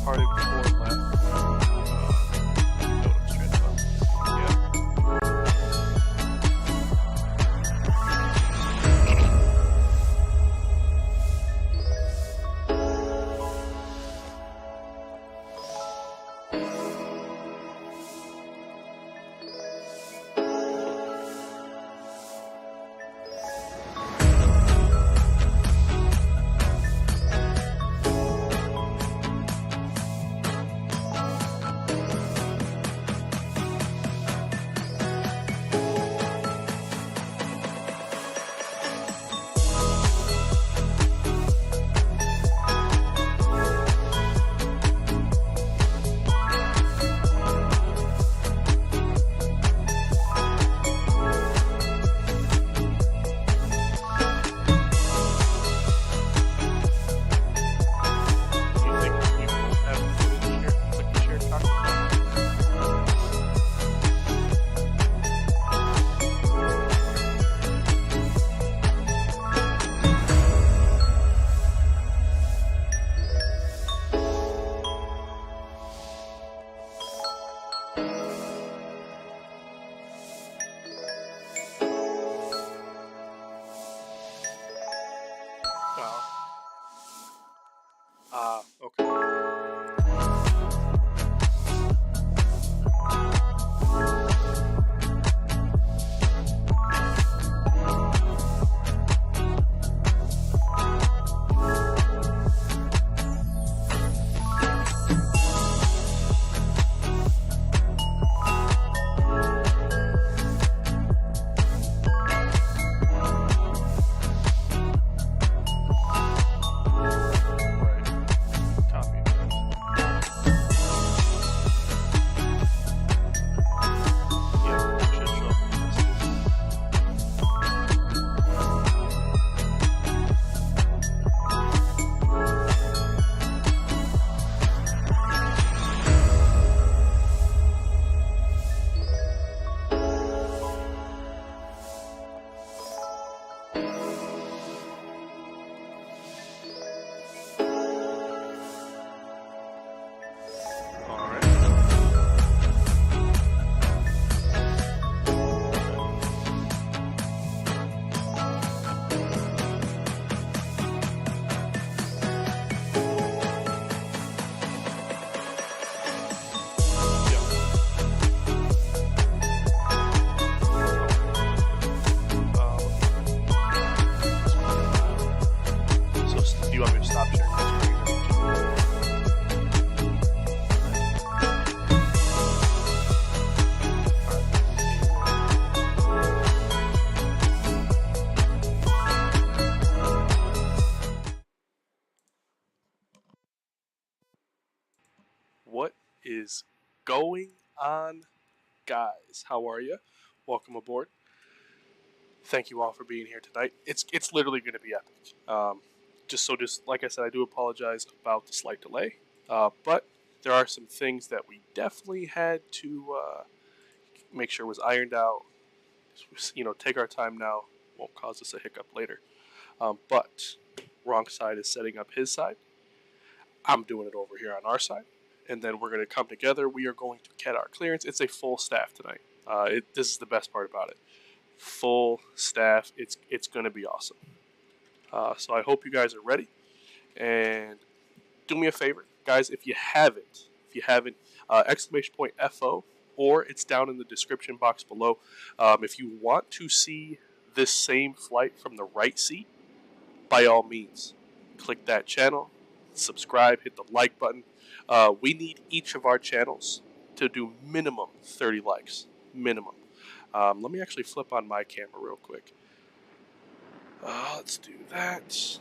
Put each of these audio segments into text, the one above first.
departed before left. Okay. What is going on, guys? How are you? Welcome aboard. Thank you all for being here tonight. It's literally going to be epic. Just like I said, I do apologize about the slight delay, but there are some things that we definitely had to make sure was ironed out. Take our time now. Won't cause us a hiccup later. But wrong side is setting up his side. I'm doing it over here on our side. And then we're going to come together. We are going to get our clearance. It's a full staff tonight. This is the best part about it. Full staff. It's going to be awesome. So I hope you guys are ready. And do me a favor, guys. If you haven't, exclamation point FO, or it's down in the description box below. If you want to see this same flight from the right seat, by all means, click that channel, subscribe, hit the like button. We need each of our channels to do minimum 30 likes. Minimum. Let me actually flip on my camera real quick. Let's do that.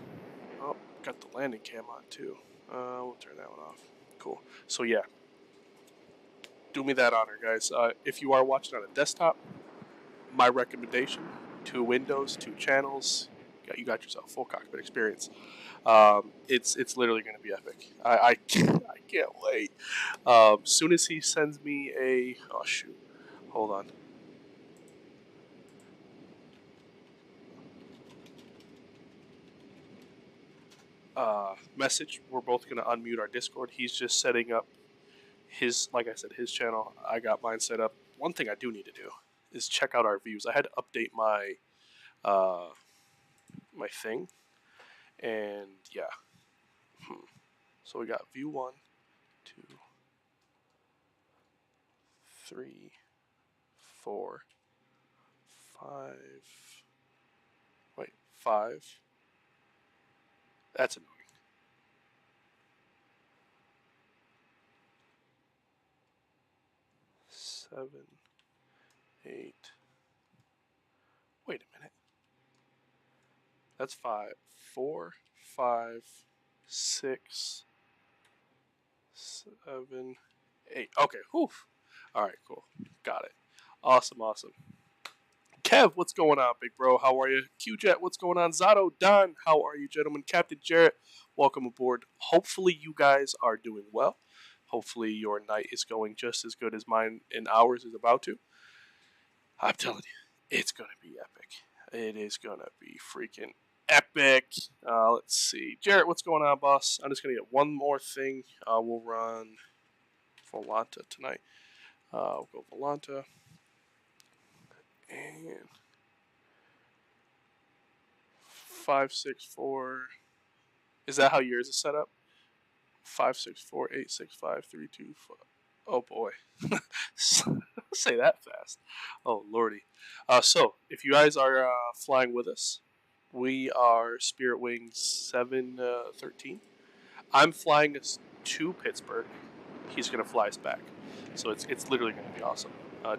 Oh, got the landing cam on too. We'll turn that one off. Cool. So yeah, do me that honor, guys. If you are watching on a desktop, my recommendation, 2 windows, 2 channels. You got yourself a full cockpit experience. It's literally going to be epic. I can't wait. Soon as he sends me a... Oh, shoot. Hold on. message. We're both going to unmute our Discord. He's just setting up his, like I said, his channel. I got mine set up. One thing I do need to do is check out our views. I had to update my my thing, and yeah. So we got view 1, 2, 3, 4, 5. Wait, 5. That's annoying. 7, 8. Wait a minute. That's 5. 4, 5, 6, 7, 8. Okay, whew. All right, cool. Got it. Awesome, awesome. Kev, what's going on, big bro? How are you? QJet, what's going on? Zato, Don, how are you, gentlemen? Captain Jarrett, welcome aboard. Hopefully you guys are doing well. Hopefully your night is going just as good as mine and ours is about to. I'm telling you, it's going to be epic. It is going to be freaking epic. Let's see. Jarrett, what's going on, boss? I'm just going to get one more thing. We'll run Volanta tonight. We'll go Volanta. And 564. Is that how yours is set up? 564-865-324. Oh boy. Say that fast. Oh lordy. So if you guys are flying with us, we are Spirit Wings 713. I'm flying us to Pittsburgh. He's gonna fly us back. So it's literally gonna be awesome.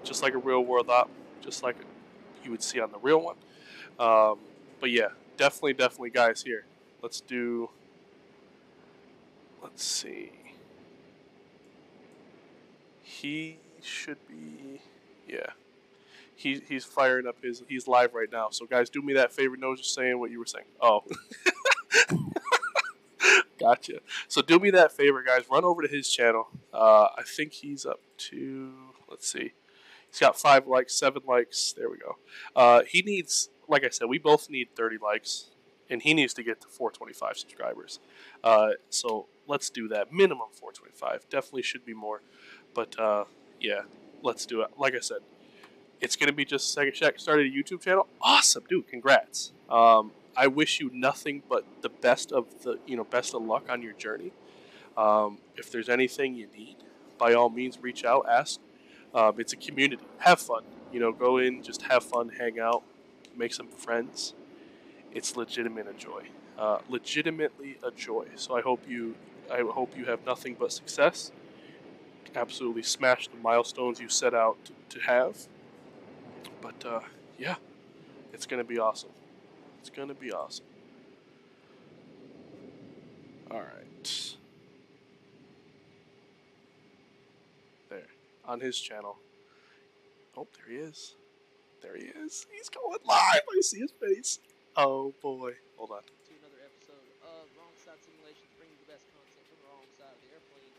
Just like a real world op, just like you would see on the real one. But yeah, definitely, guys. Here, let's see. He should be, yeah. He's firing up he's live right now. So guys, do me that favor. No, just saying what you were saying. Oh, gotcha. So do me that favor, guys. Run over to his channel. I think he's up to, let's see. He's got 5 likes, 7 likes. There we go. He needs, like I said, we both need 30 likes, and he needs to get to 425 subscribers. So let's do that. Minimum 425. Definitely should be more. But yeah, let's do it. Like I said, it's going to be just Shaq started a YouTube channel. Awesome, dude. Congrats. I wish you nothing but the best of best of luck on your journey. If there's anything you need, by all means, reach out, ask. It's a community. Have fun. Go in, just have fun, hang out, make some friends. It's legitimately a joy. So I hope you have nothing but success. Absolutely smash the milestones you set out to have. But yeah, it's gonna be awesome. It's gonna be awesome. All right. There, on his channel. Oh, there he is. There he is. He's going live. I see his face. Oh boy. Hold on. To another episode of Wrong Side Simulations, bringing you the best content from the wrong side of the airplane,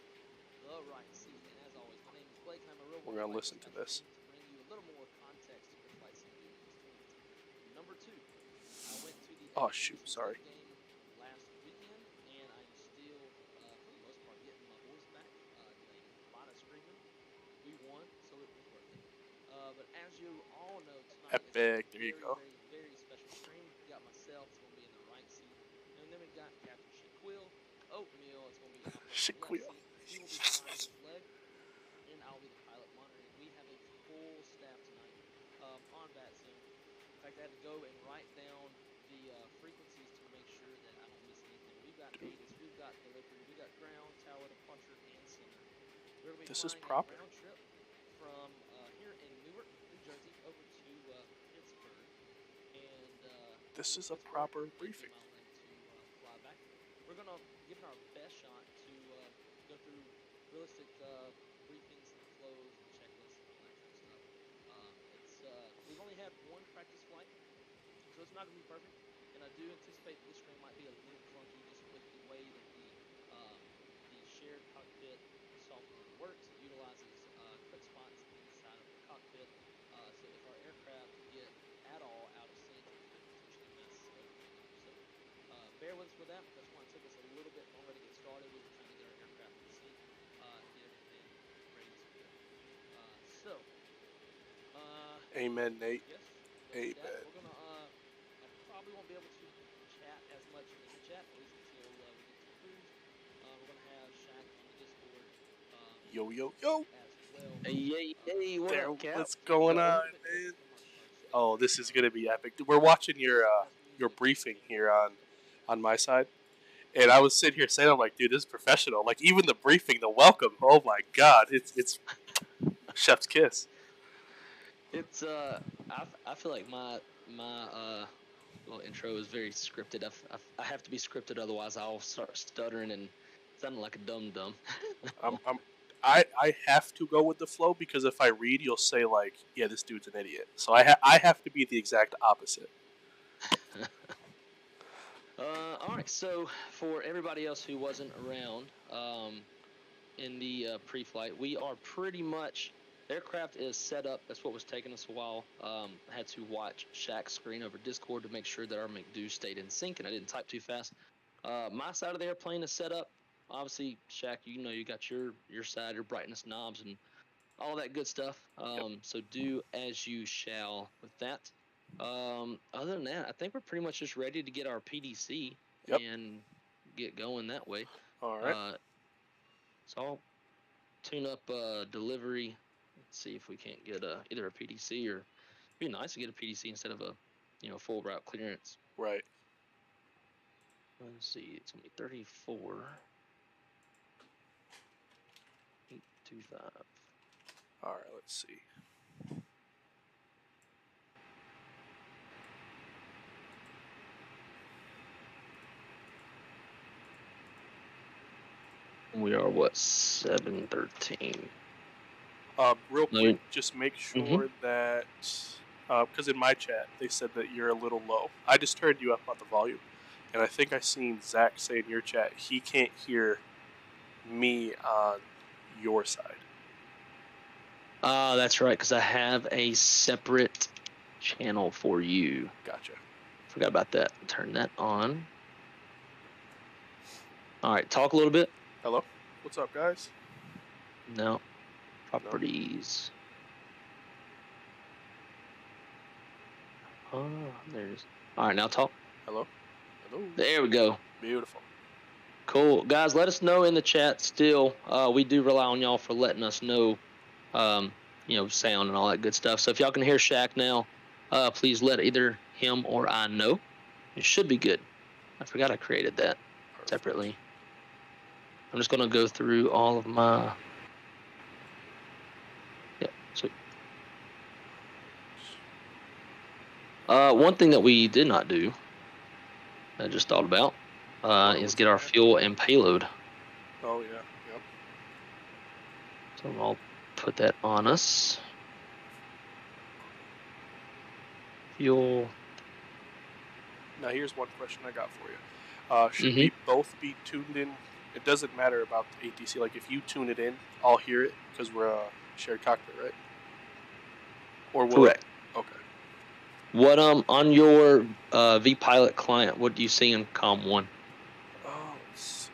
the right seat. And as always, my name is Blake, and I'm a real We're gonna listen to this. To bring you a little more context to your flight simulator experience. Number 2, I went to the sorry. game last weekend, and I'm still, for the most part, getting my voice back. Doing a lot of screaming. We won, so it was worth it. But as you all know, tonight Epic. is There you go. very special stream. We got myself, it's going to be in the right seat. And then we got Captain Shaquille, Oatmeal, it's going to be off the left seat. He will be flying his leg, and I'll be the pilot monitoring. We have a full staff tonight on Vatsim. In fact, I had to go and write down the frequencies to make sure that I don't miss anything. We've got ATIS, we've got delivery, we've got ground, tower, departure, and center. We're going to be This is flying proper. a round trip from here in Newark, New Jersey, over to Pittsburgh. And this is a proper briefing. To fly back. We're going to give it our best shot to go through realistic briefings and flows and checklists and all that kind of stuff. We've only had one practice flight, so it's not going to be perfect. And I do anticipate this stream might be a little clunky just with the way that the shared cockpit software works. It utilizes quick spots inside of the cockpit. So if our aircraft get at all out of sync, it could potentially mess everything up. So bear with us with that. That's why it took us started. We were trying to get our aircraft in sync, get everything ready to go. So, Amen, Nate. yes, with that, Amen. we're gonna. I probably won't be able to chat as much in the chat, at least until we get to cruise. We're gonna have Shaq on the Discord Yo, yo, yo. as well. Hey, what There, up, Cap? what's going Just a on, little bit man? different from our Oh, schedule. this is gonna be epic. We're watching Has your music briefing and here other stuff. on my side, and I was sitting here saying, I'm like, dude, this is professional. Like even the briefing, the welcome. Oh my god, it's chef's kiss. It's I feel like my little intro is very scripted. I have to be scripted, otherwise I'll start stuttering and sounding like a dum dum. I'm I have to go with the flow because if I read, you'll say like, yeah, this dude's an idiot. So I have to be the exact opposite. All right. So for everybody else who wasn't around, in the pre-flight, we are pretty much. The aircraft is set up. That's what was taking us a while. I had to watch Shaq's screen over Discord to make sure that our McDo stayed in sync and I didn't type too fast. My side of the airplane is set up. Obviously, Shaq, you got your side, your brightness knobs, and all that good stuff. Yep. So do as you shall with that. Other than that, I think we're pretty much just ready to get our PDC Yep. and get going that way. All right. So I'll tune up delivery. Let's see if we can't get either a PDC or it'd be nice to get a PDC instead of a full route clearance. Right. Let's see, it's gonna be 34. 825. All right. Let's see. We are what, 713. Real No, quick, just make sure that because in my chat they said that you're a little low. I just turned you up on the volume, and I think I seen Zach say in your chat he can't hear me on your side. That's right, because I have a separate channel for you. Gotcha. Forgot about that. Turn that on. All right, talk a little bit. Hello. What's up, guys? No. Properties. Oh, there it is. All right, now talk. Hello. Hello. There we go. Beautiful. Cool. Guys, let us know in the chat still. We do rely on y'all for letting us know, sound and all that good stuff. So if y'all can hear Shaq now, please let either him or I know. It should be good. I forgot I created that separately. I'm just going to go through all of my... Yeah, sweet. One thing that we did not do, I just thought about, is get our fuel and payload. Oh, yeah. Yep. So I'll put that on us. Fuel. Now, here's one question I got for you. Should we both be tuned in? It doesn't matter about the ATC. Like, if you tune it in, I'll hear it because we're a shared cockpit, right? Or will Correct. Okay. What on your vPilot client? What do you see in COM 1? Oh, let's see.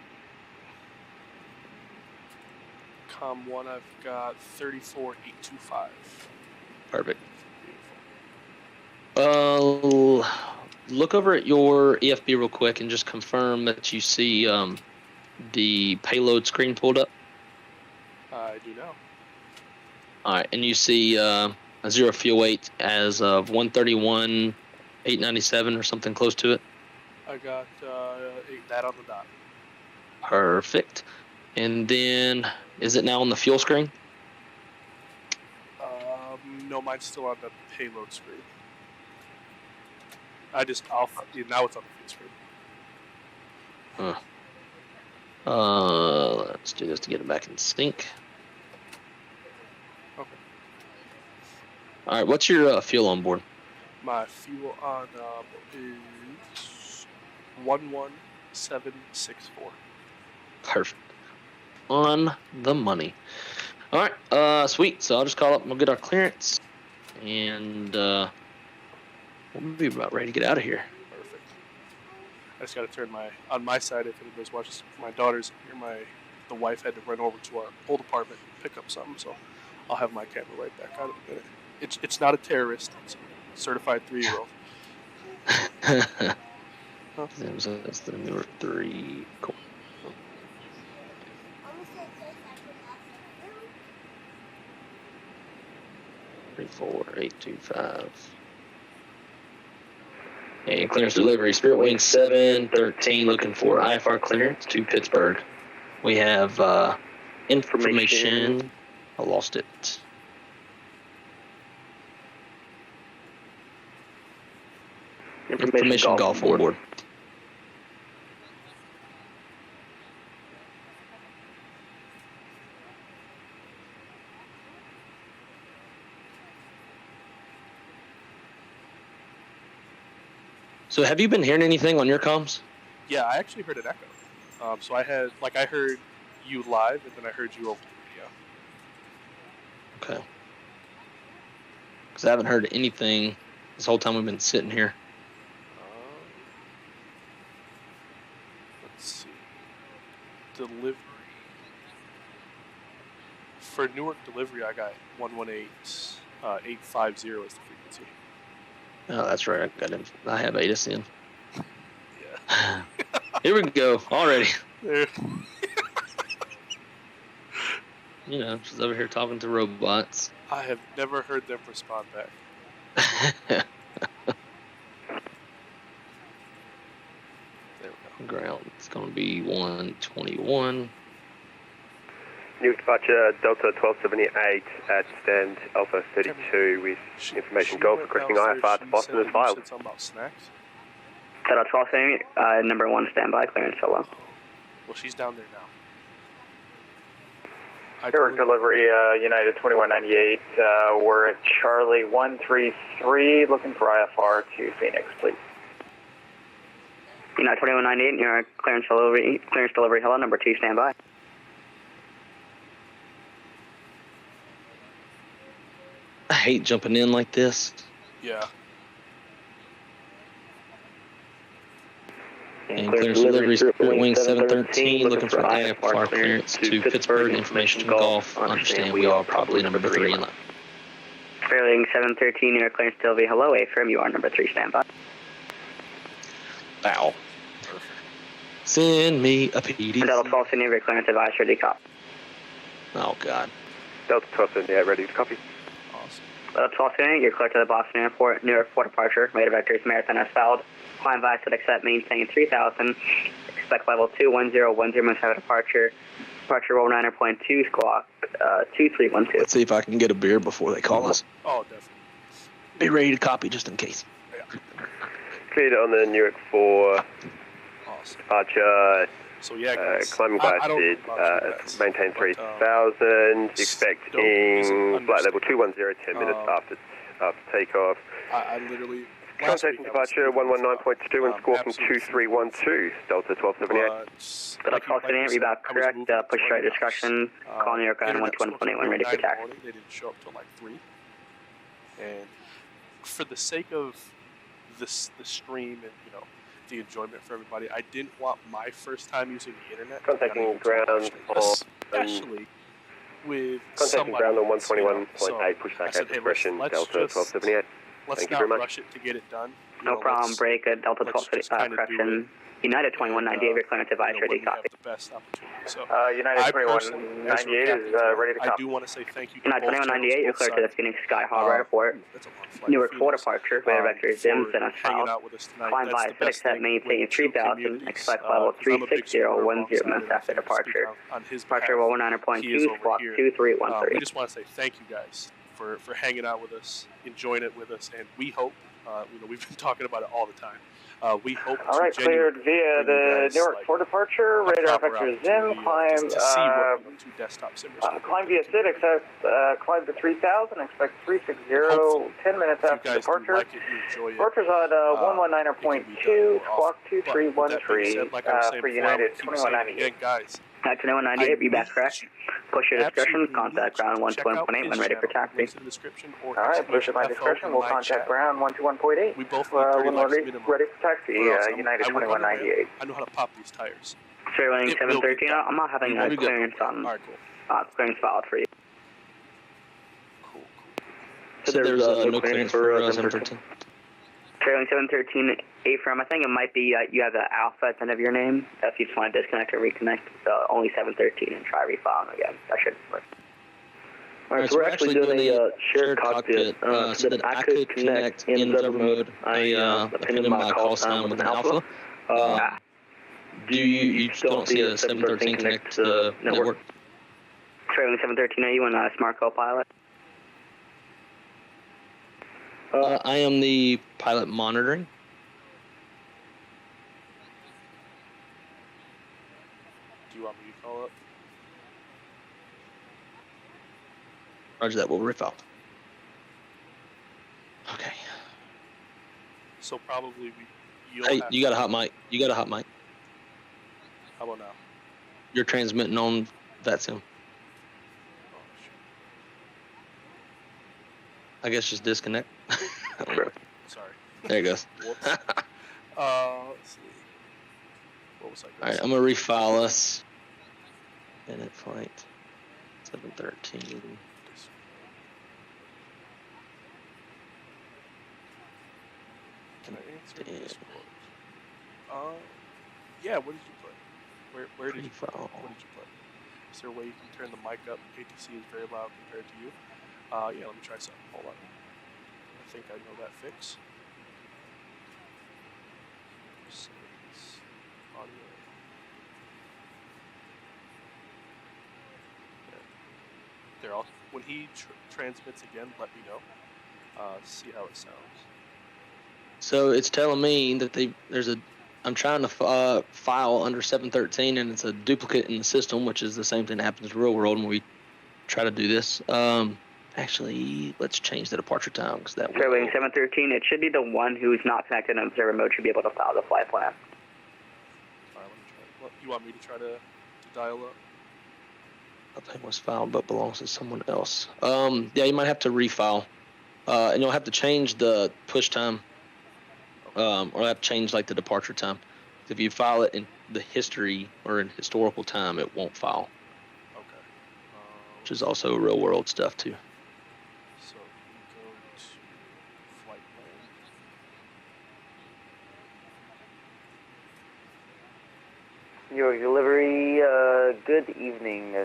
COM 1, I've got 34825. Perfect. Look over at your EFB real quick and just confirm that you see the payload screen pulled up. I do now. All right, and you see a 0 fuel weight as of 131,897 or something close to it. I got that on the dot. Perfect. And then, is it now on the fuel screen? No, mine's still on the payload screen. Now it's on the fuel screen. Let's do this to get it back in sync. Okay. All right, what's your fuel on board? My fuel on is 11764. Perfect. On the money. All right, sweet. So I'll just call up and we'll get our clearance, and we'll be about ready to get out of here. Perfect. I just got to turn on my side. If anybody's watching, my daughter's here. The wife had to run over to our old apartment and pick up something, so I'll have my camera right back out in a minute. It's not a terrorist. It's a certified 3-year-old. That's the Newark 3. Cool. 34825. And clearance delivery, Spirit Wing 713, looking for IFR clearance to Pittsburgh. We have information. I lost it. Information golf on board. So have you been hearing anything on your comms? Yeah, I actually heard an echo. So I heard you live, and then I heard you over the radio. Okay. Because I haven't heard anything this whole time we've been sitting here. Let's see. Delivery. For Newark delivery, I got 118.850 as the frequency. Oh, that's right. I have ATIS in. Yeah. Here we go. Already. There. She's over here talking to robots. I have never heard them respond back. There we go. Ground. It's going to be 121. New departure Delta 1278 at stand Alpha 32 with information golf requesting IFR to Boston as filed. Said something about snacks? Delta 1278, number 1 standby, clearance solo. Well, she's down there now. Newark delivery, United 2198. We're at Charlie 133, looking for IFR to Phoenix, please. United 2198, you're clearance delivery, hello, number 2 standby. I hate jumping in like this. Yeah. And clearance delivery, Spirit Wing 713, looking for IFR clearance to Pittsburgh, information golf. Understand we are probably number 3 in line. Spirit Wing 713, you're clearance delivery, hello, affirm, you are number 3 standby. Bow. Send me a PDC. Delta 1278, your clearance advice, ready to copy. Oh, God. Delta 1278, ready to copy. Awesome. Delta 1278, you're clear to the Boston Airport, Newark for departure, rate of vectors, Marathon as filed. Climb by, would accept, maintain 3000. Expect level 21010, must have a departure. Departure roll 9.2, squawk 2312. Let's see if I can get a beer before they call us. Oh, definitely. Be ready to copy just in case. Yeah. Cleared on the Newark 4 Awesome. departure. So yeah, guys, climbing by speed, maintain 3000, expecting flight level 210, 10 minutes after takeoff. I literally... Contacting departure 119.2 and score from 2312, Delta 1278. Delta 1278, rebound correct, push right discretion, call New York on 121, ready for attack. They didn't show up till like 3. And for the sake of the stream and, the enjoyment for everybody, I didn't want my first time using the internet. Contacting ground on... Especially with Contacting ground on 121.8, so pushback said, at discretion, Delta 1278. Let's Thank you very not much. rush it to get it done. No problem, break a Delta 1278, correction. United 2198, your clearance advice, ready to copy. The best opportunity. So, United 2198 is ready to copy. I do want to say thank you to United 2198, you're clear to the Phoenix Sky Harbor Airport. Newark 4 departure, radar vector is dim, send us south. Climb by, would accept, maintain 3000, expect level 36010, minutes after departure. Departure roll 9.2, squawk 2313. We just want to say thank you guys for hanging out with us, enjoying it with us, and we hope, we've been talking about it all the time. We hope all right, cleared via the Newark 4 departure, radar vector is in, climb, climb via SID, climb to 3000, expect 360, 10 minutes after departure. Departure's on 119.2, squawk 2313 for United 2198. Guys, 2198, be back correct. Push your discretion, contact ground 121.8 when ready for taxi. Alright, push at my discretion, we'll contact ground 121.8. We both need 30 when laps ready minimum. for taxi, United 2198. I know how to pop these tires. Fairway 713, I'm not having a clearance on, Alright, cool. clearance filed for you. Cool. So there's no clearance for 713. Trailing 713, A-firm, I think it might be, you have the alpha at the end of your name. If you just want to disconnect or reconnect, only 713 and try refiling again. That should work. Alright, so we're actually doing a shared cockpit so that I could connect in observer mode. I pinned in my call sign with an alpha. Do you still don't see a 713 connect to the network? Trailing 713, are you in Smart Co-Pilot? I am the pilot monitoring. Do you want me to call up? Roger that, we'll riff out. Okay. So probably hey, you got a hot mic. You got a hot mic. How about now? You're transmitting on Vatsim. I guess just disconnect. Sure. Sorry. There it goes. Whoops. Let's see. What was I going to say? Alright, I'm going to refile us. Minute flight 713. Can I answer Discord? Yeah, what did you put? Where did you put? What did you put? Is there a way you can turn the mic up? ATC is very loud compared to you. Yeah, let me try something. Hold on. I think I know that fix. Settings. Audio. There. I'll, when he transmits again, let me know. See how it sounds. So it's telling me that I'm trying to file under 713 and it's a duplicate in the system, which is the same thing that happens in the real world when we try to do this. Actually, let's change the departure time because that will... Fairway 713, it should be the one who's not connected in observer mode should be able to file the flight plan. Alright, let me try. Well, you want me to try to dial up? Nothing was filed but belongs to someone else. Yeah, you might have to refile. And you'll have to change the push time. Or have to change like the departure time. If you file it in the history or in historical time, it won't file. Okay. Which is also real world stuff too. So we go to flight plan. Your delivery, good evening,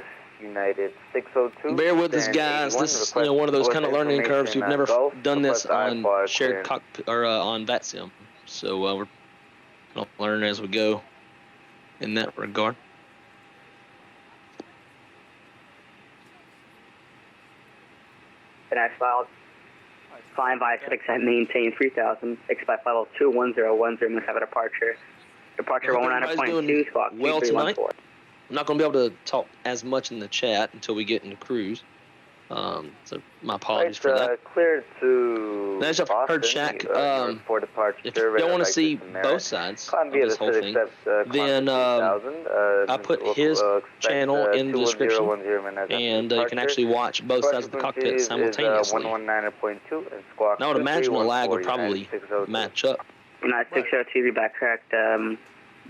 United 602. Bear with us, guys. This is one of those kind of learning curves. We've never done this on shared cockpit or on Vatsim, so we're gonna learn as we go in that regard. And I filed. Flying by 6 at maintain 3000. Expect level 21010. Must have a departure. Departure 19.2. Squawk well tonight. 2314. I'm not going to be able to talk as much in the chat until we get into cruise. So my apologies for that. Cleared to As I've heard Shaq, if y'all want to see both sides of this whole thing, then I put his channel in the description, and you can actually watch both sides of the cockpit simultaneously. I would imagine the lag would probably match up. United 602, be back correct.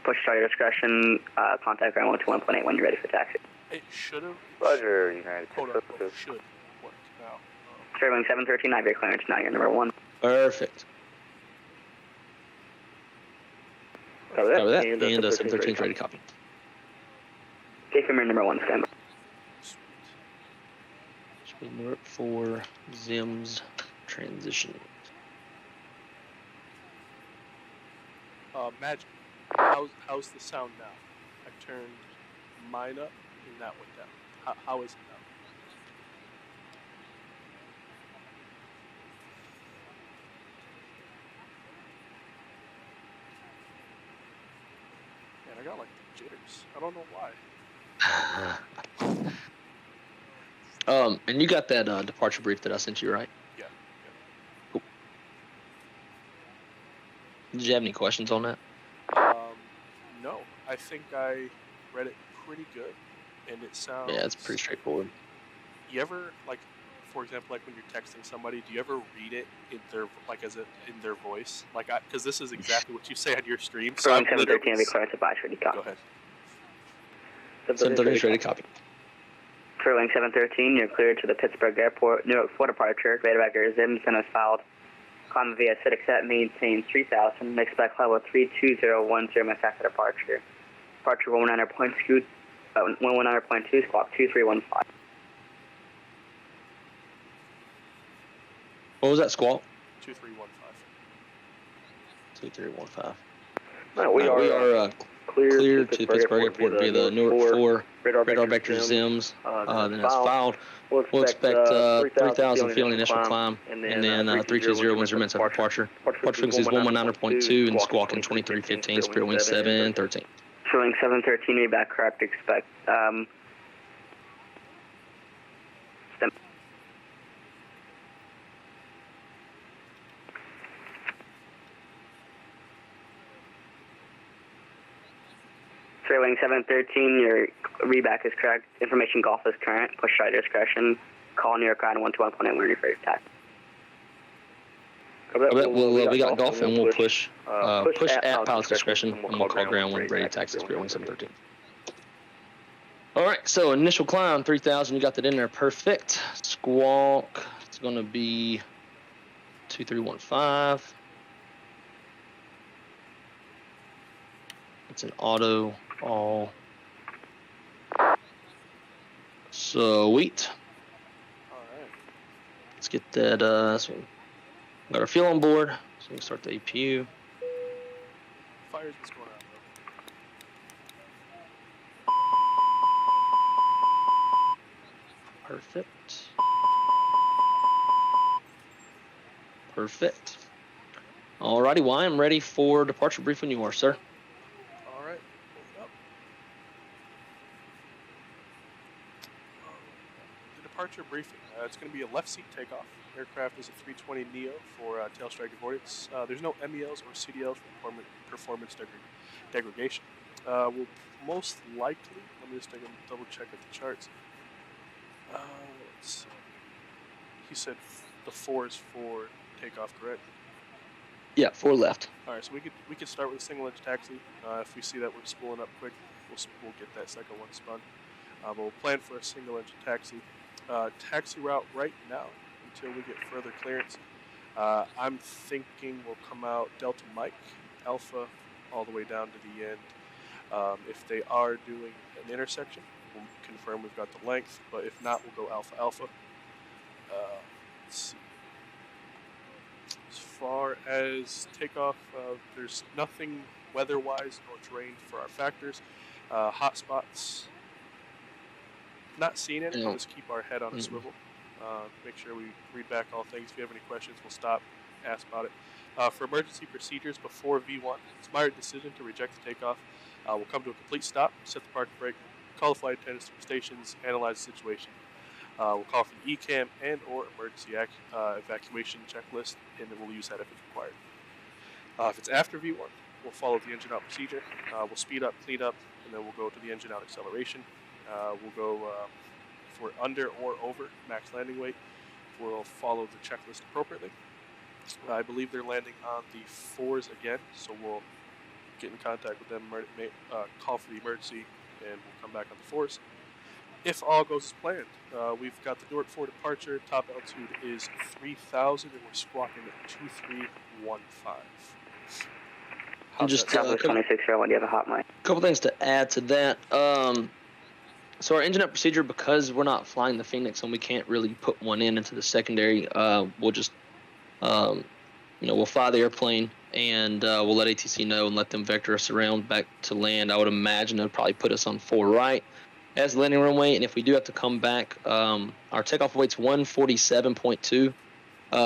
Push start your discretion. Contact ground 121.8 when you're ready for taxi. It should have. Roger, United 602. Should work now. Fairway 713, I have your clearance now. You're number 1. Perfect. Cover that. And 713 is ready to copy. Okay, from your number 1, stand by. Should be Newark 4 Zims transition. Magic. How's the sound now? I turned mine up and that went down. How is it now? Man, I got like jitters. I don't know why. And you got that departure brief that I sent you, right? Yeah. Cool. Did you have any questions on that? No. I think I read it pretty good. and it sounds... Yeah, it's pretty straightforward. You ever, like, for example, like when you're texting somebody, do you ever read it in their, like, as it in their voice? Like, because this is exactly what you say on your stream. So I'm 713, we clear to buy, ready copy. Go ahead. 713 ready copy. Wing 713, you're cleared to the Pittsburgh Airport, Newark for departure. Radar vector ZIM, send us filed. Climb via FedEx at maintain 3000. Expect level 32010 MSFS departure. Departure 119.2, squawk 2315. What was that, squawk? 2315. 2315. No, we are cleared to Pittsburgh Airport via the Newark 4 radar vector ZIMs. Then it's filed. We'll expect 3,000 feet on the initial climb, and then 32010 minutes after departure. Departure frequency is 119.2 and squawking 2315, spirit wind 713. Wing 713, read back correct, expect. Wing 713, your readback is correct. Information golf is current. Push right discretion. Call New York Ground 121.8 when you're ready for attack. We got golf and we'll push at pilot's discretion and we'll call ground when ready to taxi Spirit Wing 713. All right, so initial climb 3,000. You got that in there, perfect. Squawk. It's going to be 2315. It's an auto. All sweet. All right. Let's get that. So got our fuel on board, so we can start the APU. Fires, what's going on, bro? Perfect. Perfect. Alrighty, well, I am ready for departure brief when you are, sir. Departure briefing. It's going to be a left seat takeoff. Aircraft is a 320 Neo for tail strike avoidance. There's no MELs or CDLs for performance degradation. We'll most likely, let me just take a double check at the charts. Let's see. He said the 4 is for takeoff, correct? Yeah, 4 left. All right, so we could start with a single edge taxi. If we see that we're spooling up quick, we'll get that second one spun. But we'll plan for a single engine taxi. Taxi route right now until we get further clearance. I'm thinking we'll come out Delta Mike, Alpha, all the way down to the end. If they are doing an intersection, we'll confirm we've got the length, but if not, we'll go Alpha Alpha. Let's see. As far as takeoff, there's nothing weather-wise nor terrain for our factors. Hot spots. Not seeing it, we'll just keep our head on a swivel. Make sure we read back all things. If you have any questions, we'll stop, ask about it. For emergency procedures before V1, it's my decision to reject the takeoff. We'll come to a complete stop, set the parking brake, call the flight attendants to the stations, analyze the situation. We'll call for the ECAM and or emergency evacuation checklist, and then we'll use that if it's required. If it's after V1, we'll follow the engine out procedure. We'll speed up, clean up, and then we'll go to the engine out acceleration. We'll go if we're under or over max landing weight, we'll follow the checklist appropriately. I believe they're landing on the 4s again, so we'll get in contact with them, call for the emergency, and we'll come back on the 4s. If all goes as planned, we've got the Newark 4 departure. Top altitude is 3,000, and we're squawking at 2315. Just 26 when you have a hot mic. A couple things to add to that. So our engine up procedure, because we're not flying the Phoenix and we can't really put one into the secondary, we'll just, we'll fly the airplane and we'll let ATC know and let them vector us around back to land. I would imagine they'll probably put us on 4 right as the landing runway. And if we do have to come back, our takeoff weight's 147.2.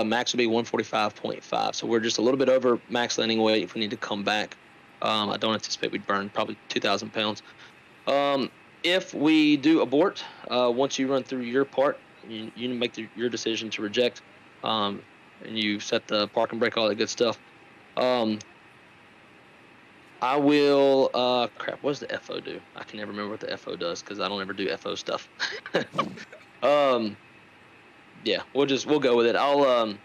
Max would be 145.5. So we're just a little bit over max landing weight if we need to come back. I don't anticipate we'd burn probably 2,000 pounds. If we do abort, once you run through your part, you make your decision to reject, and you set the parking brake, all that good stuff. I will. Crap. What does the FO do? I can never remember what the FO does because I don't ever do FO stuff. Yeah, we'll go with it. I'll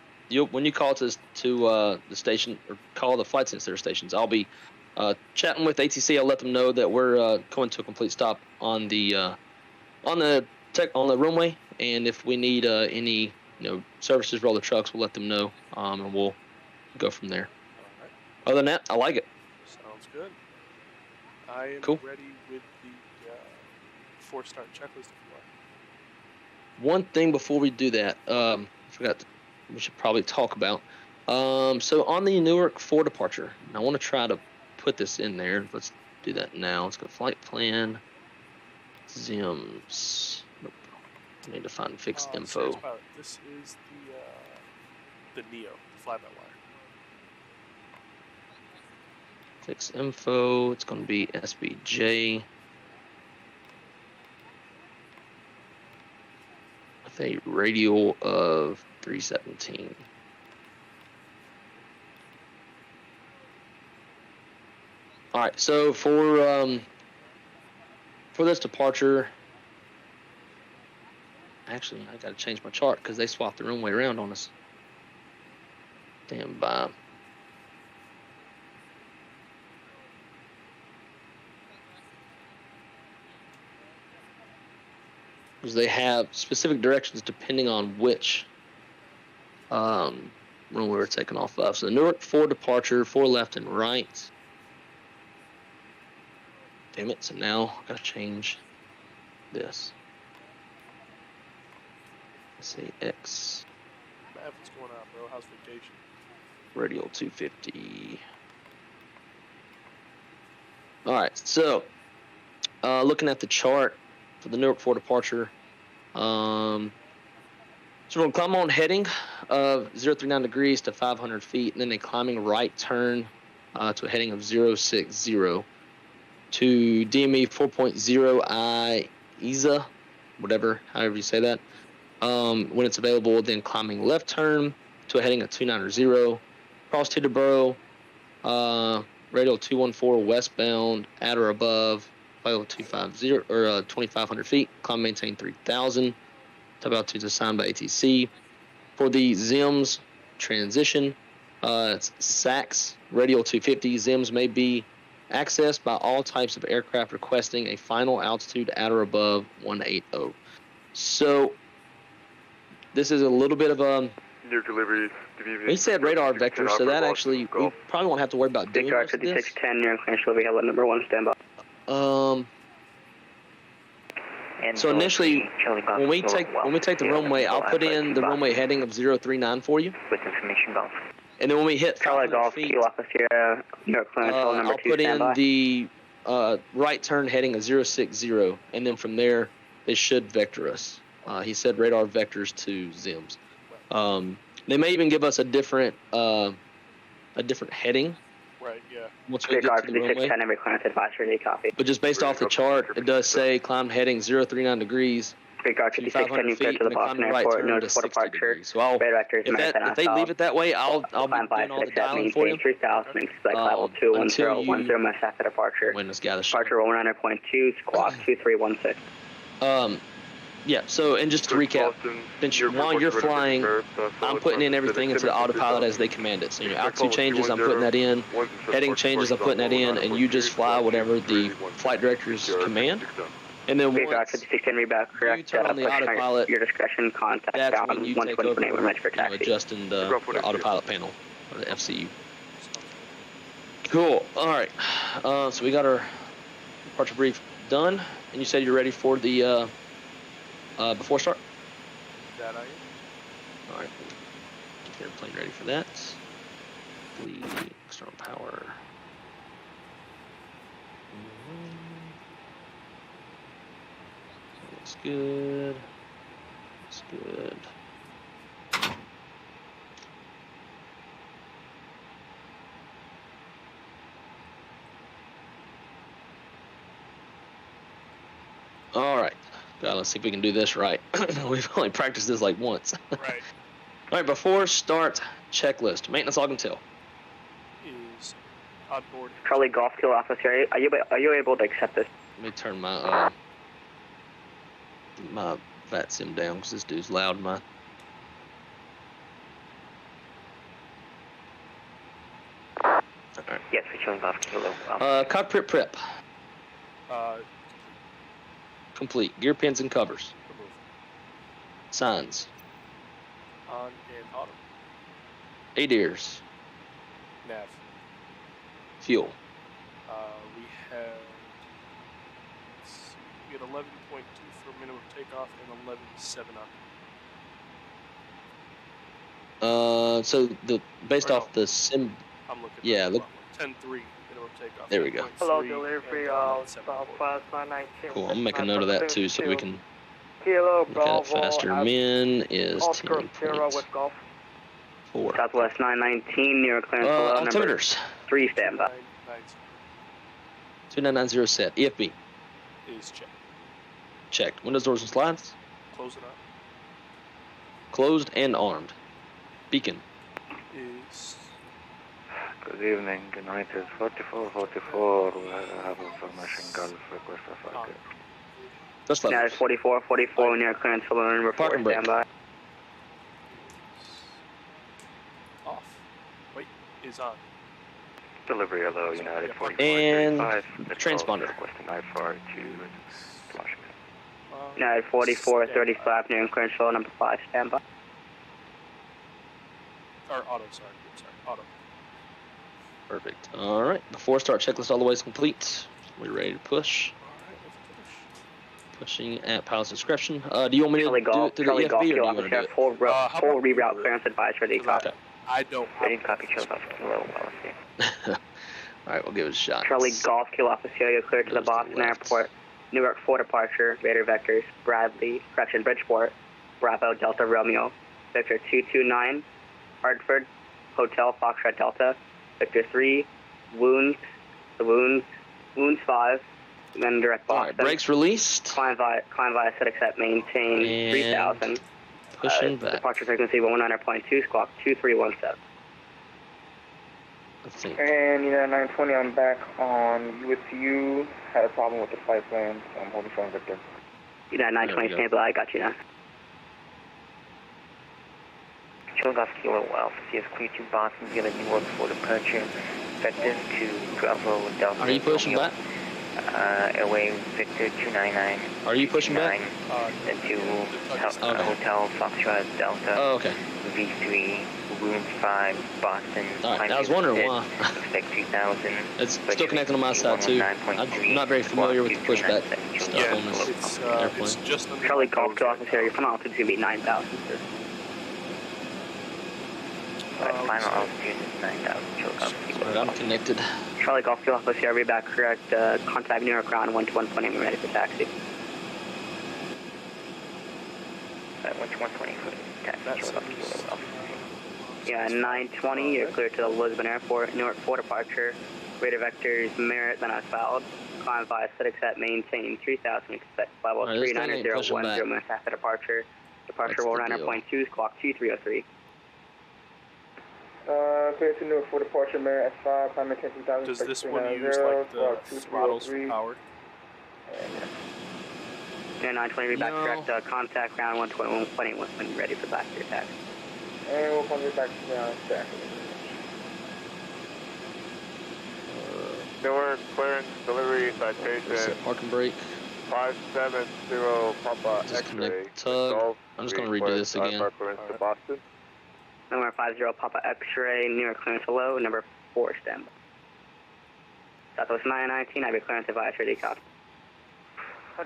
when you call to the station or call the flight center stations, I'll be chatting with ATC. I'll let them know that we're coming to a complete stop on the runway, and if we need any services for all the trucks, we'll let them know, and we'll go from there. All right. Other than that, I like it. Sounds good. I am cool. ready with the 4-star checklist if you are. One thing before we do that, we should probably talk about. So on the Newark 4 departure, and I want to try to put this in there. Let's do that now. Let's go flight plan, ZIMS. Nope. I need to find fixed info. This is the NEO, the fly-by-wire. Fix info. It's going to be SBJ. With a radial of 317. All right, so for this departure, actually I got to change my chart because they swapped the runway around on us. Stand by. Because they have specific directions depending on which runway we're taking off of. So the Newark 4 departure, 4 left and right. Damn it, so now I gotta change this. Let's see, X. Matt, what's going on, bro? How's vacation? Radial 250. All right, so looking at the chart for the Newark 4 departure, so we're going to climb on heading of 039 degrees to 500 feet, and then a climbing right turn to a heading of 060 to DME 4.0 I ESA, however you say that. When it's available, then climbing left turn to a heading of 290, cross Teterboro, radial 214 westbound, at or above, level 250 or 2,500 feet, climb maintain 3,000. Top altitude assigned by ATC. For the ZIMS transition, it's SACS, radial 250. ZIMS may be accessed by all types of aircraft requesting a final altitude at or above 180. So this is a little bit of a near delivery. He said radar vector, so that actually we probably won't have to worry about doing most of this. 5610 near clearance delivery, hello number 1, stand by. So initially, when we take the runway, I'll put in the runway heading of 039 for you. With information golf. And then when we hit 500 feet, I'll put in the right turn heading of 060, and then from there they should vector us. He said radar vectors to ZIMS. They may even give us a different heading. Right, yeah. Once we get to the runway. But just based off the chart, it does say climb heading 039 degrees. 500 feet and climbing right turn to 60 degrees. So if they leave it that way, I'll be doing all the dialing for you. Until you when this guy departure 190.2, squawk 2316. Yeah, so and just to recap, while you're flying, I'm putting in everything into the autopilot as they command it. So altitude changes, I'm putting that in. Heading changes, I'm putting that in, and you just fly whatever the flight directors command. And then once you turn on the autopilot, your discretion, contact that's when you take over adjusting the autopilot panel, or the FCU. Cool. All right. So we got our departure brief done, and you said you're ready for the before start? That I am. All right. Get the airplane ready for that. Bleed external power. Looks good. Looks good. All right. God, let's see if we can do this right. We've only practiced this like once. Right. All right, before start checklist. Maintenance log and tail. Is On board. Charlie Golf Kilo Officer, are you able to accept this? Let me turn my my Vatsim down because this dude's loud. My Yes, we're showing Golf Kilo. cockpit prep. Complete. Gear pins and covers. Remove. Signs. On and auto. ADIRS. Nav. Fuel. We had 11.2 for minimum takeoff and 11.7 on. So based off the sim. I'm looking. Yeah, look. 10.3 minimum takeoff. There we go. Hello, delivery Southwest 919. Cool. I'm making note of that too, so we can Kilo look at it faster. Min is 10.4. Southwest 919, near clearance below. Altimeters. 3 standby. 2990 set. EFB. Is checked. Checked. Windows, doors, and slides. Close it up. Closed and armed. Beacon. Is. Good evening, United 4444. We have information Gulf request of flight. Just left. United 4444, near clearance below. Number 4 Parking brake. standby. Off. Wait. Is on. Delivery hello, United 4435. And transponder. Requesting IFR to Washington. United 4435, near clearance below. Number 5 standby. Or auto, sorry. Auto. Perfect. All right. The 4-star checklist all the way is complete. We're ready to push. Alright, let's push. Pushing at pilot's discretion. Do you want me to do it through the Charlie EFB Golf or do you Kilo want to do Officer, it? full how reroute clearance advice for the Okay. I don't. Ready to copy, Charlie Golf Kilo Officer. All right, we'll give it a shot. Charlie Golf Kilo Officer, you're cleared to the Goes to the Boston left. Airport. Newark 4 departure, Raider Vectors, Bridgeport, Bravo Delta Romeo, Victor 229, Hartford, Hotel Foxtrot Delta, Victor 3, Wounds 5, then direct All Boston. right, brakes released. Climb via set accept, maintain And 3000. Pushing back. Departure frequency 119.2, squawk 2317. Let's see. And United 920, I'm back on USU. Had a problem with the flight plan, so I'm holding strong Victor. United 920, There we go. stand by, I got you now. Charlie Golf Kilo Alpha CS clear to Boston via Newark for departure. Vector to Bravo Delta. Are you pushing Romeo. back? Airway Victor 299. Are you pushing back? Then to Okay. Hotel Foxtrot Delta. Oh, okay. V3, Wounds 5, Boston. All right. Climb I was wondering to why. Expect 3000. It's still connecting on my side too. I'm not very familiar with the pushback stuff Yeah, on this it's airplane. just under Charlie my Golf nose Kilo right Officer, now. your final altitude is going to be 9,000, sir. Final altitude is 9,000. Charlie Golf All Kilo. right, I'm connected. Charlie Golf Kilo Officer, I'll be back correct. Contact Newark ground 12120, I'm ready for taxi. 120 foot taxi. That's Charlie Golf Kilo Alpha. Yeah, 920, you're clear to the Lisbon Airport, Newark 4 departure. Raider Vectors, Merit, then I fouled. Climb via set accept, maintain 3000, expect level Alright, this thing ain't pushing 39010 back. minutes after departure. Departure That's roll the deal. 9.2, squawk 2303. Clear to Newark for departure, Merit S5, climb maintain 3000. Does this one use like the throttles for power? Yeah, 920, be back No. correct. Contact ground 12120 when you're ready for back to your taxi. And we'll come back to ground stack. Newark clearance delivery Set citation parking brake. 570 Papa X-ray. Disconnect tug. I'm just gonna redo this again. Clearance to Boston. Number 50 Papa X-ray, Newark clearance hello, number 4 standby. Southwest 919, I be clearance advisory, copy.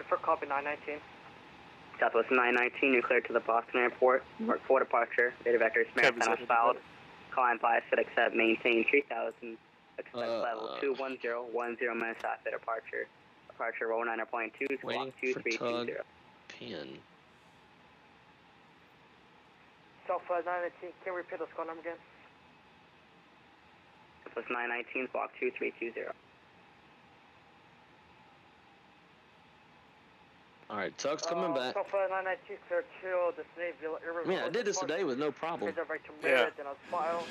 For copy 919. Southwest 919, you're cleared to the Boston Airport. Newark 4 departure, data vectors, Kevin's Marathon headed fouled. Climb by set accept, maintain 3000. Expect level 21010 minutes after departure. Departure roll 9.2, squawk Waiting for tug 2320. pin. Southwest 919, can you repeat the score number again? Southwest 919, squawk 2320. All right, Tuck's coming back. Alpha 992, clear 2, destination Yeah, I did this today with no problem. Yeah. Then I'll file.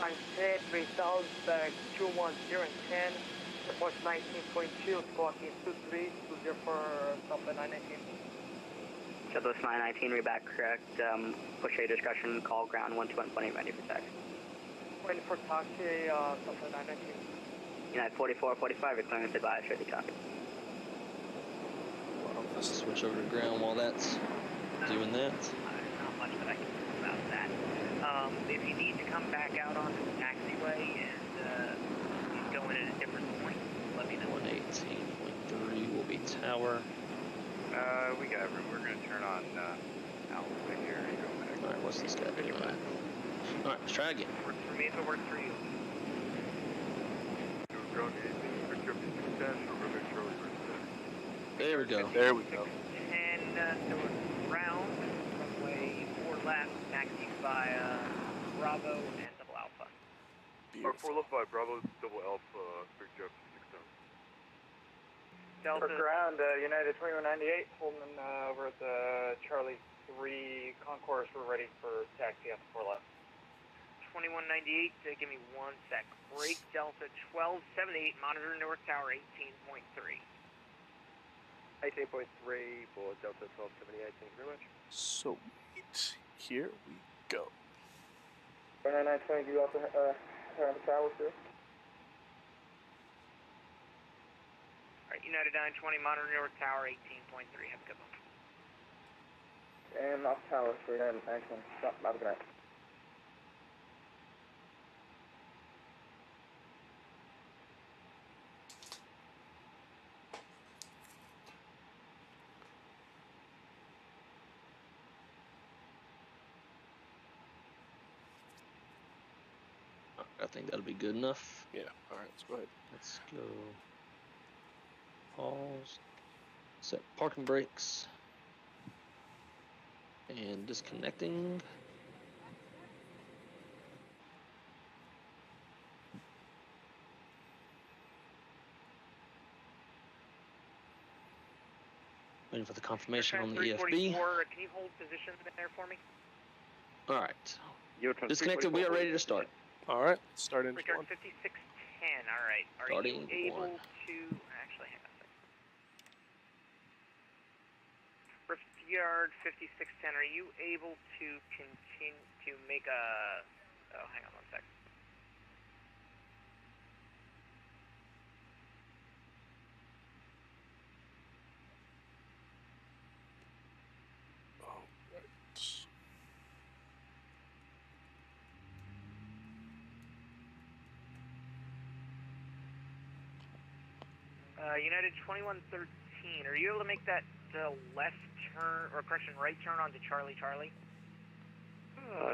910, 3000, back 210 and 10. Report 19.2, squawking 23, 20 for Alpha 919. Southwest 919, read back correct. Push A discussion, call ground 12120, ready for taxi. Waiting for taxi, Alpha 919. United 4445, your clearance advised, ready copy. Let's switch over to ground while that's doing that. Not much that I can do about that. If you need to come back out onto the taxiway and go in at a different point, let me know. 118.3 will be tower. We got everyone. We're going to turn on Alpha here. Alright, what's this guy doing? Alright, let's try again. Works for me if it works for you. There we go. There we go. 10 north round, runway 4 left, taxi by Bravo and Double Alpha. Beautiful. 4 left by Bravo, Double Alpha, big Jeff 6 Delta. For ground, United 2198, holding over at the Charlie 3 concourse. We're ready for taxi up 4 left. 2198, give me 1 sec. Break Delta 1278, monitor North Tower 18.3. 18.3 for Delta 1278, thank you very much. Sweet. Here we go. 9920, you also have a tower too? Alright, United 920, monitor North Tower 18.3. Have a good one. And off tower for United 920. Stop, have a good night. I think that'll be good enough. Yeah, alright, let's go ahead. Let's go. Pause. Set parking brakes. And disconnecting. Waiting for the confirmation on the EFB. Can you hold position there for me? Alright. Disconnected, we are ready to start. Alright, let's start engine Regard 1. 5610, alright. Are Starting you able one. to... Actually, hang on a second. Brickyard 5610, are you able to continue to make a... Oh, hang on 1 sec. United 2113, are you able to make that left turn, or correction, right turn onto Charlie Charlie?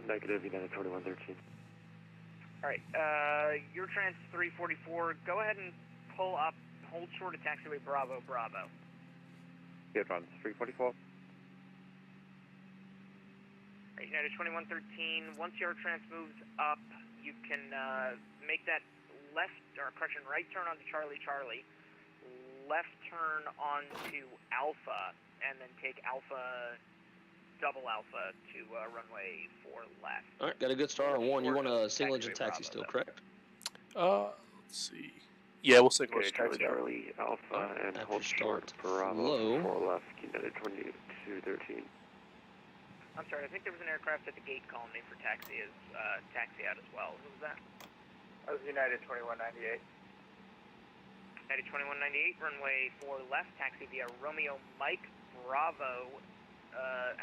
Negative, United 2113. Alright, your trans 344, go ahead and pull up, hold short of taxiway Bravo Bravo. Good runs, 344. Alright, United 2113, once your trans moves up, you can make that left, or correction, right turn onto Charlie Charlie, left turn onto Alpha, and then take Alpha, Double Alpha to runway 4 left. Alright, got a good start on 1. You want a single engine taxi still, correct? Let's see. Yeah, we'll single engine taxi. Charlie Alpha and hold short Bravo 4 left, United 2213. I'm sorry, I think there was an aircraft at the gate calling me for taxi out as well. Who was that? That was United 2198. United 2198, runway 4 left, taxi via Romeo Mike Bravo.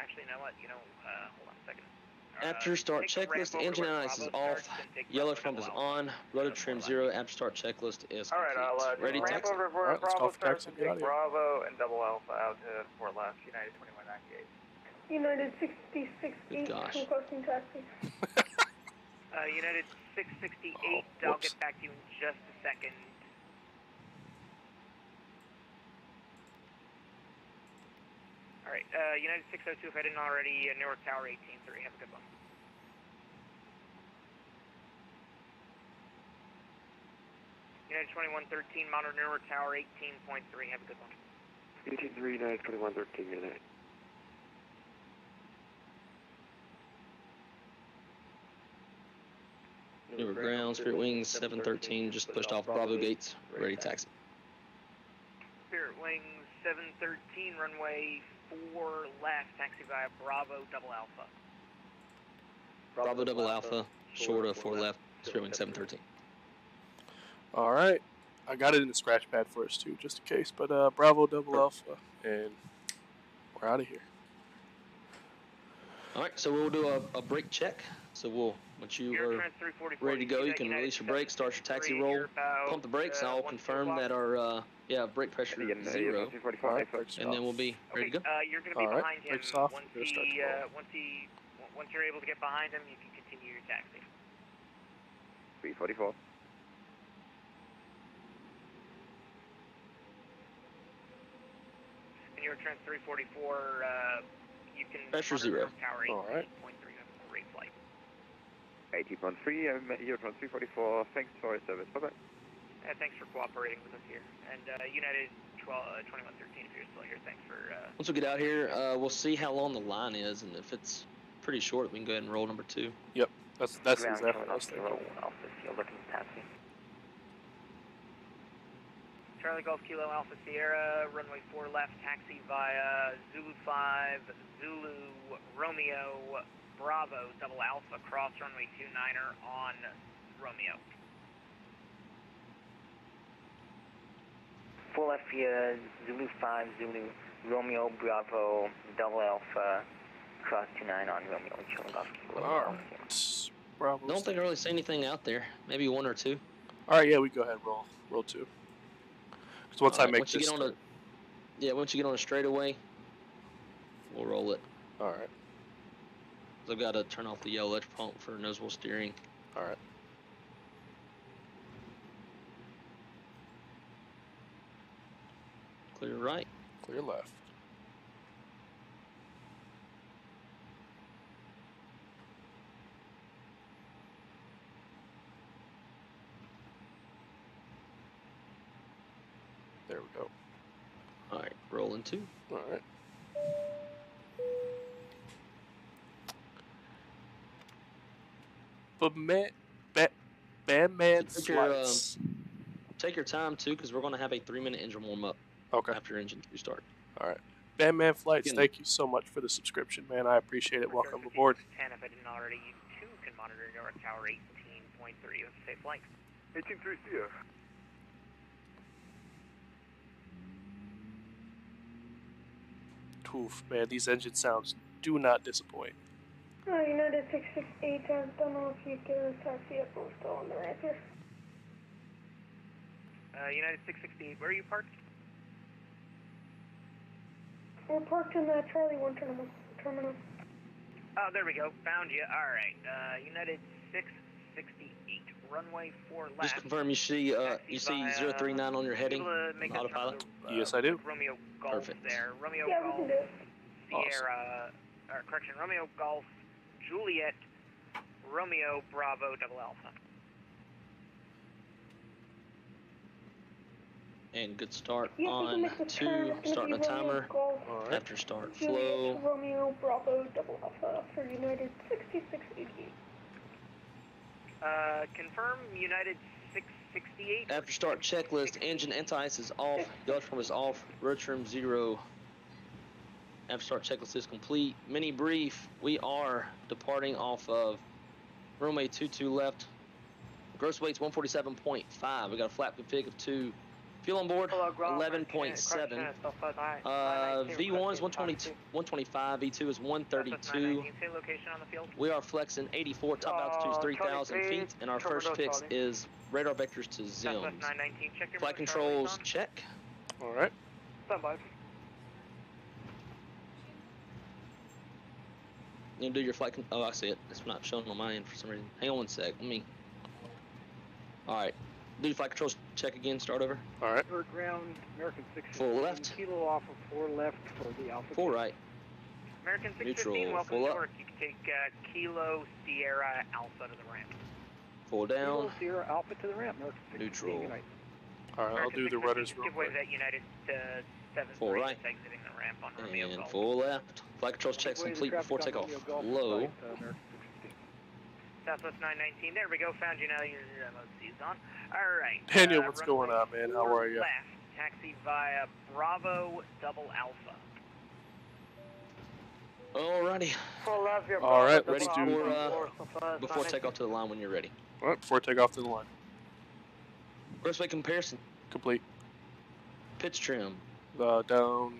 Actually, you know what? Hold on a second. After start checklist, engine analysis is off, yellow front is on, rudder trim 0, after start checklist is complete. Alright, Ready, ramp taxi? over to Alright, let's Bravo, go for taxi. take Bravo and Double Alpha out to 4 left, United 2198. United 668, gosh. requesting taxi. United 668, I'll whoops. get back to you in just a second. Alright, United 602, if I didn't already, Newark Tower 18-3, have a good one. United 2113, monitor Newark Tower 18.3, have a good one. 83, United 2113, United. Newer ground, Spirit Wings 713, just pushed off Bravo gates, ready taxi. Spirit Wings 713, runway 4 left, taxi via Bravo Double Alpha. Bravo Double Alpha, short of 4 left, Spirit Wings 713. All right. I got it in the scratch pad for us too, just in case. But Bravo Double Alpha, and we're out of here. All right, so we'll do a brake check. So once you are ready to go, you can release your brakes, start your taxi roll, pump the brakes, and I'll confirm that our brake pressure is 0, Right, and then we'll be ready to go. You're going to be behind him. Once you're able to get behind him, you can continue your taxi. 344. And your trans 344, you can pressure 0. Tower 8.3, All right. Great flight. 80.3, Eurotron 344, thanks for your service, bye-bye. Thanks for cooperating with us here. And United 2113, if you're still here, thanks for... Once we get out here, we'll see how long the line is, and if it's pretty short, we can go ahead and roll number 2. Yep, that's exactly what I was thinking. Charlie Golf Kilo Alpha Sierra, runway 4 left, taxi via Zulu 5, Zulu Romeo Bravo Double Alpha, cross runway 29er on Romeo. 4 left via Zulu 5, Zulu Romeo Bravo Double Alpha, cross 29 on Romeo, Charlie Golf Kilo. Alright. Bravo. Don't think I really see anything out there. Maybe 1 or 2. Alright, yeah, we go ahead and roll 2. Because once I make once you this... once you get on a straightaway, we'll roll it. Alright. I've got to turn off the yellow electric pump for nose wheel steering. Alright. Clear right. Clear left. There we go. All right, rolling 2. All right. But Batman flights. Take your time too, because we're going to have a 3-minute engine warm up. Okay. After engine 2 start. All right. Batman Flights, thank you so much for the subscription, man. I appreciate it. Welcome aboard. 10, if I didn't already, you too can monitor North Tower 18.3 with a safe flight. 18.3, see ya. Oof, man, these engine sounds do not disappoint. United 668, I don't know if you get a taxi up or still on the ramp here. United 668, where are you parked? We're parked in the Charlie 1 terminal. Oh, there we go. Found you. All right. United 668, runway 4 left. Just confirm you see 039 on your heading, autopilot? Yes, I do. Romeo Golf. Perfect. There. Romeo Yeah, Golf, we can do it. Sierra, correction, Romeo Golf, Juliet, Romeo Bravo Double Alpha. And good start Yes, on 2, starting a timer. All right. After start, Juliet, flow. Romeo Bravo Double Alpha for United 6688. Confirm United 668. After start checklist, engine anti-ice is off, yellow trim is off, road trim 0. After start checklist is complete. Mini brief, we are departing off of runway 22 left. Gross weight's 147.5. We got a flap config of 2. Fuel on board, 11.7. V1 is 125, V2 is 132. We are flexing 84, top altitude is 3,000 feet, and our first fix is radar vectors to zones. Flight controls, check. All right. Standby. You do your flight. Oh, I see it. It's not showing on my end for some reason. Hang on 1 sec. Let me. All right. Do your flight controls check again. Start over. All right. Short ground, American 6. 4 left. Kilo off of 4 left for the Alpha. 4 right. American 615, Neutral, welcome full to up. work. You can take Kilo Sierra Alpha to the ramp. 4 down. Kilo Sierra Alpha to the ramp, American 615. Neutral. Good night. All right. I'll do the rudders real Give way quick. to that United full right, exiting the ramp on Romeo and Golf. full left. Flight controls checks complete before takeoff. Low. Southwest 919. There we go. Found you now. Your MOC's on. All right. Daniel, what's going on, man? How are you? Left. Taxi via Bravo Double Alpha. Alrighty. Full left, your All right, Ready let's do before takeoff to the line when you're ready. All right, before takeoff to the line. First way comparison. Complete. Pitch trim. Down.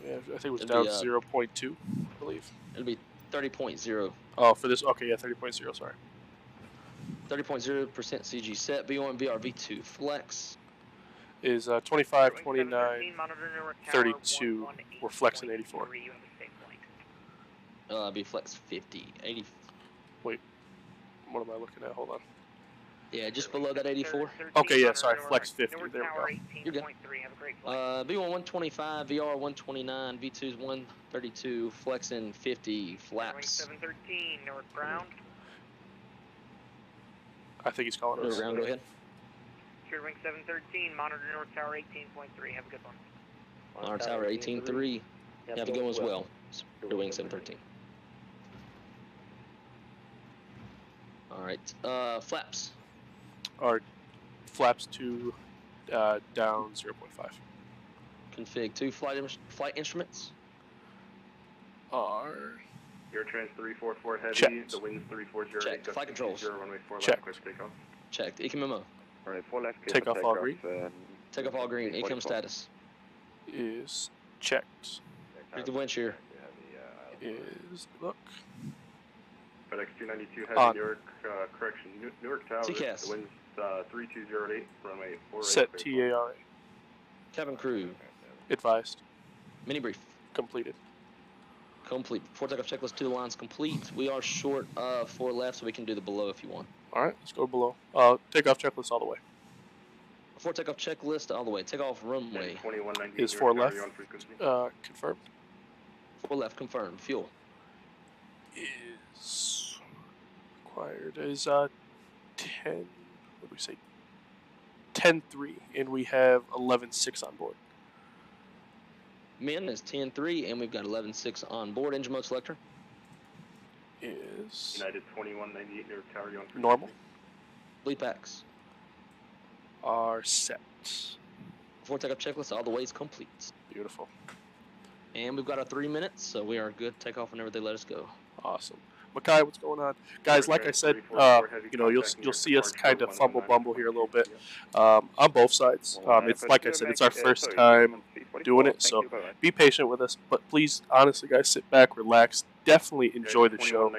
Yeah, I think it was down 0.2, I believe. It'll be 30.0. Oh, for this. Okay, yeah, 30.0. Sorry. 30.0% CG set. V1, VR, V2 flex. Is 25, 29, 32. We're flexing 84. Be flex 50, 80. Wait, what am I looking at? Hold on. Yeah, just below that 84. Okay, yeah, sorry, flex 50. There we go. You're good. V1 125, VR 129, V2's 132, flexing 50, flaps. 713, north ground. I think he's calling us. Ground, go ahead. Clear wing 713, monitor north tower 18.3. Have a good one. Monitor tower 18.3. Have a good one as well. Clear wing 713. All right, flaps. Our flaps to down 0.5. Config 2 flight instruments. Are Air Trans 344 heavy. checked. The wind's 340. Checked. Flight controls. Runway 4 left. Checked. Clear for takeoff. Checked. ECM memo. Alright, 4 left. Takeoff all green. Takeoff all green. ECM status. Is checked. Predictive wind shear. Is look. FedEx 292 heavy. On. Newark, correction. Newark Tower. TCAS. The wind's 3208. Runway 4 Set TARA. Cabin crew. Advised. Mini brief. Completed. Complete. Before takeoff checklist 2 lines complete. We are short of 4 left, so we can do the below if you want. All right, let's go below. Takeoff checklist all the way. Before takeoff checklist all the way. Takeoff runway. Is 4 left. Confirmed. 4 left confirmed. Fuel. Is required is 10. What do we say? 10-3, and we have 11-6 on board. Min is 10-3, and we've got 11-6 on board. Engine mode selector is United 2198 Newark Tower. normal. bleed packs. Are set. Before takeoff checklist all the way is complete. Beautiful. And we've got our 3 minutes, so we are good. Take off whenever they let us go. Awesome. Makai, what's going on? Guys, like I said, you know, you'll see us kind of fumble here a little bit on both sides. It's like I said, it's our first time doing it, so be patient with us. But please, honestly, guys, sit back, relax. Definitely enjoy the show.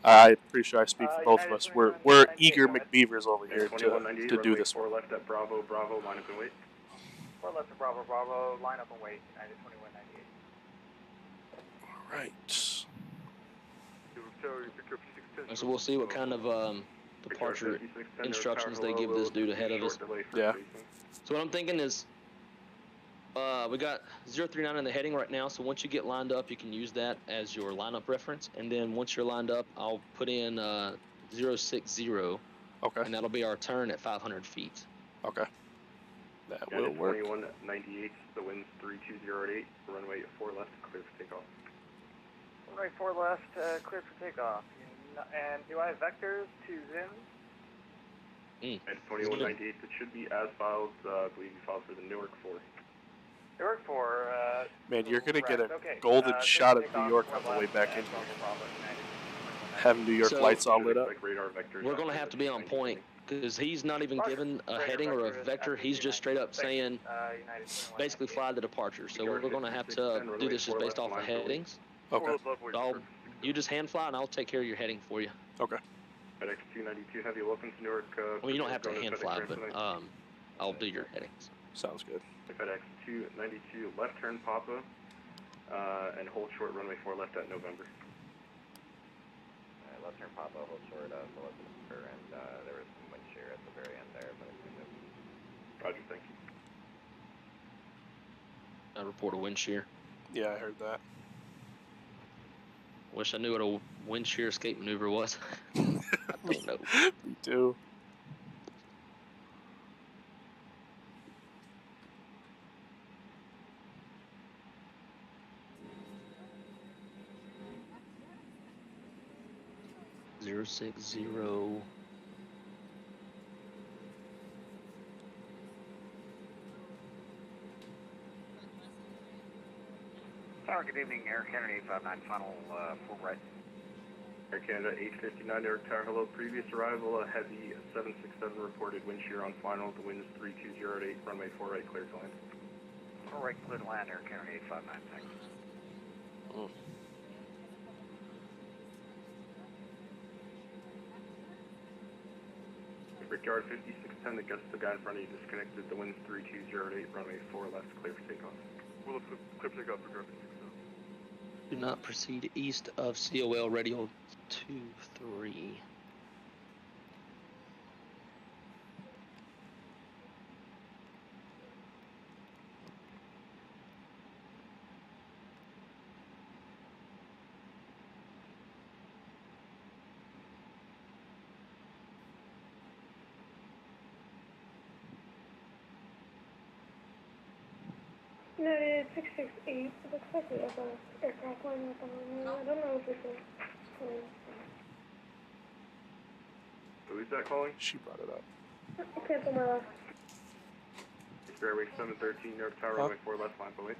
I'm pretty sure I speak for both of us. We're eager McBeavers over here to do this one. 4 left at Bravo, Bravo, line up and wait. 4 left to Bravo, Bravo, line up and wait. United 2198. All right. And so we'll see what kind of departure instructions they give this dude ahead of us. Yeah. So what I'm thinking is, we got 039 in the heading right now, so once you get lined up, you can use that as your lineup reference, and then once you're lined up, I'll put in 060, Okay. and that'll be our turn at 500 feet. Okay. That will work. 2198, the wind's 3208, runway 4 left, clear for takeoff. Runway 4 left, clear for takeoff. And do I have vectors to Zim? At 2198, it should be as filed, I believe you filed for the Newark 4. Newark 4, Man, you're going to get a okay. golden shot of New York on the way back in. Having New York lights all lit up. We're going to have to be on point, because he's not even given a heading or a vector. He's just straight up saying, basically fly the departure. So we're going to have to do this just based off the headings. Okay. So you just hand fly, and I'll take care of your heading for you. Okay. FedEx 292 heavy, welcome to Newark. Well, you don't have to hand fly, but I'll do your headings. Sounds good. FedEx 292 left turn Papa, and hold short runway 4 left at November. Left turn Papa, hold short November, and there was some wind shear at the very end there, but Roger, thank you. I report a wind shear. Yeah, I heard that. Wish I knew what a wind shear escape maneuver was. I don't know. Me too. 060. Tower, good evening, Air Canada 859, final full right. Air Canada 859, Air Tower, hello. Previous arrival, a heavy 767 reported wind shear on final. The wind is 320 at 8, runway 4 right, clear to land. 4 right, clear to land, Air Canada 859, thanks. Brickyard 5610, the guy in front of you disconnected. The wind is 320 at 8, runway 4 left, clear for takeoff. We'll clear for takeoff, Brickyard 5610. Do not proceed east of COL radio 23. United 668, it looks like we have an aircraft line up on there. I don't know if it's a plane. Who's that calling? She brought it up. Cancel my last. Fairway 713, York Tower, runway 4 left, line for wait.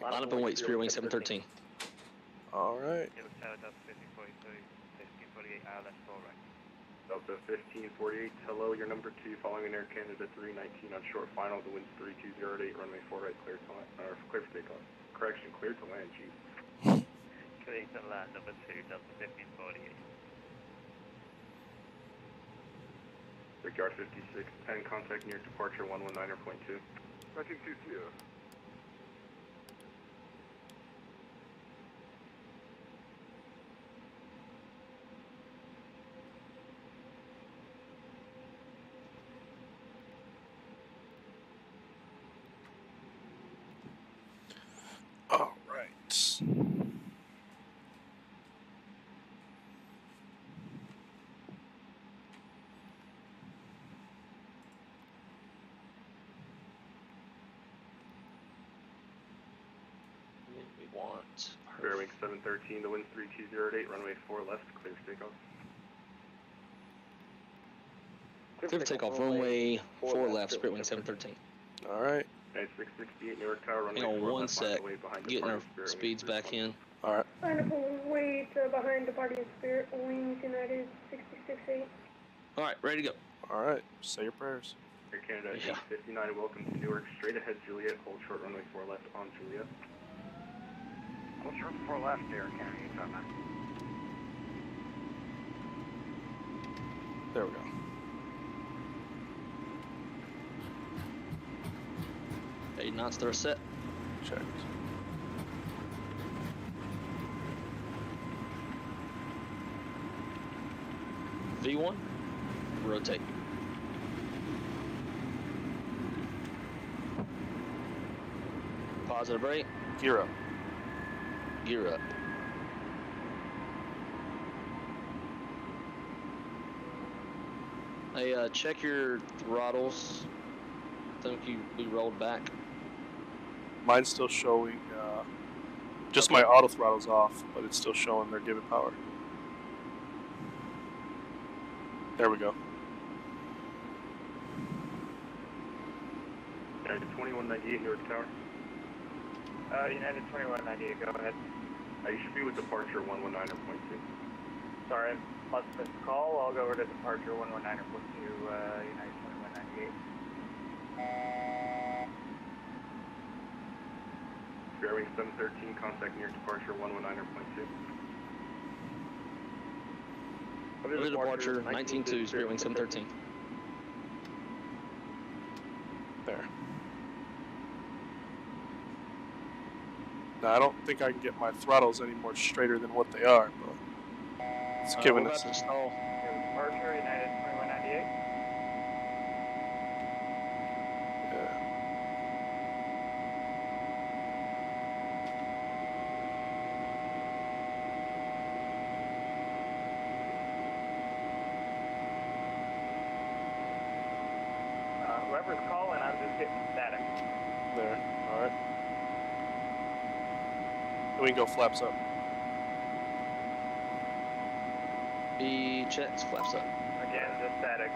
Line up and wait, Spirit Wing 713. All right. Delta 1548, hello, you're number 2, following an Air Canada 319 on short final. The wind's 320 at 8, runway 4 right, clear to land, or clear for takeoff. Correction, clear to land, geez. Clear to land, number 2, Delta 1548. Brickyard 5610, contact near departure 119.2. Tracking 20. All right. We want. Fairway 713, the wind's 320 at 8, runway 4 left, clear for takeoff. Clear for takeoff, runway 4 left, Spirit Wing 713. All right. 668 Newark Tower, runway Hang on 4 one left, sec. Getting our speeds back in. All right. Line up and wait behind departing Spirit Wings United 668. All right, ready to go. All right. Say your prayers. Air Canada Yeah. 859, welcome to Newark. Straight ahead, Juliet. Hold short, runway 4 left on Juliet. Hold short 4 left, Air Canada 859. There we go. Eight knots, they're set. Checked. V1, rotate. Positive brake, Gear up. gear up. Hey, check your throttles. I think we rolled back. Mine's still showing. Just my auto throttle's off, but it's still showing they're giving power. There we go. United 2198 Newark Tower. United 2198, go ahead. You should be with departure 119.2. Sorry, must miss the call. I'll go over to departure 119.2, United 2198. Fairway 713, contact near departure 119.2. Over departure 19-2, Spirit Wing 713. There. Now, I don't think I can get my throttles any more straighter than what they are, but it's giving us a stall. Departure United 2198. Yeah. Whoever's calling, I'm just getting static. There. All right. And we can go flaps up. He checks, flaps up. Again, the static.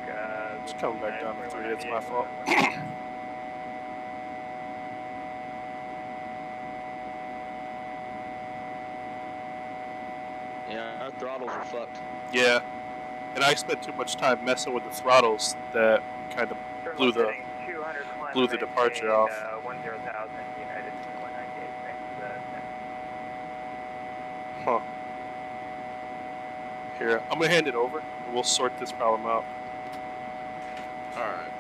Just coming back down to 3. It's my fault. Yeah, our throttles are fucked. Yeah, and I spent too much time messing with the throttles that kind of blew the departure off. 10,000 United 2198. Huh. Here, I'm gonna hand it over, and we'll sort this problem out. All right.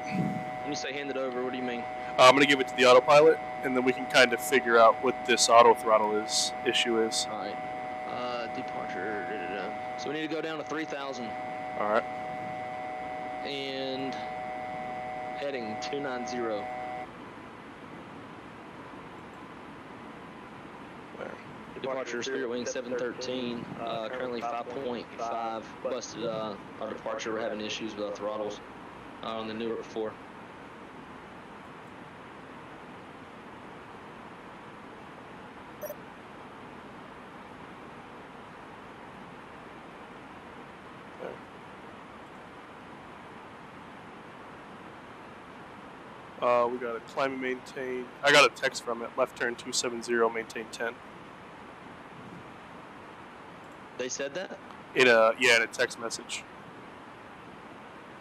When you say hand it over, what do you mean? I'm gonna give it to the autopilot, and then we can kind of figure out what this auto throttle issue is. All right. Departure. So we need to go down to 3,000. All right. And heading 290. Where? Departure Spirit Wing 713. Currently 5.5. Busted our departure. We're having issues with our throttles on the Newark 4. We got a climb and maintain. I got a text from it. Left turn 270, maintain 10. They said that? In a text message.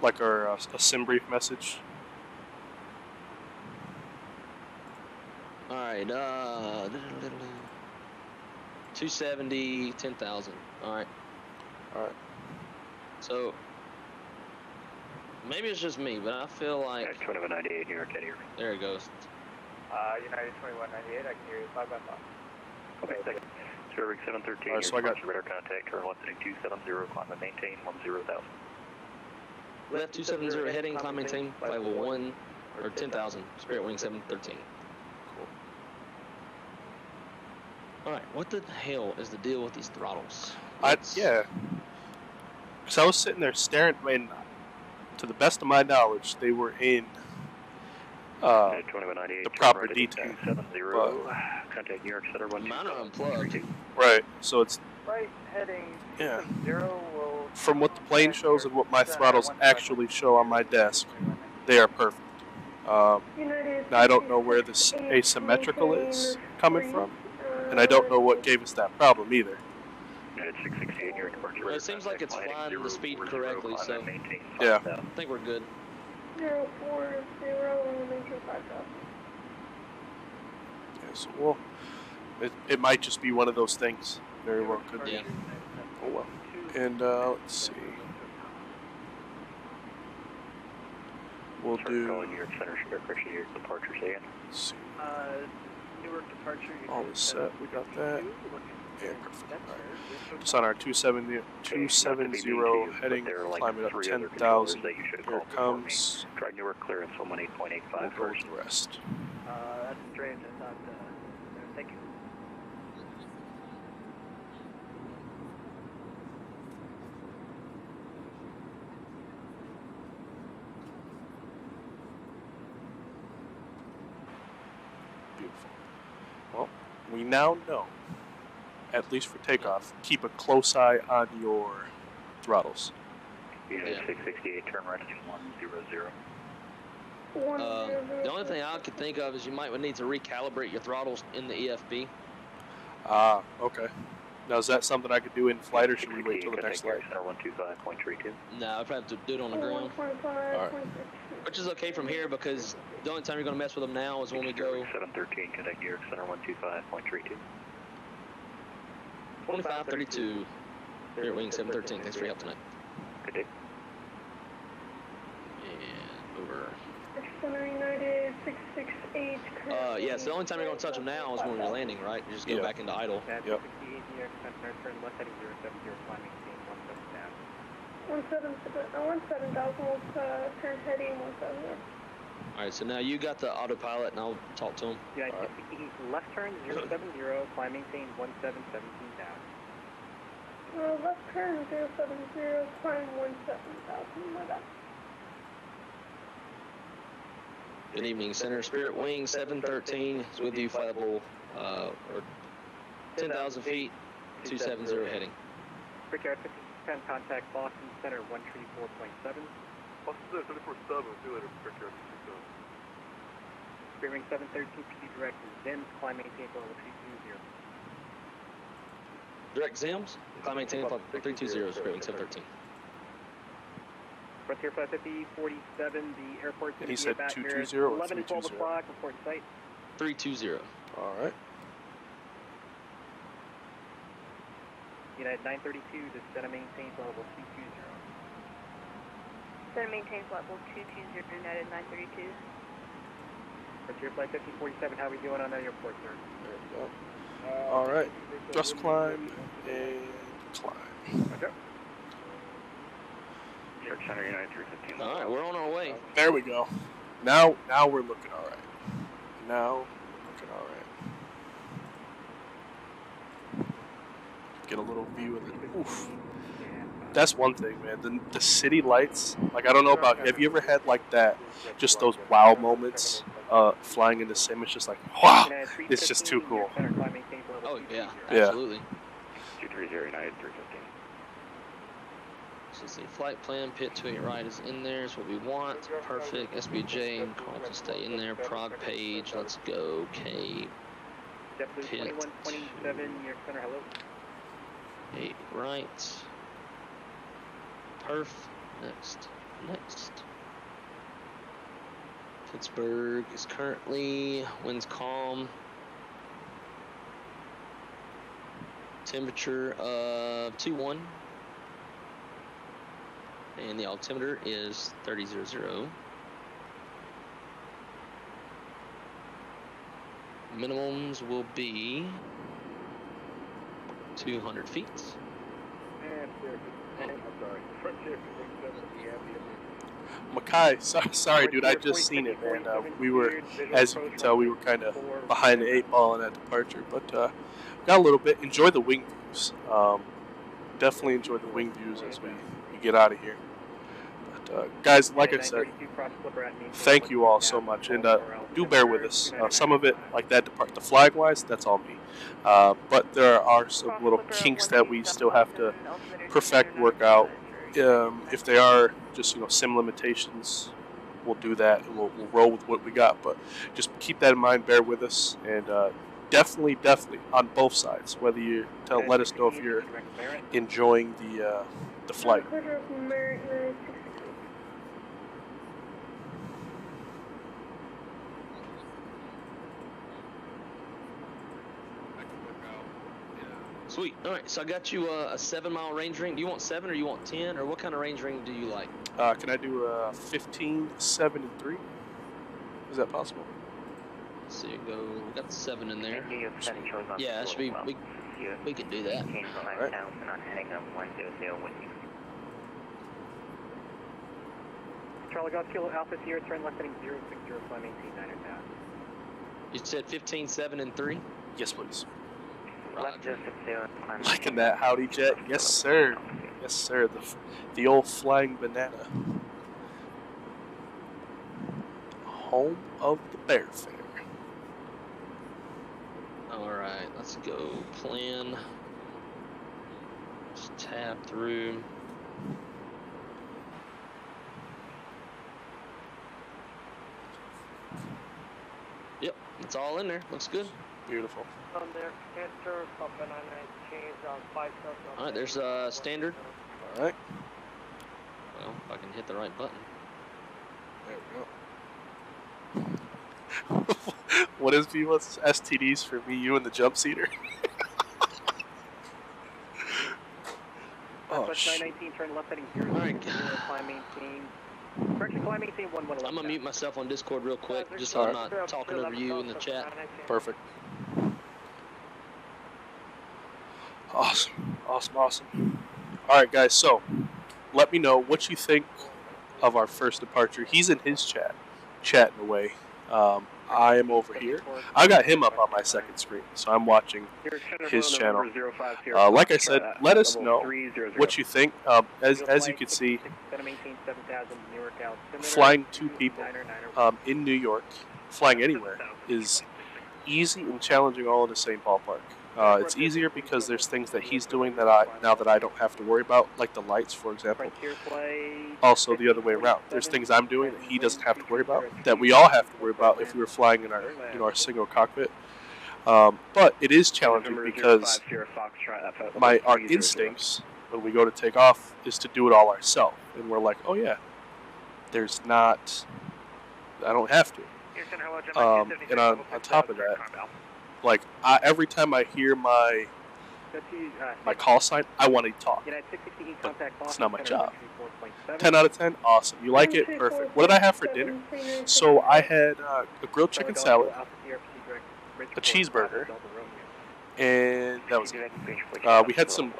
Like a sim brief message. All right. 270, 10,000. All right. So maybe it's just me, but I feel like 2198 New York, here. There it goes. United 2198. I can hear you 5 by 5. Okay, thank you. Spirit Wing 713. All right, so I got radar contact. Current 270. Climb and maintain 10,000. Left 270 heading, climb maintain, flight level 1 or 10,000. Spirit Wing 713. Cool. All right, what the hell is the deal with these throttles? Yeah. Because I was sitting there staring, and to the best of my knowledge, they were in the proper detail. Contact New York Center 1. Mine are unplugged. Right, so it's Right heading 0 will. from what the plane shows and what my throttles actually show on my desk, they are perfect. Now I don't know where this asymmetrical is coming from, and I don't know what gave us that problem either. United 668 New York departure. Well, it seems like it's flying the speed correctly, so Yeah. I think we're good. 040, maintain 5,000. Yeah, so it might just be one of those things. Very well could be. Yeah. Oh well. And let's see. We'll do. New York Center correction. New York departure. Say again. Let's see. Newark departure. All is set. We got that. Yeah, perfect. Right. Just on our 270 heading, climb it up 10,000. Here it comes. Try Newark clearance 18.85 We'll first. the rest. That's strange. I thought. Thank you. Beautiful. Well, we now know, at least for takeoff, keep a close eye on your throttles. Unit 668, turn right to 100. The only thing I could think of is you might need to recalibrate your throttles in the EFB. Ah, okay. Now, is that something I could do in flight, or should we wait till the next flight? Center 125.32. No, I'd probably have to do it on the ground. Alright. Which is okay from here because the only time you're going to mess with them now is when we go 713, contact New York Center 125.32. 2532. Spirit Wing 713. Thanks for your help tonight. Good day. And over. Center United 668. Yeah, so the only time you're going to touch them now is when we're landing, right? You just go back into idle. Yep. 68 New York Center, turn left heading 070, climbing 17,000 will turn heading 170. Alright, so now you got the autopilot and I'll talk to him. Yeah, Alright. left turn 070, climb maintain 1717 down. Left turn 070, climb 17,000. My bad. Good evening, Center. Spirit Wing 713 is with you, flight level or 10,000 feet, 270 heading. Brickyard 10, contact Boston Center 134.7. Boston Center 34.7. See you later. Victor. Spearwing 713, proceed direct to Zims, climb maintain level 320. Direct Zims, climb maintain level 320, Spearwing 713. Frontier 550, 47, the airport's And he going to be said about 220 here. or 11 and 12 320? o'clock, report site. 320. All right. United 932, descend and maintain level 220. Descend and maintain level 220, United 932. Frontier Flight 5047, how are we doing on the airport, sir? There we go. All right. Just climb and climb. Okay. Church Center United 315. All right, we're on our way. There we go. Now we're looking all right. Now we're looking all right. Get a little view of it. Oof. That's one thing, man. The city lights. Like, I don't know about. Have you ever had like that? Just those wow moments. Flying in the sim. It's just like, wow. It's just too cool. Oh yeah, Yeah. absolutely. 230 United 315. So let's see, flight plan, pit to your right is in there, is what we want. Perfect. SBJ and Carlton stay in there. Prog page, let's go. Cape. Pit 2127, New York Center, hello. 8 right. Perf. Next. Pittsburgh is currently, winds calm. Temperature of 21. And the altimeter is 3000. Minimums will be 200 feet. Mackay, sorry, dude. I just seen it, man. We were, as you can tell, we were kind of behind the 8 ball in that departure, but got a little bit. Enjoy the wing views. Definitely enjoy the wing views as we get out of here. But guys, like I said, thank you all so much, and do bear with us. Some of it, like that the flag-wise, that's all me. But there are some little kinks that we still have to perfect, work out. If they are just sim limitations, we'll do that and we'll roll with what we got. But just keep that in mind. Bear with us, and definitely on both sides. Whether you let us know if you're enjoying the flight. Sweet. All right, so I got you a 7-mile range ring. Do you want 7 or you want 10, or what kind of range ring do you like? Can I do 15, 7, and 3? Is that possible? So you go. We got the 7 in there. Yeah, that should be. We can do that. All right. Charlie Golf Kilo Alpha Sierra, turn left heading 060, fly maintain 9 and down. You said 15, 7, and 3? Yes, please. Roger. Liking that howdy jet? Yes, sir. Yes, sir. The old flying banana. Home of the Bear Fair. Alright, let's go. Plan. Just tab through. Yep, it's all in there. Looks good. Beautiful. On there, enter, up and on change on 5 stars. Alright, there's standard. Alright. Well, if I can hit the right button. There we go. What is people's STDs for me, you, and the jump seater? Oh, shit. 919, turn left heading 060, climb maintain. Correction, climb maintain 111. I'm gonna mute myself on Discord real quick, just so I'm not talking over you in the chat. Perfect. Awesome. All right, guys. So, let me know what you think of our first departure. He's in his chatting away. I am over here. I got him up on my second screen, so I'm watching his channel. Like I said, let us know what you think. As you can see, flying 2 people in New York, flying anywhere, is easy and challenging all in the same ballpark. It's easier because there's things that he's doing that now that I don't have to worry about, like the lights, for example. Also, the other way around. There's things I'm doing that he doesn't have to worry about, that we all have to worry about if we were flying in our single cockpit. But it is challenging because our instincts when we go to take off is to do it all ourselves, and we're like, oh yeah, I don't have to. And on top of that, like every time I hear my call sign, I want to talk. But it's not my job. 10 out of 10, awesome. You like it? Perfect. What did I have for dinner? So I had a grilled chicken salad, a cheeseburger, and that was it.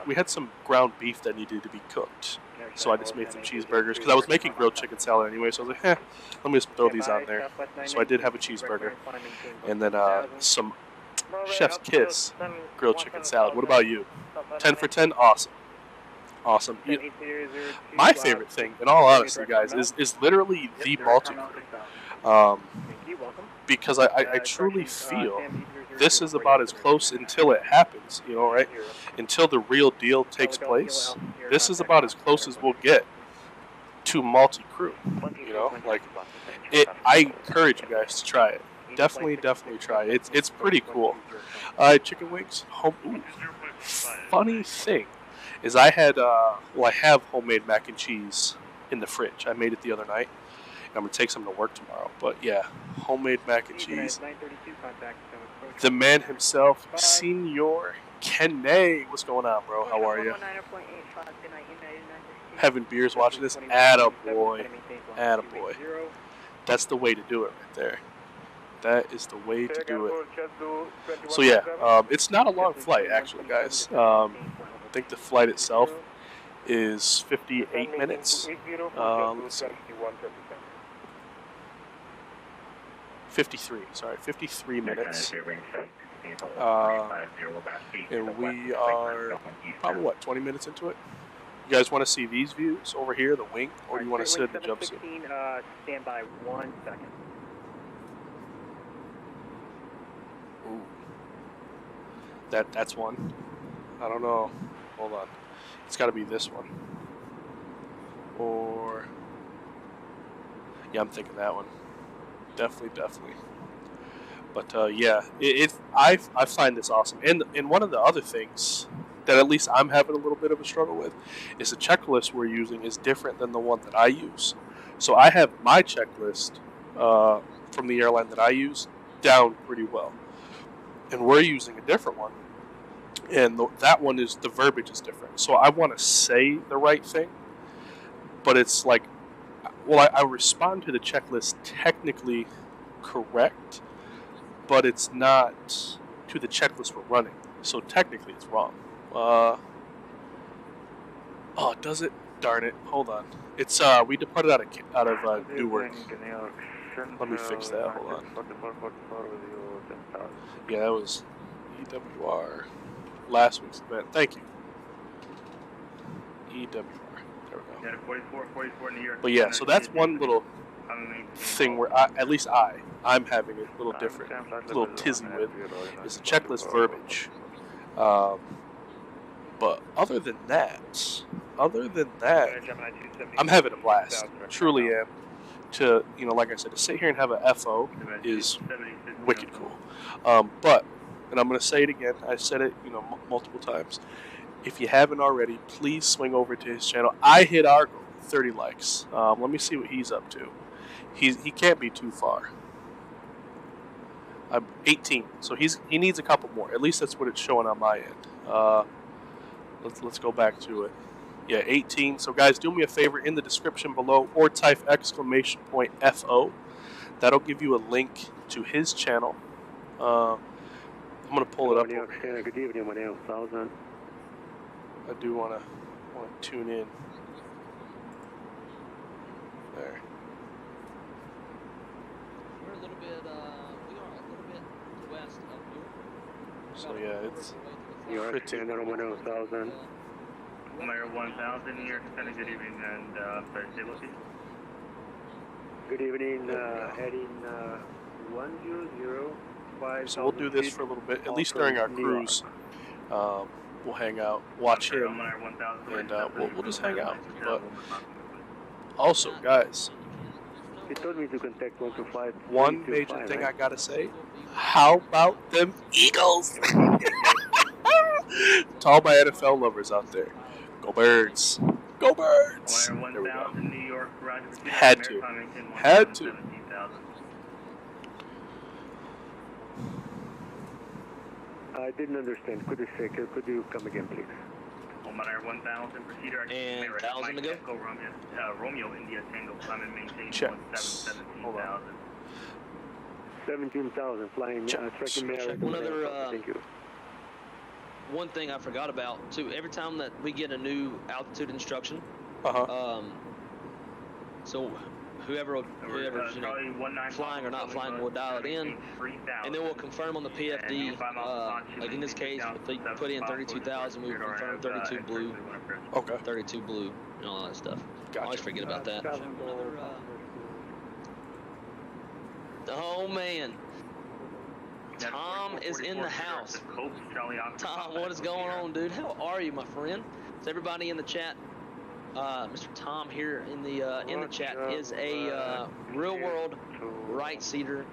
We had some ground beef that needed to be cooked. So I just made some cheeseburgers because I was making grilled chicken salad anyway. So I was like, let me just throw these on there. So I did have a cheeseburger, and then some Chef's Kiss grilled chicken salad. What about you? 10 for 10, awesome. Awesome. My favorite thing, in all honesty, guys, is literally the multi-crew. Because I truly feel this is about as close until it happens, right? Until the real deal takes place. This is about as close as we'll get to multi-crew, Like, I encourage you guys to try it. Definitely try it. It's pretty cool. Chicken wings. Funny thing is I have homemade mac and cheese in the fridge. I made it the other night. I'm going to take some to work tomorrow. But yeah, homemade mac and cheese. The man himself, Senor Kenne. What's going on, bro? How are you? Having beers watching this? Attaboy. Attaboy. That's the way to do it right there. That is the way to do it. So yeah, it's not a long flight, actually, guys. I think the flight itself is 58 minutes. Let's see. 53 minutes. And we are probably, 20 minutes into it? You guys want to see these views over here, the wing, or do you want to sit in the jumpsuit? Stand by 1 second. Ooh. That's one. I don't know. Hold on. It's got to be this one. Or... yeah, I'm thinking that one. Definitely. But yeah, I find this awesome. And one of the other things that at least I'm having a little bit of a struggle with is the checklist we're using is different than the one that I use. So I have my checklist from the airline that I use down pretty well. And we're using a different one. And that one is, the verbiage is different. So I want to say the right thing, but it's like, well, I respond to the checklist technically correct, but it's not to the checklist we're running. So technically it's wrong. Oh, does it? Darn it. Hold on. It's, we departed out of Newark. Let me fix that. Hold on. Yeah, that was EWR. Last week's event. Thank you. EWR. There we go. 44 New York. But yeah, so that's one little thing where at least I'm having a little different, a little tizzy with, is the checklist verbiage. But other than that, I'm having a blast. Truly am. To, like I said, to sit here and have a FO is wicked cool. But, and I'm going to say it again, I said it, multiple times. If you haven't already, please swing over to his channel. I hit our goal, 30 likes. Let me see what he's up to. He can't be too far. I'm 18, so he needs a couple more. At least that's what it's showing on my end. Let's go back to it. Yeah, 18. So guys, do me a favor in the description below, or type !FO. That'll give you a link to his channel. I'm gonna pull it up. Good evening, my name is Thousand. I do want to tune in. There. We're a little bit, we are a little bit to the west of Newark. So yeah, it's New York, pretty my name is Thousand. Mayor 1000, New York, good evening, and Thursday location. Good evening, heading 100. So we'll do this for a little bit, at least during our cruise. We'll hang out, watch him, and we'll just hang out. But also, guys, He told me to contact 125. one major thing I gotta say: how about them Eagles? To all my NFL lovers out there, go Birds! Go Birds! There we go. Had to. I didn't understand. Could you come again, please? Omanar 1000, proceed and 1,000 to go. Romeo India Tango, climb and maintain Check. 17,000. 17,000 flying. Tracking me. Check one other. Thank you. One thing I forgot about too. Every time that we get a new altitude instruction, so whoever's flying or not flying will dial it in, and then we'll confirm on the PFD. Like in this case, if we put in 32,000, we will confirm 32 blue. Okay. 32 blue and all that stuff. Gotcha. I always forget about that. Oh man. Tom is in the house. Tom, what is going on, dude? How are you, my friend? Is everybody in the chat? Mr. Tom here in the chat is a real world right seater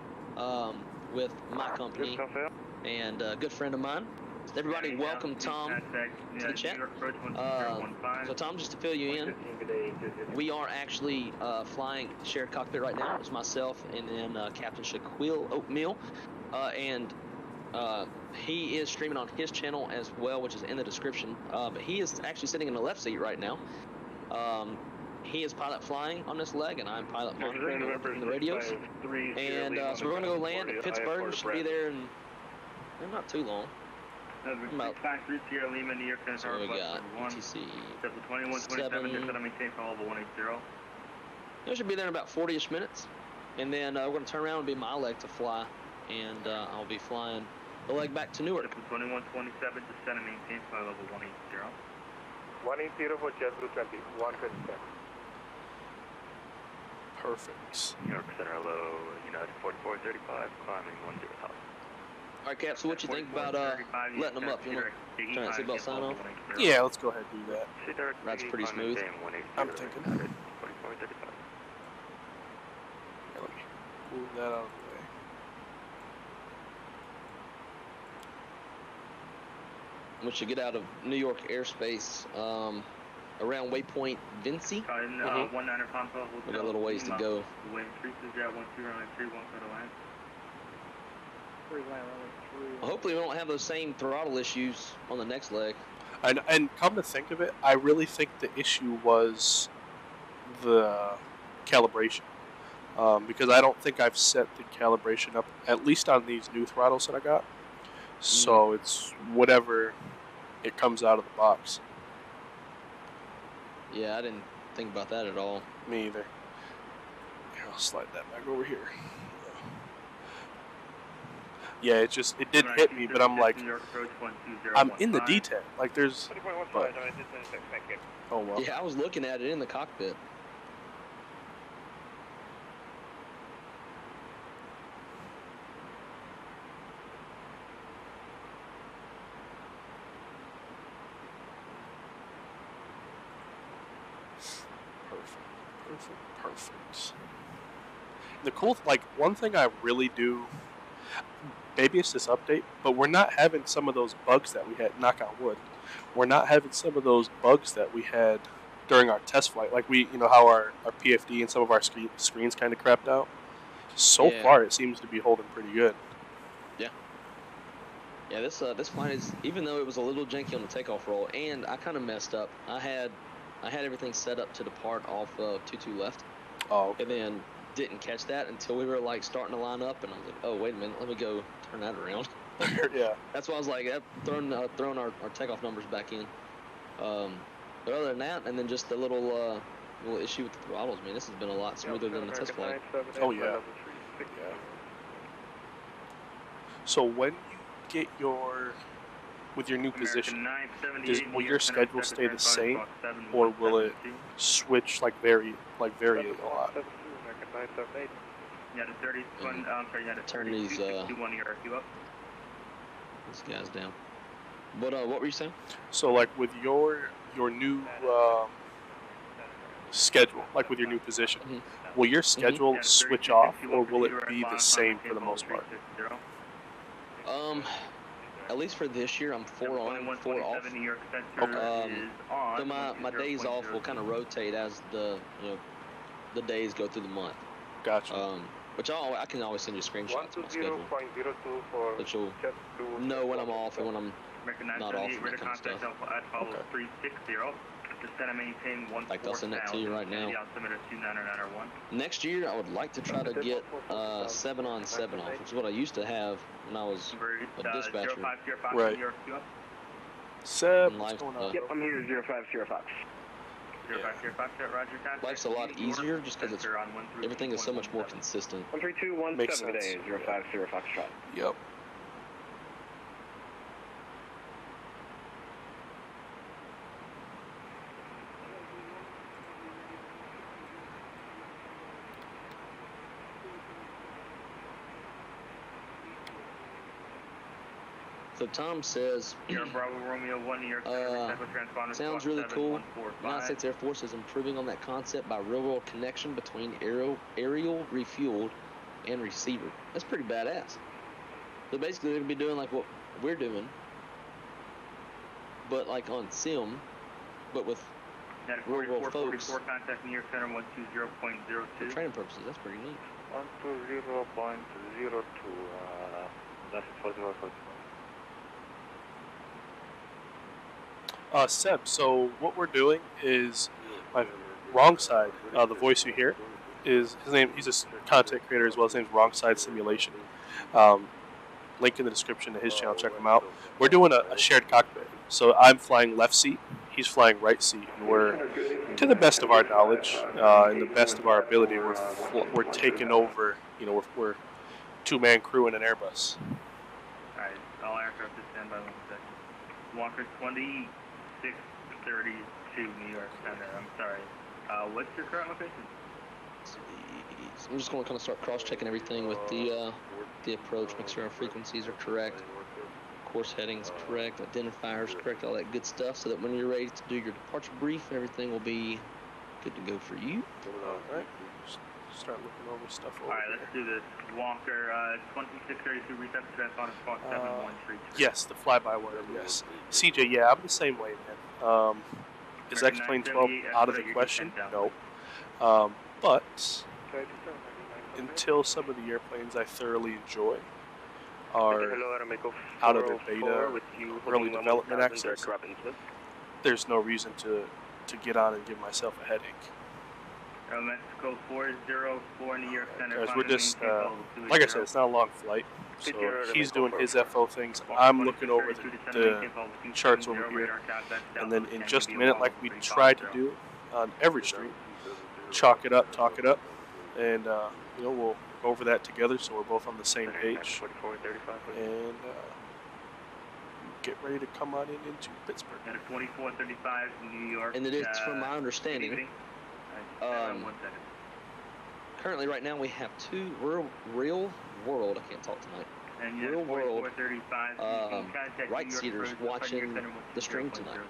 with my company and a good friend of mine. So everybody, welcome Tom to the chat. So Tom, just to fill you in, we are actually flying shared cockpit right now. It's myself and then Captain Shaquille Oatmeal. And he is streaming on his channel as well, which is in the description. But he is actually sitting in the left seat right now. He is pilot flying on this leg, and I'm pilot monitoring in the radios. And so we're going to go land at Pittsburgh. We should be there in not too long. About, so we got ETC 7. We should be there in about 40-ish minutes. And then we're going to turn around and be my leg to fly. And I'll be flying the leg back to Newark. 2127, descend and maintain flight level 180. 180 for JetBlue 20, 127. Perfect. New York Center, hello, United 4435, climbing 10 top. Alright, Cap, so what you think about letting them up? You want to turn that seatbelt sign off? Yeah, let's go ahead and do that. That's pretty smooth. I'm thinking. Here, let me move that out of the way. We should get out of New York airspace around waypoint Vinci. We got a little ways to go. Well, hopefully we don't have those same throttle issues on the next leg. And come to think of it, I really think the issue was the calibration. Because I don't think I've set the calibration up, at least on these new throttles that I got. So it's whatever it comes out of the box. Yeah, I didn't think about that at all. Me either. Here, I'll slide that back over here. Yeah, it didn't hit me, but I'm like, I'm in the detail. Like there's. But, oh well. Yeah, I was looking at it in the cockpit. Perfect. The cool, like, one thing I really do, maybe it's this update, but we're not having some of those bugs that we had, knock on wood, we're not having some of those bugs that we had during our test flight. Like how our PFD and some of our screens kind of crapped out. So far, it seems to be holding pretty good. Yeah. Yeah, this flight is, even though it was a little janky on the takeoff roll, and I kind of messed up. I had everything set up to depart off of 22 left. Oh. Okay. And then didn't catch that until we were like starting to line up, and I was like, oh wait a minute, let me go turn that around. Yeah. That's why I was like, throwing our takeoff numbers back in. But other than that, and then just the little issue with the throttles, man, this has been a lot smoother than the test flight. Oh yeah. So when you get with your new position, will your schedule stay the same, or will it switch, vary a lot? Yeah, the 31, turn these guys down. But what were you saying? So like with your new schedule, like with your new position, will your schedule switch off, or will it be the same for the most part? At least for this year, I'm 4 on, 4 off. So my days off will kind of rotate as the days go through the month. Gotcha. Which I can always send you screenshots of my schedule, but you'll know when I'm off and when I'm not off and that kind of stuff. Like I'll send that to you right now. Next year, I would like to try to get 7 on 7 off, which is what I used to have when I was a dispatcher. Right. Seb, what's going on? Yep, I'm here, 0505. Life's a lot easier just because everything is so much more consistent. 13217 today, 050 Foxtrot. Yep. So Tom says, sounds really cool. United States Air Force is improving on that concept by real-world connection between aerial refueled and receiver. That's pretty badass. So basically, they're going to be doing like what we're doing, but like on sim, but with real-world folks. For training purposes, that's pretty neat. 120.02, that's 44. Seb, so what we're doing is my wrong side, the voice you hear, is his name. He's a content creator as well. His name's Wrong Side Simulation. Link in the description to his channel. Check him out. We're doing a shared cockpit. So I'm flying left seat. He's flying right seat. And we're, to the best of our knowledge and the best of our ability, we're taking over. You know, we're two-man crew in an Airbus. All right, all aircraft to stand by 1 second. Walker 2632 New York Center. I'm sorry. What's your current location? I'm just going to kind of start cross-checking everything with the approach, make sure our frequencies are correct, course headings correct, identifiers correct, all that good stuff, so that when you're ready to do your departure brief, everything will be good to go for you. All right. Start looking over stuff over. All right, let's do this. Walker 2632 reset the transponder spot 713. Yes, the fly-by-wire. Yes. CJ, yeah, I'm the same way, man. Is X-Plane 12 out of the question? No. But until some of the airplanes I thoroughly enjoy are out of their beta, early development access, there's no reason to get on and give myself a headache. Mexico 404 New York Center. Because we're just, like I said, it's not a long flight. So he's doing his FO things. I'm looking over the charts over here. And then in just a minute, like we try to do on every stream, chalk it up, talk it up, and you know, we'll go over that together so we're both on the same page. And get ready to come on into Pittsburgh. 2435 New York. And it is, from my understanding, currently right now we have 2 real world, I can't talk tonight, real world right-seaters watching the stream tonight.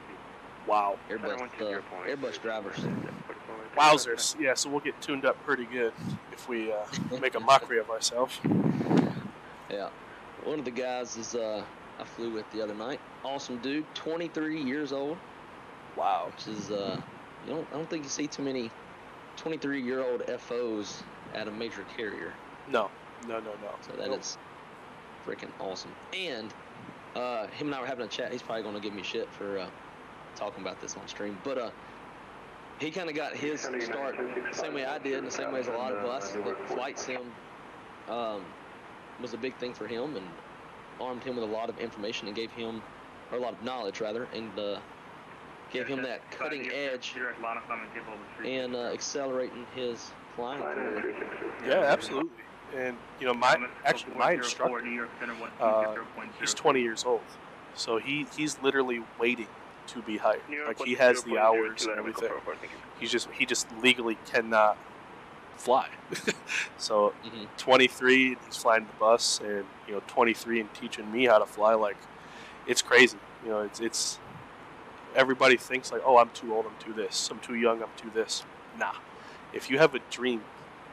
Wow. Airbus drivers. Wowzers. Yeah, so we'll get tuned up pretty good if we make a mockery of ourselves. Yeah. One of the guys is I flew with the other night. Awesome dude, 23 years old. Wow. Which is I don't think you see too many 23-year-old FOs at a major carrier. No. So that is freaking awesome. And him and I were having a chat. He's probably going to give me shit for talking about this on stream. But he kind of got his start the same way I did, and the same way as a lot of us. The flight sim was a big thing for him, and armed him with a lot of information and gave him, or a lot of knowledge rather, and gave him that cutting edge and accelerating his flying career. Yeah, absolutely. And you know, my instructor, he's 20 years old, so he's literally waiting to be hired. Like, he has the hours and everything. He just legally cannot fly. So 23, he's flying the bus, and 23 and teaching me how to fly. Like, it's crazy. You know, it's everybody thinks like, oh, I'm too old, I'm too this, I'm too young, I'm too this. Nah, if you have a dream,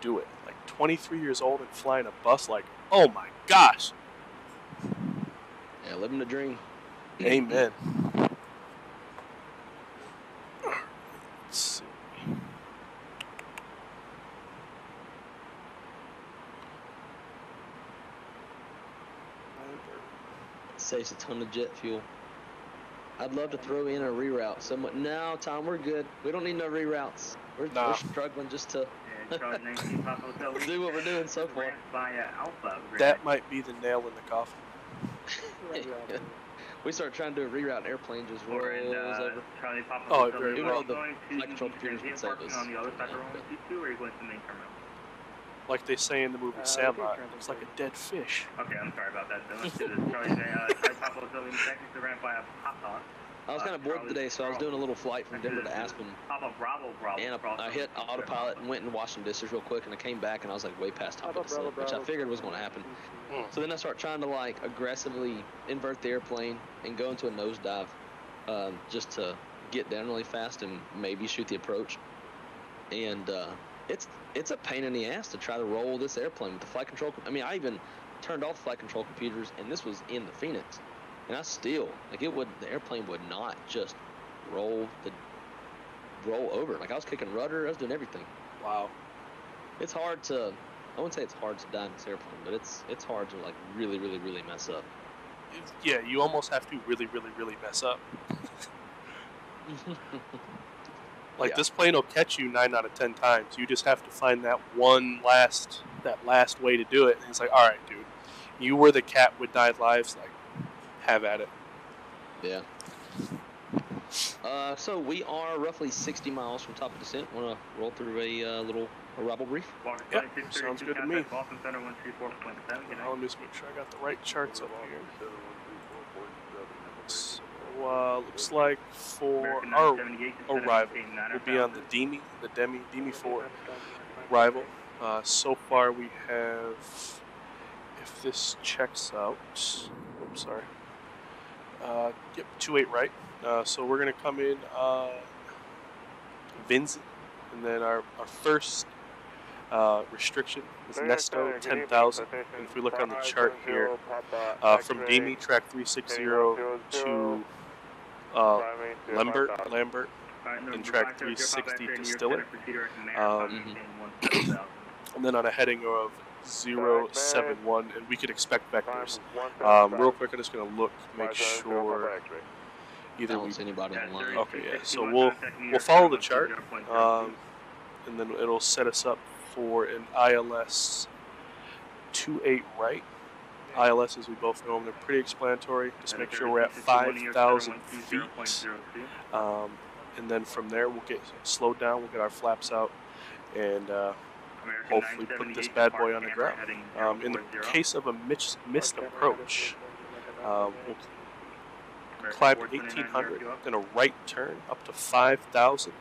do it. Like 23 years old and flying a bus, like, oh my gosh. Yeah, living the dream. Amen. Let's see. Saves a ton of jet fuel. I'd love to throw in a reroute. No, Tom, we're good. We don't need no reroutes. We're struggling just to do what we're doing so far. That might be the nail in the coffin. We start trying to do a reroute, airplane just rolls over. Oh, very well. The flight control computers would save us. Like they say in the movie Sandlot, it looks like a dead fish. Okay, I'm sorry about that. So let's do this. Charlie, Papa was building techniques to ramp by a pop-off. I was kind of bored today, so I was doing a little flight from Denver to Aspen. And I hit autopilot and went and washed some dishes real quick, and I came back and I was like way past top of the slope, which I figured was going to happen. So then I start trying to like aggressively invert the airplane and go into a nosedive, just to get down really fast and maybe shoot the approach. And it's a pain in the ass to try to roll this airplane with the flight control. I mean, I even turned off the flight control computers, and this was in the Phoenix. And I still, like, the airplane would not just roll over. Like, I was kicking rudder, I was doing everything. Wow. It's hard to, I wouldn't say it's hard to die in this airplane, but it's hard to, like, really, really, really mess up. Yeah, you almost have to really, really, really mess up. Like, this plane will catch you 9 out of 10 times. You just have to find that last way to do it. And it's like, all right, dude, you were the cat with 9 lives. Like, have at it. Yeah. So we are roughly 60 miles from top of descent. Want to roll through a little arrival brief? Yep, sounds good to me. Now, let me just make sure I got the right charts up here. So, looks like for our arrival, we'll be on the Demi 4 arrival. So far we have, if this checks out, oops, sorry. Yep, 28 right. So we're going to come in Vinzi, and then our first restriction is Nesto 10,000. And if we look on the chart here, from Demi, track 360 to Lambert, and track 360 to Stiller. And then on a heading of 071, and we could expect vectors. Real quick, I'm just going to look, make sure either we anybody online. Okay, yeah. So we'll follow the chart, and then it'll set us up for an ILS 28 right. ILS, as we both know them, they're pretty explanatory. Just make sure we're at 5,000 feet, and then from there we'll get slowed down. We'll get our flaps out, and hopefully put this bad boy on the ground. In the case of a missed approach, we'll climb to 1,800, then a right turn up to 5,000,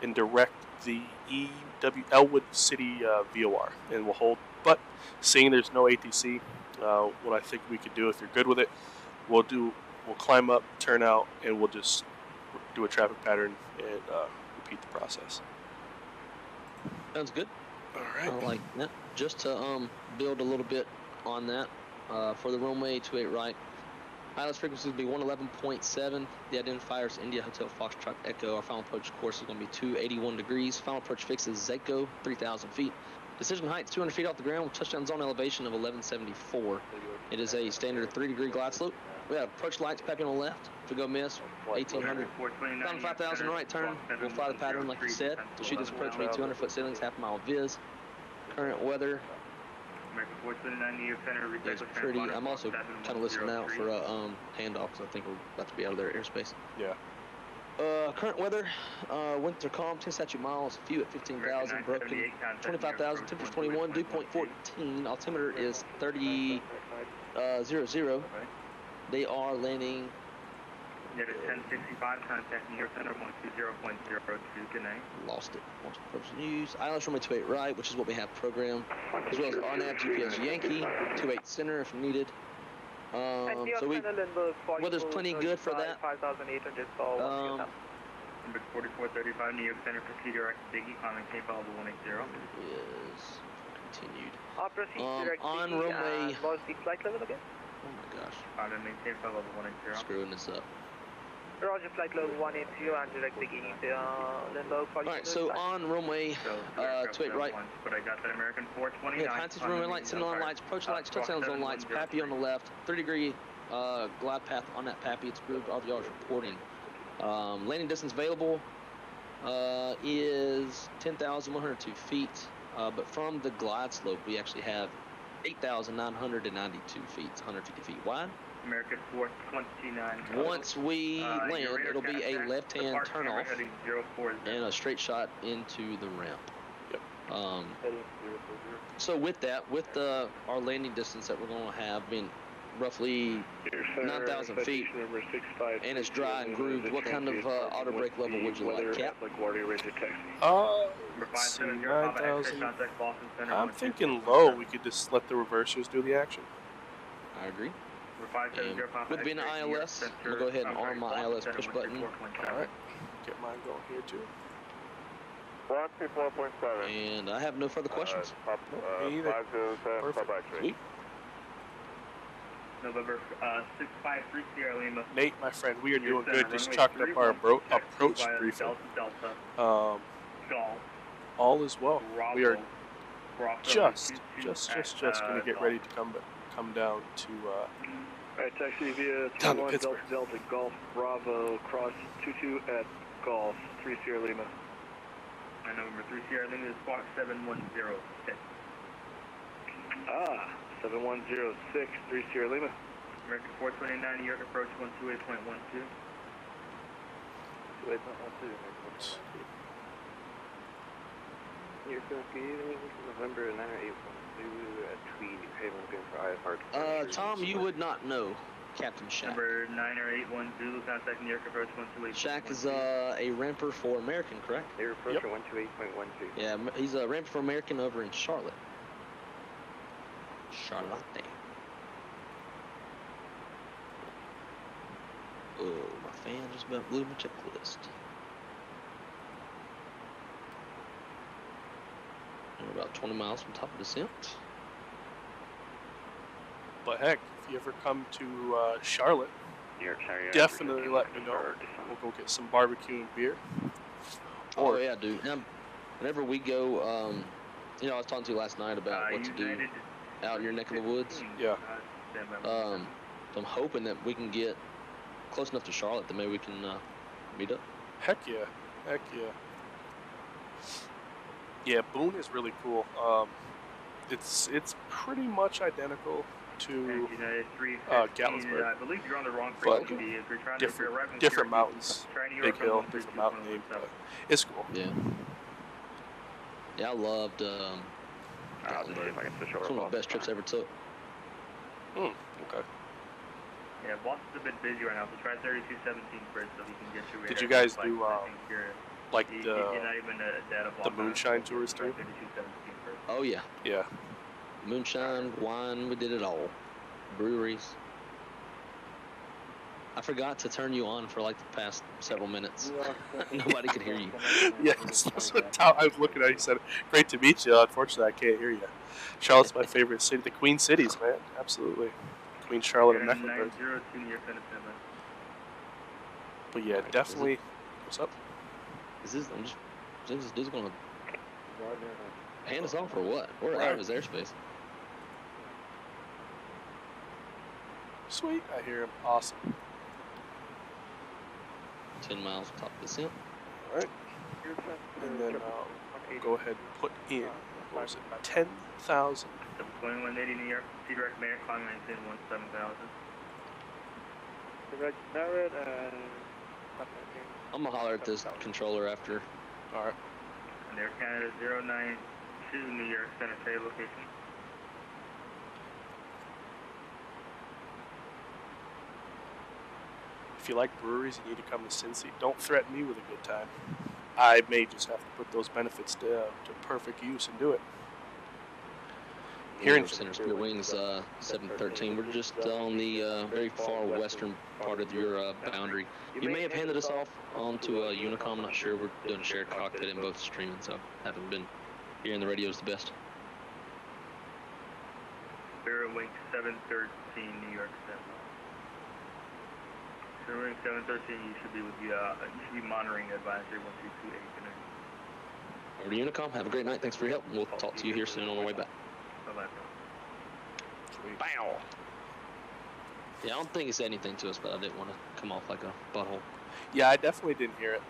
and direct the Elwood City VOR, and we'll hold. But seeing there's no ATC, what I think we could do, if you're good with it, we'll climb up, turn out, and we'll just do a traffic pattern and repeat the process. Sounds good. All right. I like that. Just to build a little bit on that, for the runway 28 right, ILS frequency will be 111.7. The identifier is India Hotel Foxtrot Echo. Our final approach course is going to be 281 degrees. Final approach fix is Zeko, 3,000 feet. Decision height is 200 feet off the ground with touchdown zone elevation of 1174. It is a standard 3-degree glide slope. We have approach lights packing on the left. If we go miss, 1,800. Down 5,000 right turn. We'll fly the pattern like you said. To shoot this approach, we need 200-foot ceilings, half-mile viz. Current weather is pretty. I'm also kind of listening out for a handoff because I think we're about to be out of their airspace. Yeah. Current weather, winds are calm, 10 statute miles, few at 15,000, broken 25,000, temperature's 21, dew point 14, altimeter is 30, 00. They are landing. Net at 1065, contact New York Center 120.02, good night. Lost it. Launch approach news. ILS runway 28 right, which is what we have programmed, as well as RNAV GPS Yankee, 28 center if needed. So weather's plenty good for that. 5,800 for Number 4435, New York Center, proceed direct Biggie, climbing Cape Alba 180. Is continued. Proceed direct on Biggie, runway. what's the flight level again? Oh my gosh. Climbing maintain flight level 180. Screwing this up. Roger, flight level 180 and direct Biggie, Limbo. Alright, so on runway 28 right. But I got that American 429. We have high runway lights, signal on lights, approach lights, touchdown zone lights, Pappy on the left, 30-degree glide path on that Pappy. It's grooved. RVR is reporting. Landing distance available is 10,102 feet, but from the glide slope we actually have 8,992 feet, 150 feet wide. American 429. Once we land, it'll be a left-hand turnoff and a straight shot into the ramp. Yep. So with that, with our landing distance that we're going to have, being roughly 9,000 feet, and it's dry and grooved, what kind of auto brake level would you like, Cap? Let's see, 9,000. I'm thinking low. We could just let the reversers do the action. I agree. And with being an ILS, I'm going to go ahead and arm my ILS push button. Alright, get mine going here too. 124.7. And I have no further questions. Perfect. Sweet. November 653 Sierra Lima. Nate, my friend, we are doing good. Just chalking up our approach briefing. All is well. We are just going to get ready to come down to taxi via down to Pittsburgh. Delta Golf Bravo cross 22 at Golf 3 Sierra Lima. And November 3 Sierra Lima is squawk 7106. 7106 3 Sierra Lima. American 429 New York approach 128.12. 28.12. New York November 981 Tweed, Haven, looking for IFR. Tom, you would not know Captain Shack. Number 90810 Zulu, contact New York approach 128. Shack is a ramper for American, correct? They're approaching 128.12. Yeah, he's a ramper for American over in Charlotte. Charlotte. Oh, my fan just about blew my checklist. We're about 20 miles from top of descent. But heck, if you ever come to Charlotte, definitely let me know. We'll go get some barbecue and beer. Oh yeah, dude. Now, whenever we go, you know, I was talking to you last night about what to do out in your neck of the woods. Yeah. So I'm hoping that we can get close enough to Charlotte that maybe we can meet up. Heck yeah. Heck yeah. Yeah, Boone is really cool. It's pretty much identical to Gatlinburg, I believe you're on the wrong frequency. If you're trying different mountains, big hill, different mountain name. It's cool. Yeah. Yeah, I loved Gatlinburg. It's one of my best trips I ever took. Okay. Yeah, Boston's a bit busy right now, so try 3217 first so he can get you. Did you guys do like the moonshine tours too? Oh yeah. Yeah. Moonshine, wine, we did it all. Breweries. I forgot to turn you on for like the past several minutes. Nobody could hear you. Yeah, that's what I was looking at. He said, "Great to meet you." Unfortunately, I can't hear you. Charlotte's my favorite city. The Queen Cities, man. Absolutely. Queen Charlotte and Mecklenburg. But yeah, definitely. What's up? Is this dude's gonna hand us off or what? We're out of his airspace. Sweet, I hear him. Awesome. 10 miles top of descent. Alright. And then go ahead and put in, what was it, 10,000. 2180 New York, direct Mayor, climb maintain 17,000. Direct Barrett, I'm gonna holler at this controller after. Alright. And Air Canada 092 New York, Center Bay location. If you like breweries and you need to come to Cincy, don't threaten me with a good time. I may just have to put those benefits to perfect use and do it. Here in Center Spirit Wings 713. We're just on the very far western part of your boundary. You may have handed us off onto a Unicom, I'm not sure. We're doing a shared cockpit in both streaming, so haven't been hearing the radios the best. Spirit Wings 713, New York 7. Spirit Wings 713, you should be with you should be monitoring advisory 1228. Over to Unicom. Have a great night. Thanks for your help. We'll talk to you here soon on our way back. Bye-bye. Bow. Yeah, I don't think he said anything to us, but I didn't want to come off like a butthole. Yeah, I definitely didn't hear it.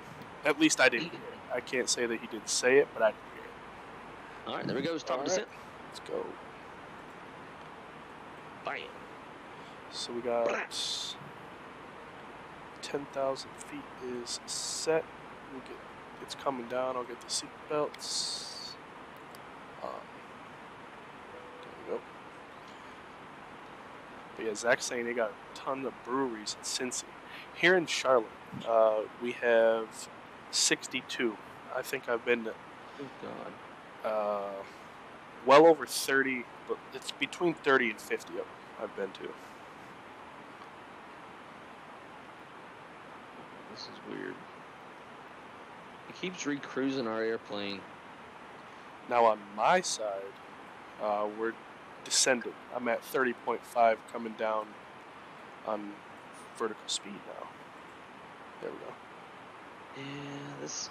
At least I didn't hear it. I can't say that he didn't say it, but I didn't hear it. All right, there we go. Stop descent. Let's go. Bam. So we got 10,000 feet is set. We'll get. It's coming down. I'll get the seat belts. There we go. But yeah, Zach's saying they got a ton of breweries in Cincy. Here in Charlotte, we have 62. I think I've been to. Oh God. Well over 30, but it's between 30 and 50 of them I've been to. This is weird. It keeps recruising our airplane. Now on my side, we're descending. I'm at 30.5 coming down on vertical speed now. There we go. Yeah, this.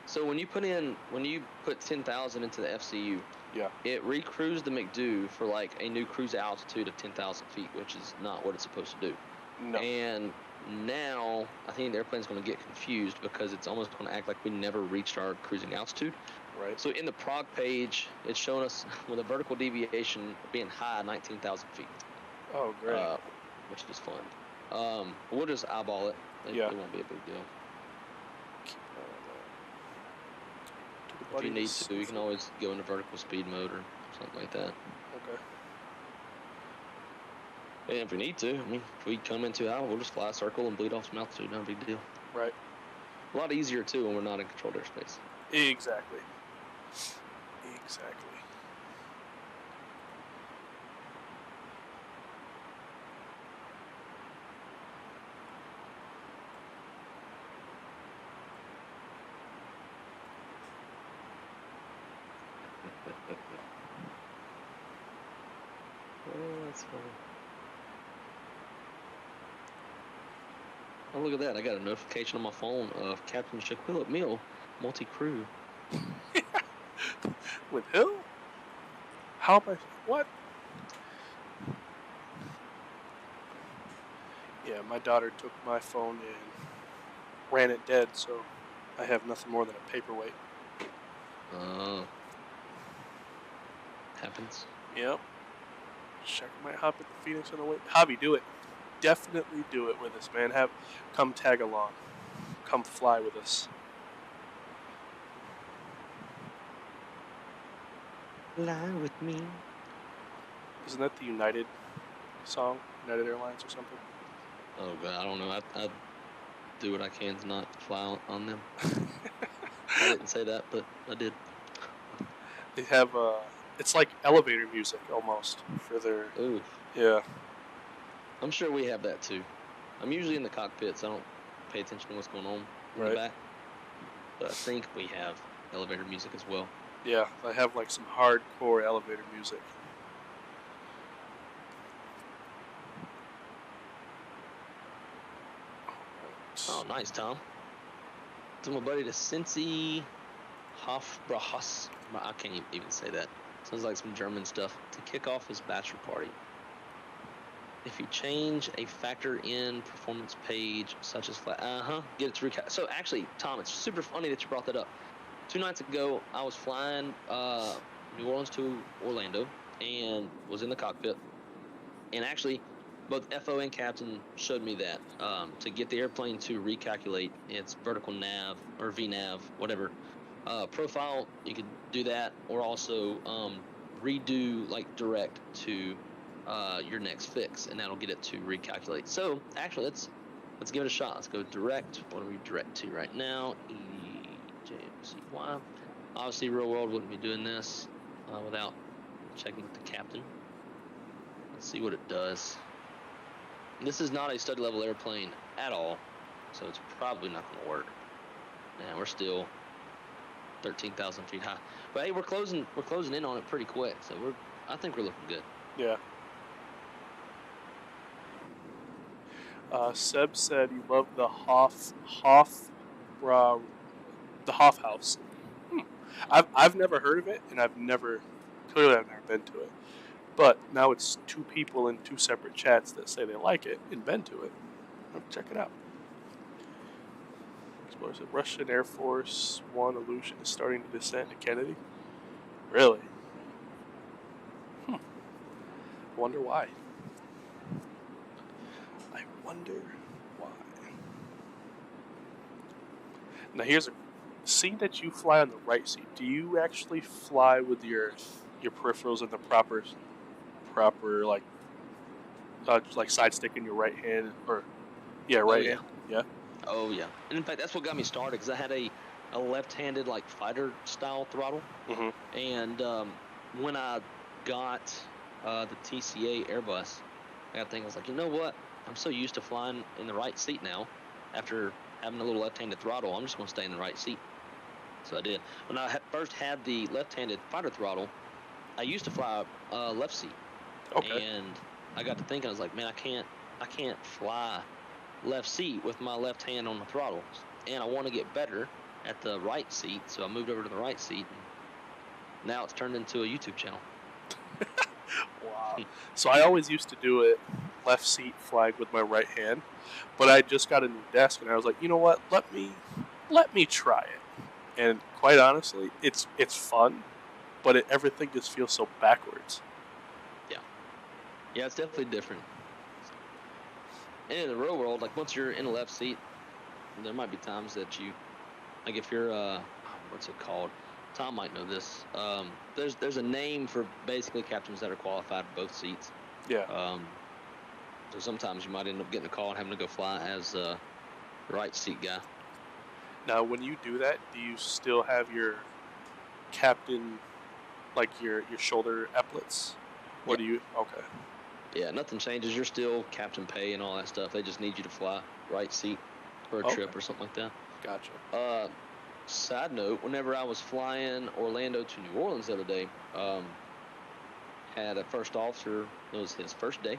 So when you put 10,000 into the FCU, yeah, it recruised the McDo for like a new cruise altitude of 10,000 feet, which is not what it's supposed to do. No. And now I think the airplane's going to get confused because it's almost going to act like we never reached our cruising altitude. Right. So in the prog page, it's showing us with a vertical deviation being high 19,000 feet. Oh, great. Which is fun. We'll just eyeball it. It won't be a big deal. If you need to, you can always go into vertical speed mode or something like that. Okay. And if we need to, I mean, if we come in too high, we'll just fly a circle and bleed off some altitude. Not a big deal. Right. A lot easier, too, when we're not in controlled airspace. Exactly. Exactly. Oh, that's funny. Oh, look at that. I got a notification on my phone of Captain Shaquille O'Neal, multi-crew. With who? How am I? What? Yeah, my daughter took my phone and ran it dead, so I have nothing more than a paperweight. Happens. Yep. Check might hop at the Phoenix on the way. Javi, do it. Definitely do it with us, man. Come tag along. Come fly with us. Fly with me. Isn't that the United song? United Airlines or something? Oh, God, I don't know. I do what I can to not fly on them. I didn't say that, but I did. They have, it's like elevator music almost for their... Ooh. Yeah. I'm sure we have that, too. I'm usually in the cockpit, so I don't pay attention to what's going on in the back. But I think we have elevator music as well. Yeah, they have like some hardcore elevator music. Oh, nice, Tom. To my buddy to Cincy Hofbrachhaus. I can't even say that. Sounds like some German stuff. To kick off his bachelor party. If you change a factor in performance page, such as get it to recap. So actually, Tom, it's super funny that you brought that up. 2 nights ago, I was flying New Orleans to Orlando and was in the cockpit. And actually, both FO and captain showed me that to get the airplane to recalculate its vertical nav or VNav, whatever profile, you could do that, or also redo like direct to your next fix, and that'll get it to recalculate. So actually, let's give it a shot. Let's go direct. What are we direct to right now? EJMCY. Obviously, real world wouldn't be doing this without checking with the captain. Let's see what it does. This is not a study level airplane at all, so it's probably not going to work. Man, we're still 13,000 feet high. But hey, we're closing in on it pretty quick, so I think we're looking good. Yeah. Seb said he loved the Hoff House. I've never heard of it, and I've never been to it. But now it's two people in two separate chats that say they like it and been to it. I'll check it out. Explorers at Russian Air Force One Illusion is starting to descend to Kennedy. Really? Wonder why. I wonder why. Now seeing that you fly on the right seat, do you actually fly with your peripherals in the proper like side stick in your right hand or right hand? Yeah. Oh yeah. And in fact, that's what got me started because I had a left-handed like fighter style throttle. Mm-hmm. And when I got the TCA Airbus, I was like, you know what? I'm so used to flying in the right seat now. After having a little left-handed throttle, I'm just going to stay in the right seat. So I did. When I first had the left-handed fighter throttle, I used to fly left seat. Okay. And I got to thinking, I was like, man, I can't fly left seat with my left hand on the throttle. And I want to get better at the right seat, so I moved over to the right seat. And now it's turned into a YouTube channel. Wow. So I always used to do it left seat flag with my right hand, but I just got a new desk and I was like, you know what? Let me try it. And quite honestly, it's fun, but everything just feels so backwards. Yeah, it's definitely different. And in the real world, like once you're in the left seat, there might be times that you, like if you're what's it called? Tom might know this. There's a name for basically captains that are qualified for both seats. Yeah. So sometimes you might end up getting a call and having to go fly as a right seat guy. Now, when you do that, do you still have your captain, like your shoulder epaulets? Or do you? Okay. Yeah, nothing changes. You're still captain pay and all that stuff. They just need you to fly right seat for a trip or something like that. Gotcha. Side note, whenever I was flying Orlando to New Orleans the other day, had a first officer, it was his first day,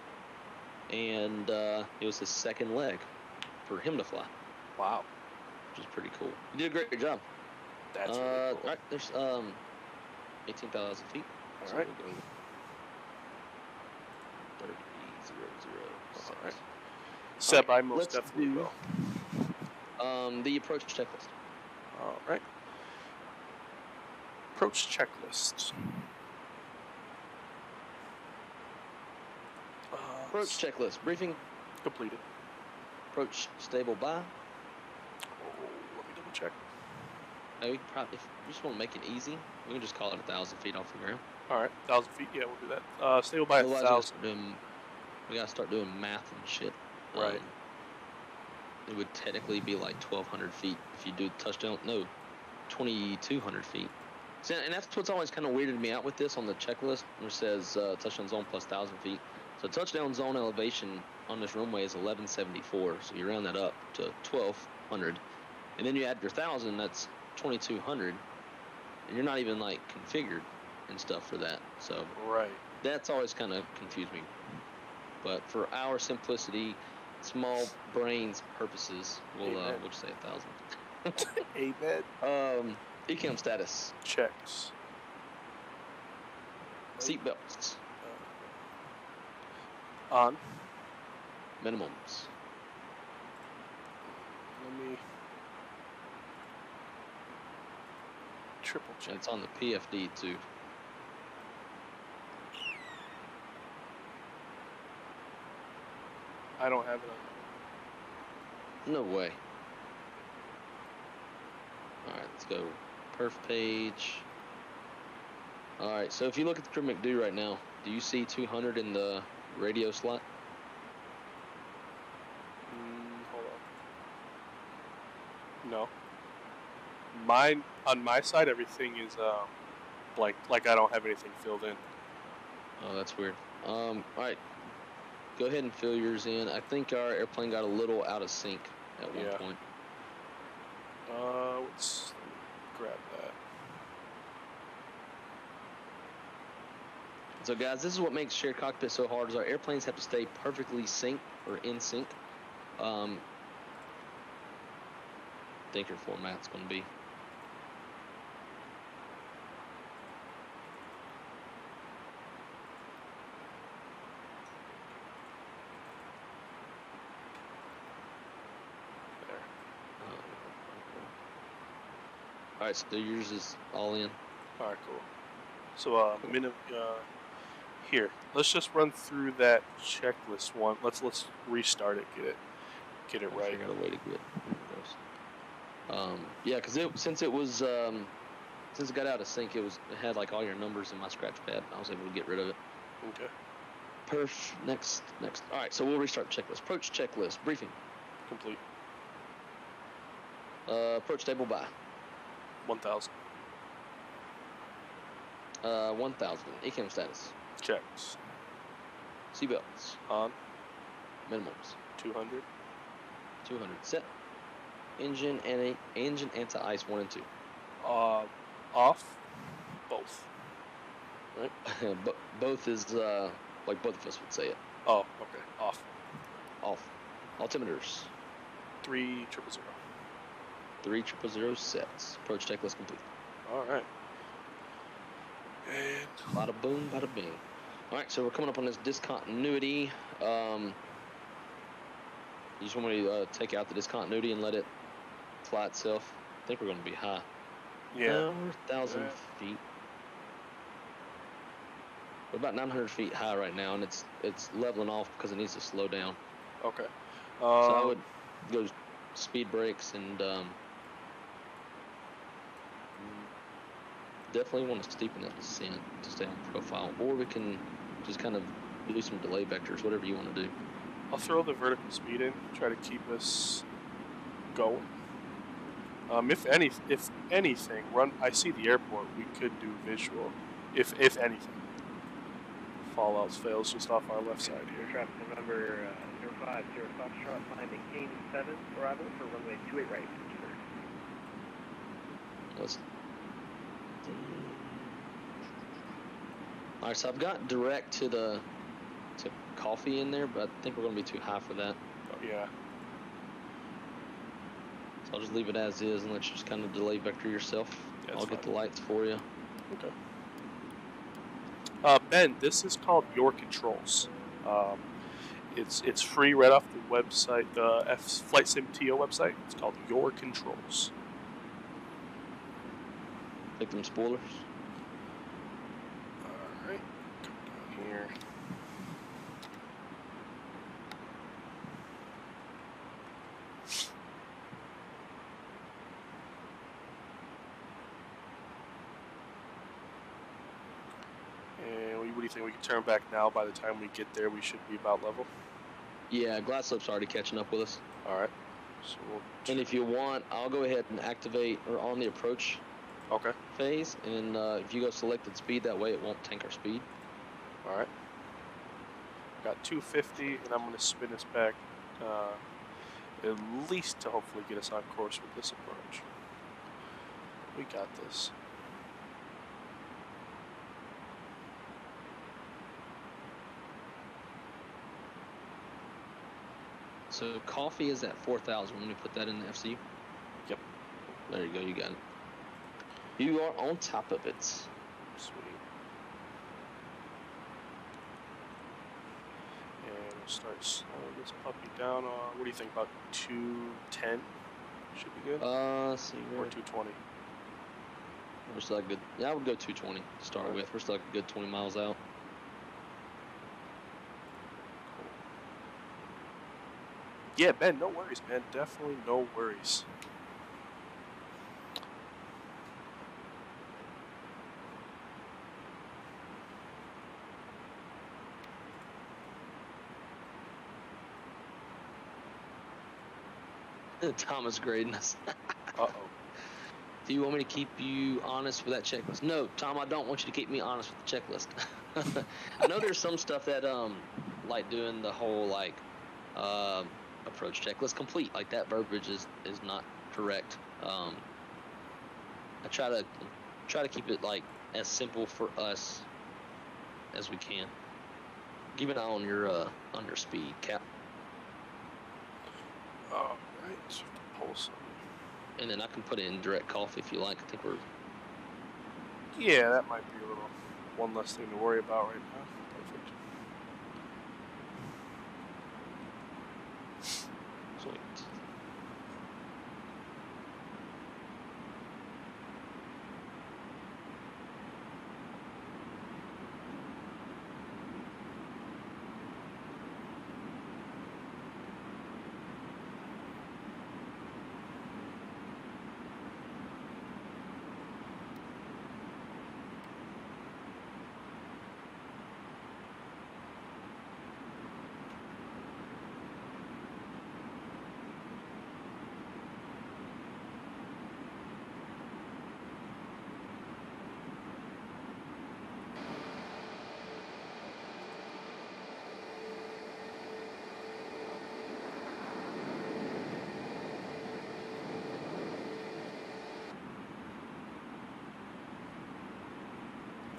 and it was his second leg for him to fly. Wow. Which is pretty cool. You did a great job. That's really cool. All right, there's 18,000 feet. All right. We'll go 30,000. All right. Seb, I most definitely will. The approach checklist. All right. Approach checklist. Approach checklist. Briefing completed. Approach stable by. Oh, let me double check. We can probably, if you just want to make it easy, we can just call it 1,000 feet off the ground. All right, 1,000 feet. Yeah, we'll do that. Stable by 1,000. We gotta start doing math and shit. Right. It would technically be like 1,200 feet if you do touchdown. No, 2,200 feet. See, and that's what's always kind of weirded me out with this on the checklist, where it says touchdown zone plus 1,000 feet. So touchdown zone elevation on this runway is 1,174. So you round that up to 1,200, and then you add your 1,000. That's 2,200, and you're not even like configured and stuff for that. So that's always kind of confused me. But for our simplicity, small brains purposes, we'll just say 1,000. Amen. ECAM status. Checks. Seatbelts. On. Minimums. Let me triple check. And it's on the PFD too. I don't have it on. No way. Alright, let's go. Perf page. Alright, so if you look at the crew McDo right now, do you see 200 in the radio slot? Hold on. No. Mine, on my side, everything is like I don't have anything filled in. Oh, that's weird. All right. Go ahead and fill yours in. I think our airplane got a little out of sync at one point. Let's grab that. So, guys, this is what makes shared cockpit so hard, is our airplanes have to stay perfectly synced or in sync. I think your format's going to be. All right, so yours is all in. All right, cool. So, here, let's just run through that checklist one. Let's restart it. Get it right. I got a way to get it. Yeah, because since it got out of sync, it had like all your numbers in my scratch pad. I was able to get rid of it. Okay. Perf. Next. All right, so we'll restart the checklist. Approach checklist. Briefing. Complete. Approach table by. 1,000. 1,000. ECAM status. Checks. Seatbelts. On. Minimums. 200. 200. Set. Engine anti-ice 1 and 2. Off. Both. Right. Both is like both of us would say it. Oh, okay. Off. Off. Altimeters. 3,000. 3,000 sets. Approach checklist complete. All right. And bada boom, bada bing. All right, so we're coming up on this discontinuity. You just want me to take out the discontinuity and let it fly itself? I think we're going to be high. Yeah. 1,000 feet. We're about 900 feet high right now, and it's leveling off because it needs to slow down. Okay. So I would go speed brakes and definitely want to steepen that descent to stay on profile, or we can just kind of do some delay vectors, whatever you want to do. I'll throw the vertical speed in, try to keep us going. If anything, I see the airport. We could do visual, if anything. Fallouts fails just off our left side here. Traffic number 05, Foxtrot, finding gain 7 arrival for runway 28 right. All right, so I've got direct to coffee in there, but I think we're going to be too high for that. Oh, yeah. So I'll just leave it as is and let you just kind of delay vector yourself. Yeah, I'll get the lights for you. Okay. Ben, this is called Your Controls. It's free right off the website, the Flight Sim TO website. It's called Your Controls. Take them spoilers. All right, come down here. And what do you think? We can turn back now. By the time we get there, we should be about level. Yeah, glide slope's already catching up with us. All right. So and if you want, I'll go ahead and activate or on the approach phase, and if you go selected speed, that way it won't tank our speed. All right. Got 250, and I'm going to spin us back at least to hopefully get us on course with this approach. We got this. So coffee is at 4,000. When we put that in the FCU. Yep. There you go. You got it. You are on top of it. Sweet. And we'll start slowing this puppy down. What do you think? About 210 should be good. See, or 220. We're still like good. Yeah, I would go 220 to start with. We're still like a good 20 miles out. Yeah, Ben, no worries, man. Definitely no worries. Thomas grading us. Uh-oh. Do you want me to keep you honest with that checklist? No, Tom, I don't want you to keep me honest with the checklist. I know there's some stuff that like doing the whole like approach checklist complete, like that verbiage is not correct. I try to keep it like as simple for us as we can. Keep an eye on your speed, Cap. All right, pulse. And then I can put it in direct cough if you like. I think we're. Yeah, that might be a little one less thing to worry about right now. Perfect. Sweet.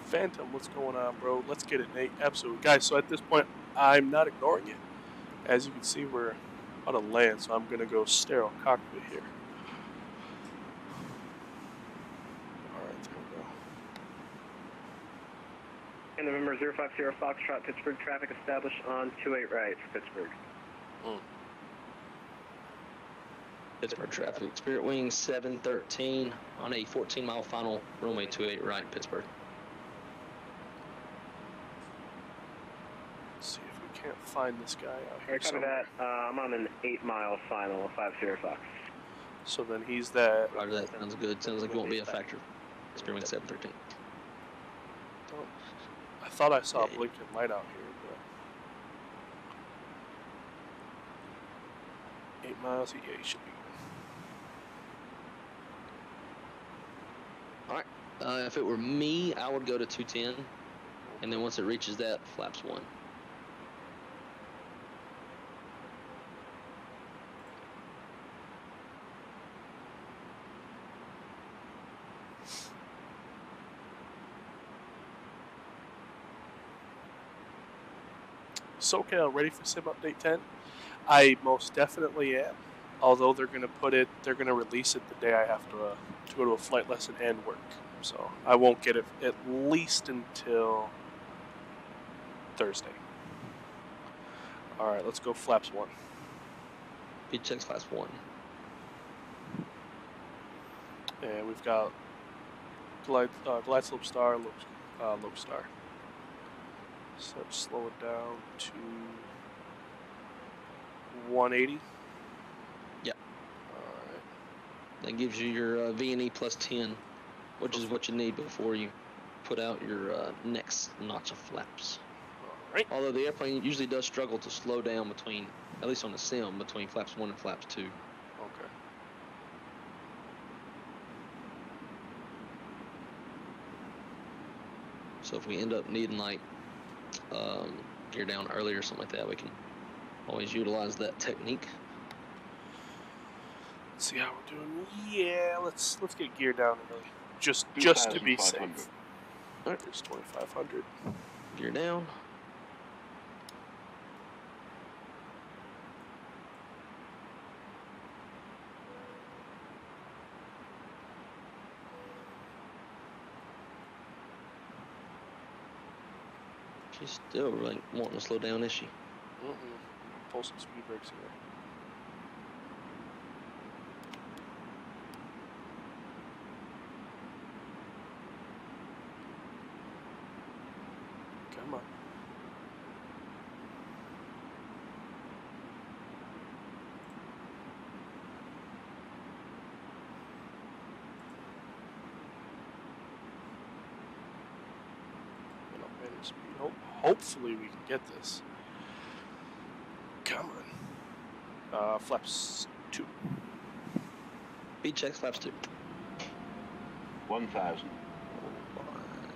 Phantom, what's going on, bro? Let's get it, Nate. Absolutely. Guys, so at this point, I'm not ignoring it. As you can see, we're on a land, so I'm going to go sterile cockpit here. All right, there we go. And November 050 Foxtrot, Pittsburgh, traffic established on 28 right for Pittsburgh. Pittsburgh traffic. Spirit Wing 713 on a 14-mile final, runway 28 right, Pittsburgh. Let's see if we can't find this guy out here. Copy that. I'm on an 8-mile final, 50 Fox. So then he's that. Roger that. Sounds good. Sounds like it won't be a factor. Spirit Wing 713. I thought I saw a blinking light out here, but 8 miles. Yeah, he should be good. All right. If it were me, I would go to 210, and then once it reaches that, flaps 1. SoCal ready for Sim Update 10? I most definitely am. Although they're going to release it the day I have to go to a flight lesson and work. So I won't get it at least until Thursday. All right, let's go flaps 1. Speed checks flaps 1. And we've got glide slope star, lope star. So let's slow it down to 180. Yep. All right. That gives you your V&E plus 10, which is what you need before you put out your next notch of flaps. All right. Although the airplane usually does struggle to slow down between, at least on the sim, between flaps 1 and flaps 2. Okay. So if we end up needing like gear down early or something like that, we can always utilize that technique. Let's see how we're doing. Yeah, let's get gear down early, just to be safe. All right, there's 2,500. Gear down. She's still really wanting to slow down, is she? Pull some speed brakes here. Come on. Speed. Hopefully we can get this. Come on. Flaps 2. Speed checks flaps 2. 1,000.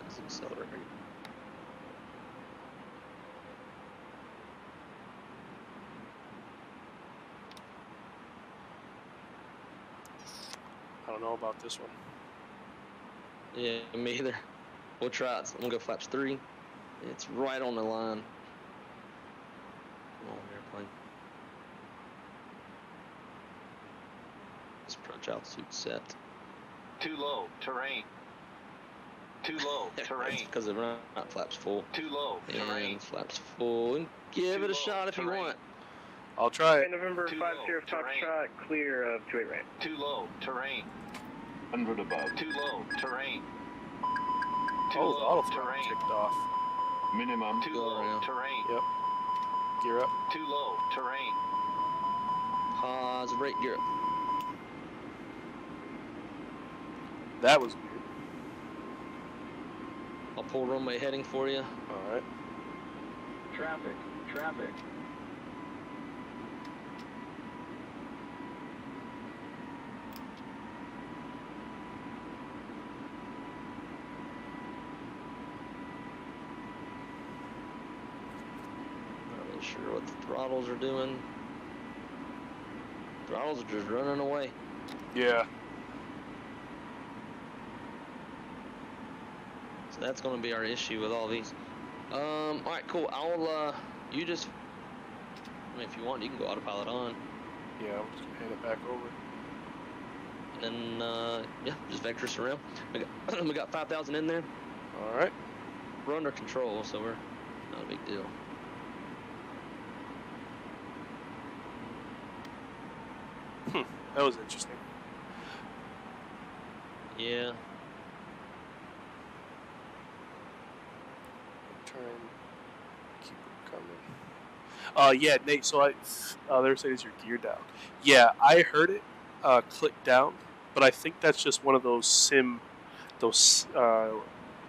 Let's accelerate. don't know about this one. Yeah, me either. We'll try it. I'm gonna go flaps 3. It's right on the line. Come on, airplane. This approach altitude set. Too low, terrain. Too low, terrain. Because they're not flaps full. Too low, terrain. And flaps full. And give it a shot if you want. I'll try it. November 50 Foxtrot, clear of 28 right. Too low, terrain. 100 above. Too low, terrain. Too Oh, the low, auto terrain. kicked off. Minimum. Too low, terrain. Yep. Gear up. Too low, terrain. Pause, brake, gear up. That was weird. I'll pull runway heading for you. All right. Traffic. Not really sure what the throttles are doing. Throttles are just running away. Yeah. So that's going to be our issue with all these. All right, cool. I'll you just. I mean, if you want, you can go autopilot on. Yeah, I'll just hand it back over. And yeah, just vector us around. We got 5,000 in there. All right. We're under control, so we're not a big deal. That was interesting. Yeah. Try and keep it coming. Yeah, Nate. So they're saying is your gear down. Yeah, I heard it click down, but I think that's just one of those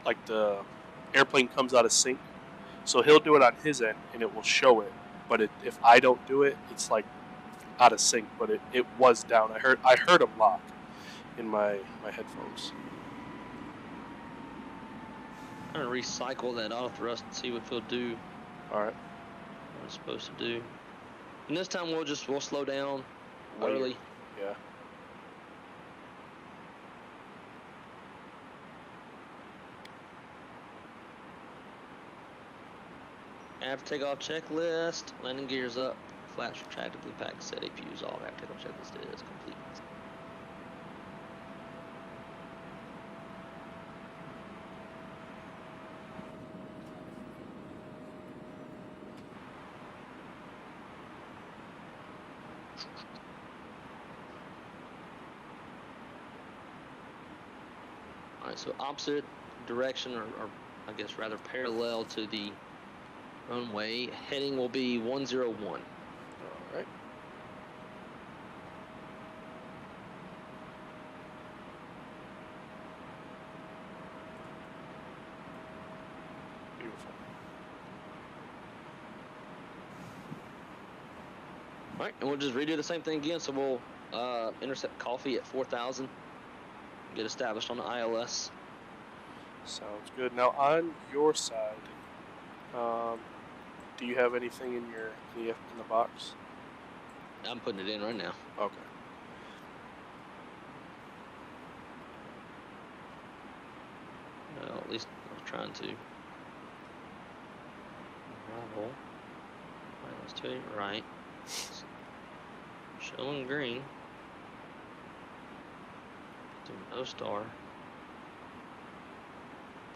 like the airplane comes out of sync. So he'll do it on his end, and it will show it. But if I don't do it, it's like out of sync. But it was down. I heard him lock in my headphones. I'm gonna recycle that auto thrust and see what he'll do. All right. What it's supposed to do. And this time we'll slow down early. Yeah. After takeoff checklist, landing gears up, flaps retractably packed, set APUs off. After takeoff checklist is complete. Alright, so opposite direction, or I guess rather parallel to the runway. Heading will be 101. All right. Beautiful. All right, and we'll just redo the same thing again. So we'll intercept coffee at 4,000. Get established on the ILS. Sounds good. Now on your side, do you have anything in the box? I'm putting it in right now. Okay. Well, at least I was trying to. Arrival. Let's do it right. Showing green. Do no star.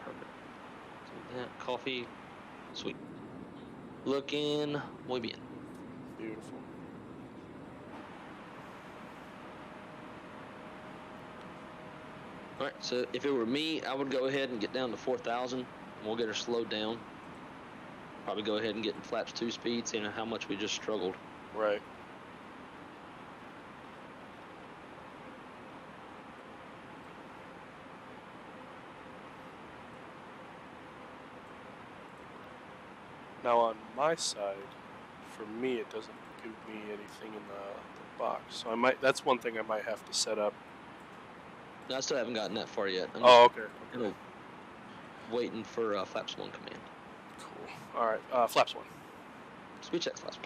Perfect. Do that. Coffee. Sweet. Looking muy bien. Beautiful. Alright, so if it were me, I would go ahead and get down to 4,000, and we'll get her slowed down. Probably go ahead and get in flaps 2 speed, seeing how much we just struggled. Right. Now on my side, for me, it doesn't give me anything in the box. So that's one thing I might have to set up. No, I still haven't gotten that far yet. Oh, okay. Waiting for flaps 1 command. Cool. All right, flaps 1. Speed check flaps 1.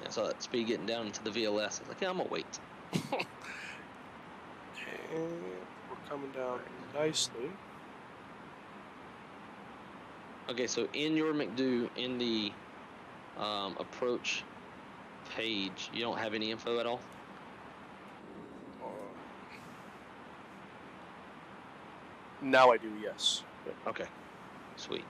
Yeah, I saw that speed getting down into the VLS. I was like, yeah, I'm gonna wait. And we're coming down nicely. Okay, so in your McDo, in the approach page, you don't have any info at all? Now I do, yes. Okay, sweet.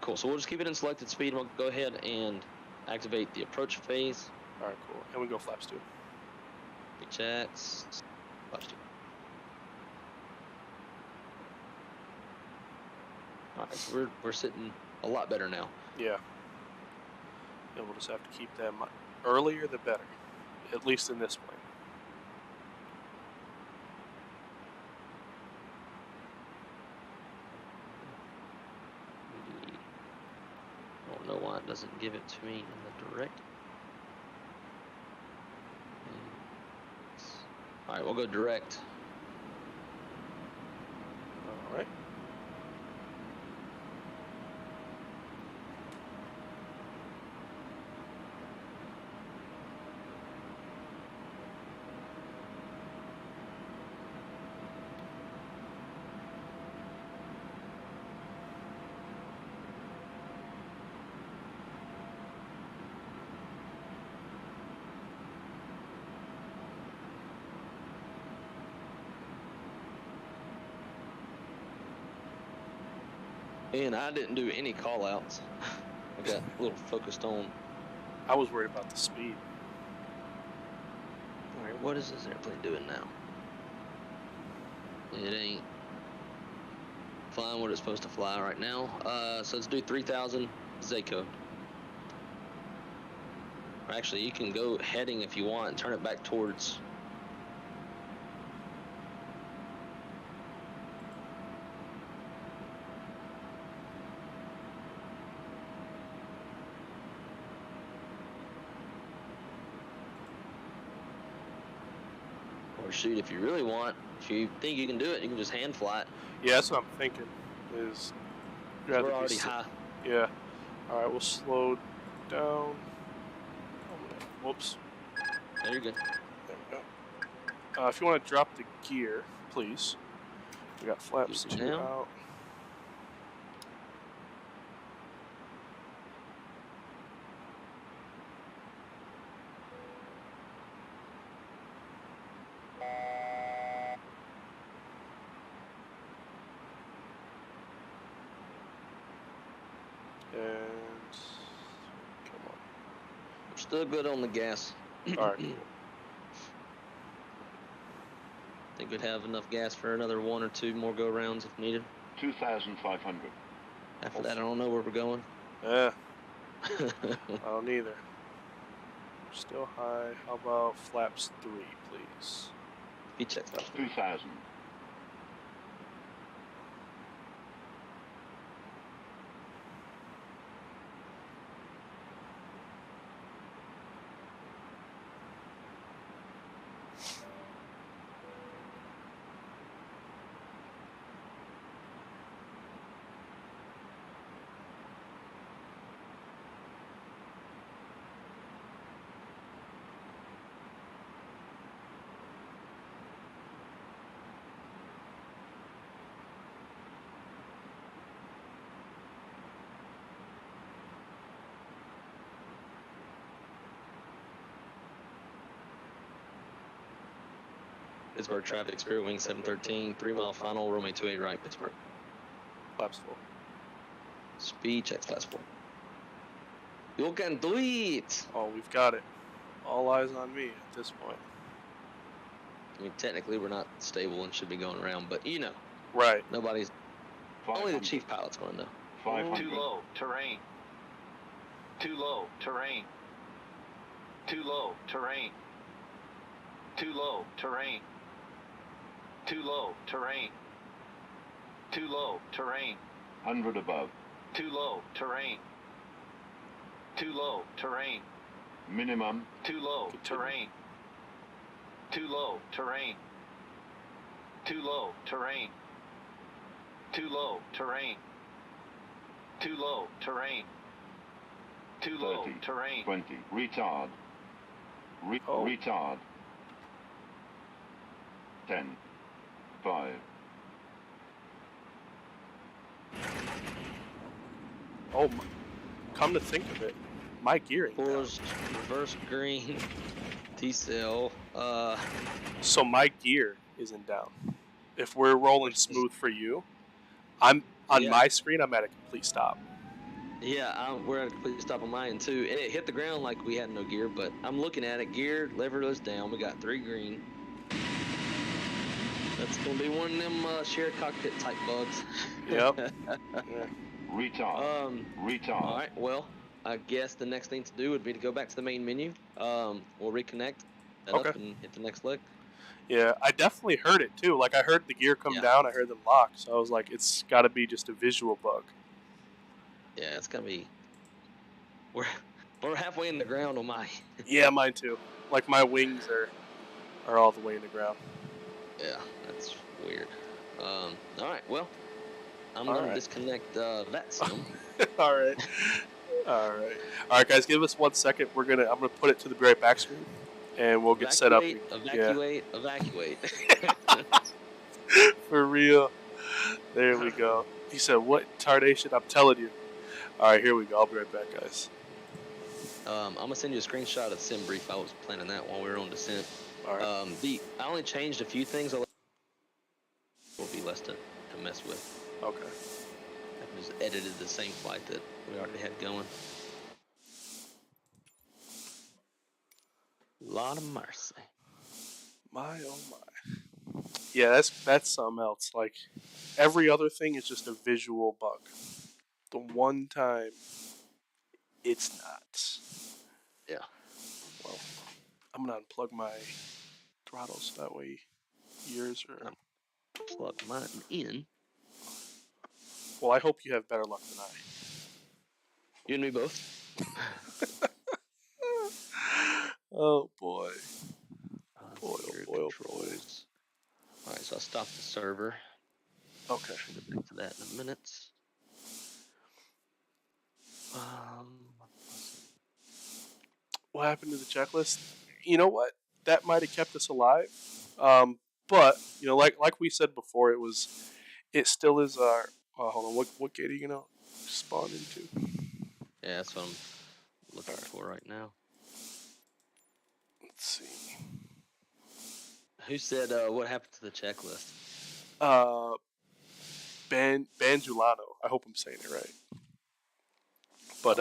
Cool. So we'll just keep it in selected speed, and we'll go ahead and activate the approach phase. All right, cool. And we go flaps 2. Checks. Flaps 2. All right, so we're sitting a lot better now. Yeah. And we'll just have to keep them earlier the better, at least in this plane. I don't know why it doesn't give it to me in the direct. All right, we'll go direct. All right. And I didn't do any call outs. I got a little focused on. I was worried about the speed. All right, what is this airplane doing now? It ain't flying what it's supposed to fly right now. So let's do 3,000 Z code. Or actually, you can go heading if you want and turn it back towards. Or shoot, if you really want, if you think you can do it, you can just hand fly it. Yeah, that's what I'm thinking. Is we're already high. Yeah. All right, we'll slow down. Whoops. There you're good. There we go. If you want to drop the gear, please. We got flaps 2 down. out. And come on. We're still good on the gas. All right, cool. Think we'd have enough gas for another 1 or 2 more go rounds if needed. 2,500. After that, I don't know where we're going. Yeah. I don't either. Still high. How about flaps 3, please? He checked that. 2,000. Pittsburgh traffic, Spirit Wing 713, 3 mile final, runway 28 right, Pittsburgh. Flaps 4. Speed checks, flaps 4. You can do it! Oh, we've got it. All eyes on me at this point. I mean, technically we're not stable and should be going around, but you know. Right. Nobody's. Only the chief pilot's going to know. 500. Too low, terrain. Too low, terrain. Too low, terrain. Too low, terrain. Too low, terrain. Too low, terrain. 100 above. Too low, terrain. Too low, terrain. Minimum. Too low, terrain. Too low, terrain. Too low, terrain. Too low, terrain. Too low, terrain. Too low, 30, terrain. 20. Retard. Retard. 10, 5. Oh, come to think of it, my gearing. Forced reverse green. T-cell. So my gear isn't down. If we're rolling smooth for you, I'm on my screen. I'm at a complete stop. Yeah, we're at a complete stop on mine too, and it hit the ground like we had no gear. But I'm looking at it. Gear leverless down. We got 3 green. That's gonna be one of them shared cockpit type bugs. Yep. Retard. Retard. All right. Well, I guess the next thing to do would be to go back to the main menu. We'll reconnect that up and hit the next leg. Yeah, I definitely heard it too. Like I heard the gear come down, I heard them lock, so I was like, it's got to be just a visual bug. Yeah, it's gonna be. We're halfway in the ground on mine. Yeah, mine too. Like my wings are all the way in the ground. Yeah, that's weird. All right. Well, I'm gonna disconnect Vatsim. All right, guys. Give us 1 second. I'm gonna put it to the very back screen, and we'll get set up. Evacuate. For real. There we go. He said, "What tardation?" I'm telling you. All right, here we go. I'll be right back, guys. I'm gonna send you a screenshot of the sim brief. I was planning that while we were on descent. All right. I only changed a few things. Will be less to mess with. Okay. I just edited the same flight that we already had going. Lot of mercy. My oh my. Yeah, that's something else. Like every other thing is just a visual bug. The one time it's not. Yeah. Well, I'm gonna unplug my throttles so that way yours are. Plug mine in. Well, I hope you have better luck than I. You and me both. Oh boy. Boy. Alright, so I'll stop the server. Okay. I'll get back to that in a minute. What happened to the checklist? You know what? That might have kept us alive. But you know, like we said before, it still is our. Hold on, what gate are you gonna spawn into? Yeah, that's what I'm looking for right now. Let's see. Who said what happened to the checklist? Banjulano. I hope I'm saying it right. But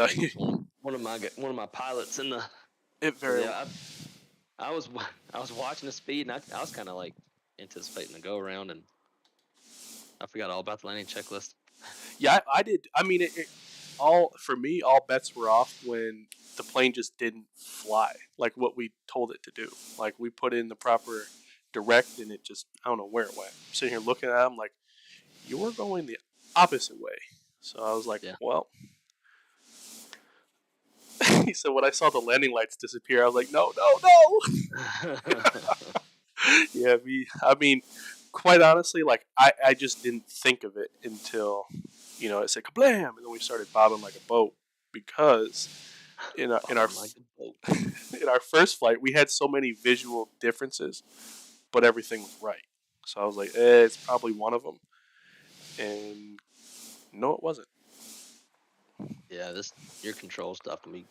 one of my pilots in the. It very. Yeah, I was watching the speed and I was kind of like anticipating the go around and I forgot all about the landing checklist. Yeah, I did. I mean, for me, all bets were off when the plane just didn't fly like what we told it to do. Like we put in the proper direct and it just, I don't know where it went. I'm sitting here looking at it, I'm like, you're going the opposite way. So I was like, well. He said, when I saw the landing lights disappear, I was like, no. Yeah, I mean, quite honestly, like, I just didn't think of it until, it said kablam, and then we started bobbing like a boat because in our in our first flight, we had so many visual differences, but everything was right. So I was like, it's probably one of them. And no, it wasn't. Yeah, your control stuff can be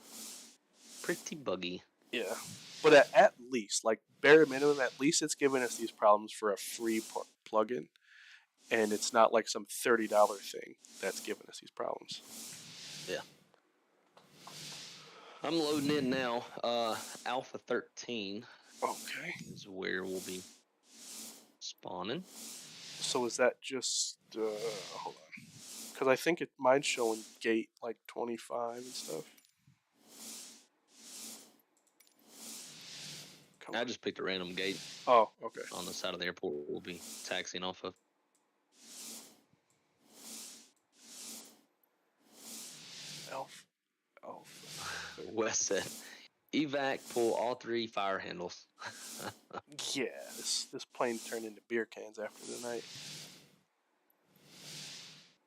pretty buggy. Yeah, but at least, like bare minimum, at least it's giving us these problems for a free plugin, and it's not like some $30 thing that's giving us these problems. Yeah. I'm loading in now. Alpha 13. Okay. Is where we'll be spawning. So is that just hold on? Because I think mine's showing gate like 25 and stuff. I just picked a random gate. Oh, okay. On the side of the airport we'll be taxiing off of. Alpha. Wes said, evac, pull all 3 fire handles. Yeah, this plane turned into beer cans after the night.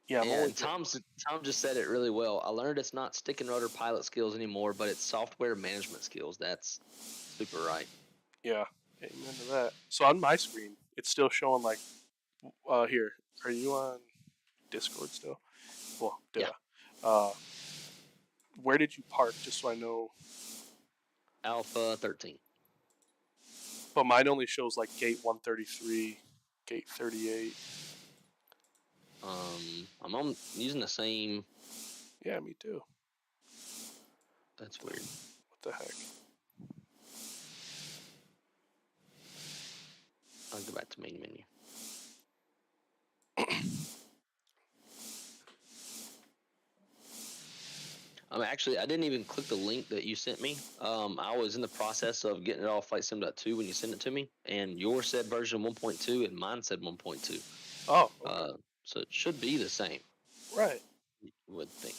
Yeah, and Tom just said it really well. I learned it's not stick and rudder pilot skills anymore, but it's software management skills. That's super right. Yeah, amen to that. So on my screen, it's still showing like, here, are you on Discord still? Well, yeah. Where did you park, just so I know? Alpha 13. But mine only shows like gate 133, gate 38. I'm using the same. Yeah, me too. That's weird. What the heck? I'll go back to main menu. Actually, I didn't even click the link that you sent me. I was in the process of getting it off Flight Sim.2 when you sent it to me, and yours said version 1.2 and mine said 1.2. Oh, okay. So it should be the same. Right. You would think.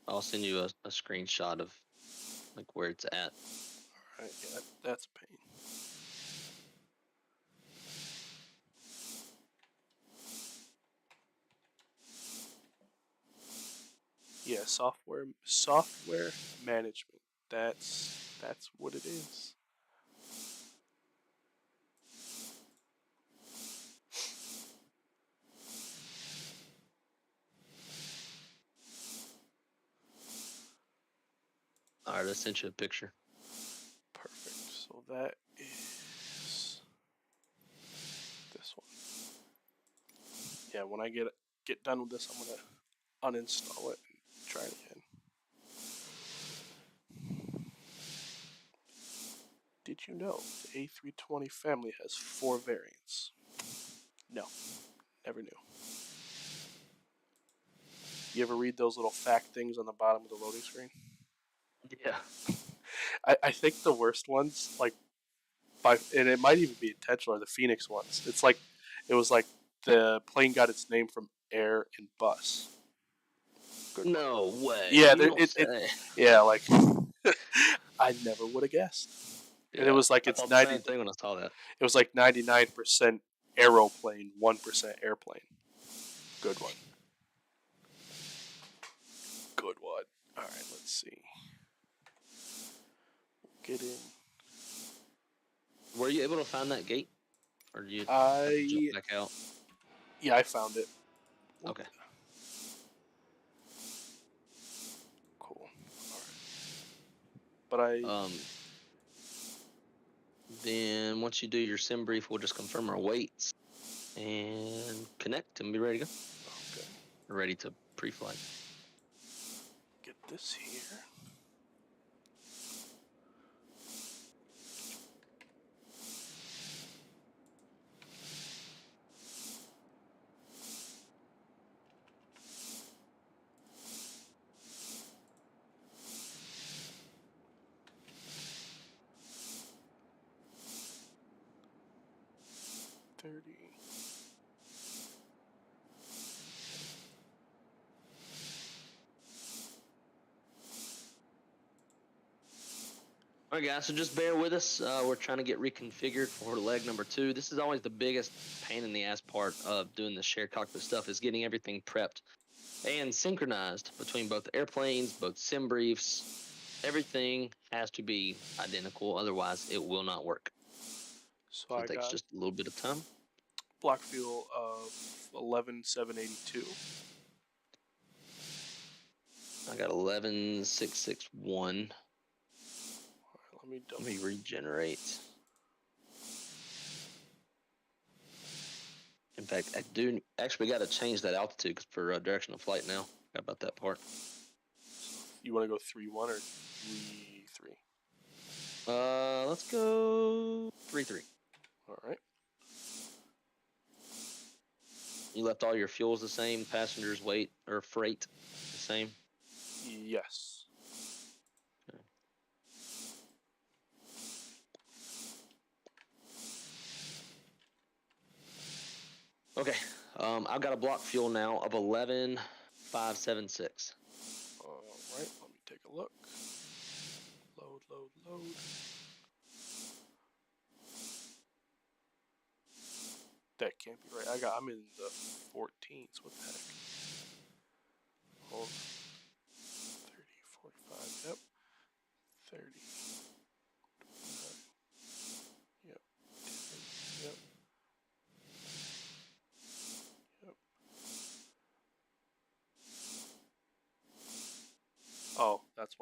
I'll send you a screenshot of like where it's at. All right, yeah, that's a pain. Yeah, software management. That's what it is. All right, I sent you a picture. Perfect. So that is this one. Yeah, when I get done with this, I'm gonna uninstall it and try it again. Did you know the A320 family has 4 variants? No, never knew. You ever read those little fact things on the bottom of the loading screen? Yeah. I think the worst ones, like, and it might even be intentional, are the Phoenix ones. It was like the plane got its name from air and bus. Good no one. Way. Yeah, yeah, like I never would have guessed. Yeah, and it was like it's 90. Thing when I saw that. It was like 99% aeroplane, 1% airplane. Good one. Good one. All right, let's see. Get in. Were you able to find that gate, or did you have to jump back out? Yeah, I found it. Okay. Cool. All right. But I. Then once you do your sim brief, we'll just confirm our weights and connect and be ready to go. Okay. We're ready to pre-flight. Get this here. All right, guys, so just bear with us. We're trying to get reconfigured for leg number 2. This is always the biggest pain in the ass part of doing the shared cockpit stuff, is getting everything prepped and synchronized between both airplanes, both sim briefs. Everything has to be identical, otherwise it will not work. So it takes just a little bit of time. Block fuel of 11,782. I got 11,661. Let me regenerate. In fact, I do actually got to change that altitude for direction of flight now. How about that part? You want to go 3-1 or 3-3? Let's go 3-3. All right. You left all your fuels the same, passengers' weight or freight the same? Yes. Okay. I've got a block fuel now of 11,576. All right. Let me take a look. Load. That can't be right. I'm in the 14s. What the heck? Hold on.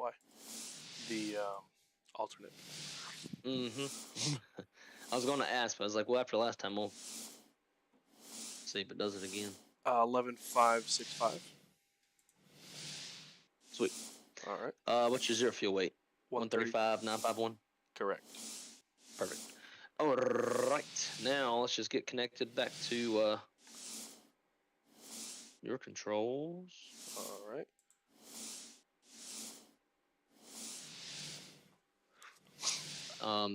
why. The alternate. Mm-hmm. I was going to ask, but I was like, well, after last time, we'll see if it does it again. 11,565. Sweet. All right. What's your zero fuel weight? 135, 951? Correct. Perfect. All right. Now, let's just get connected back to your controls. All right.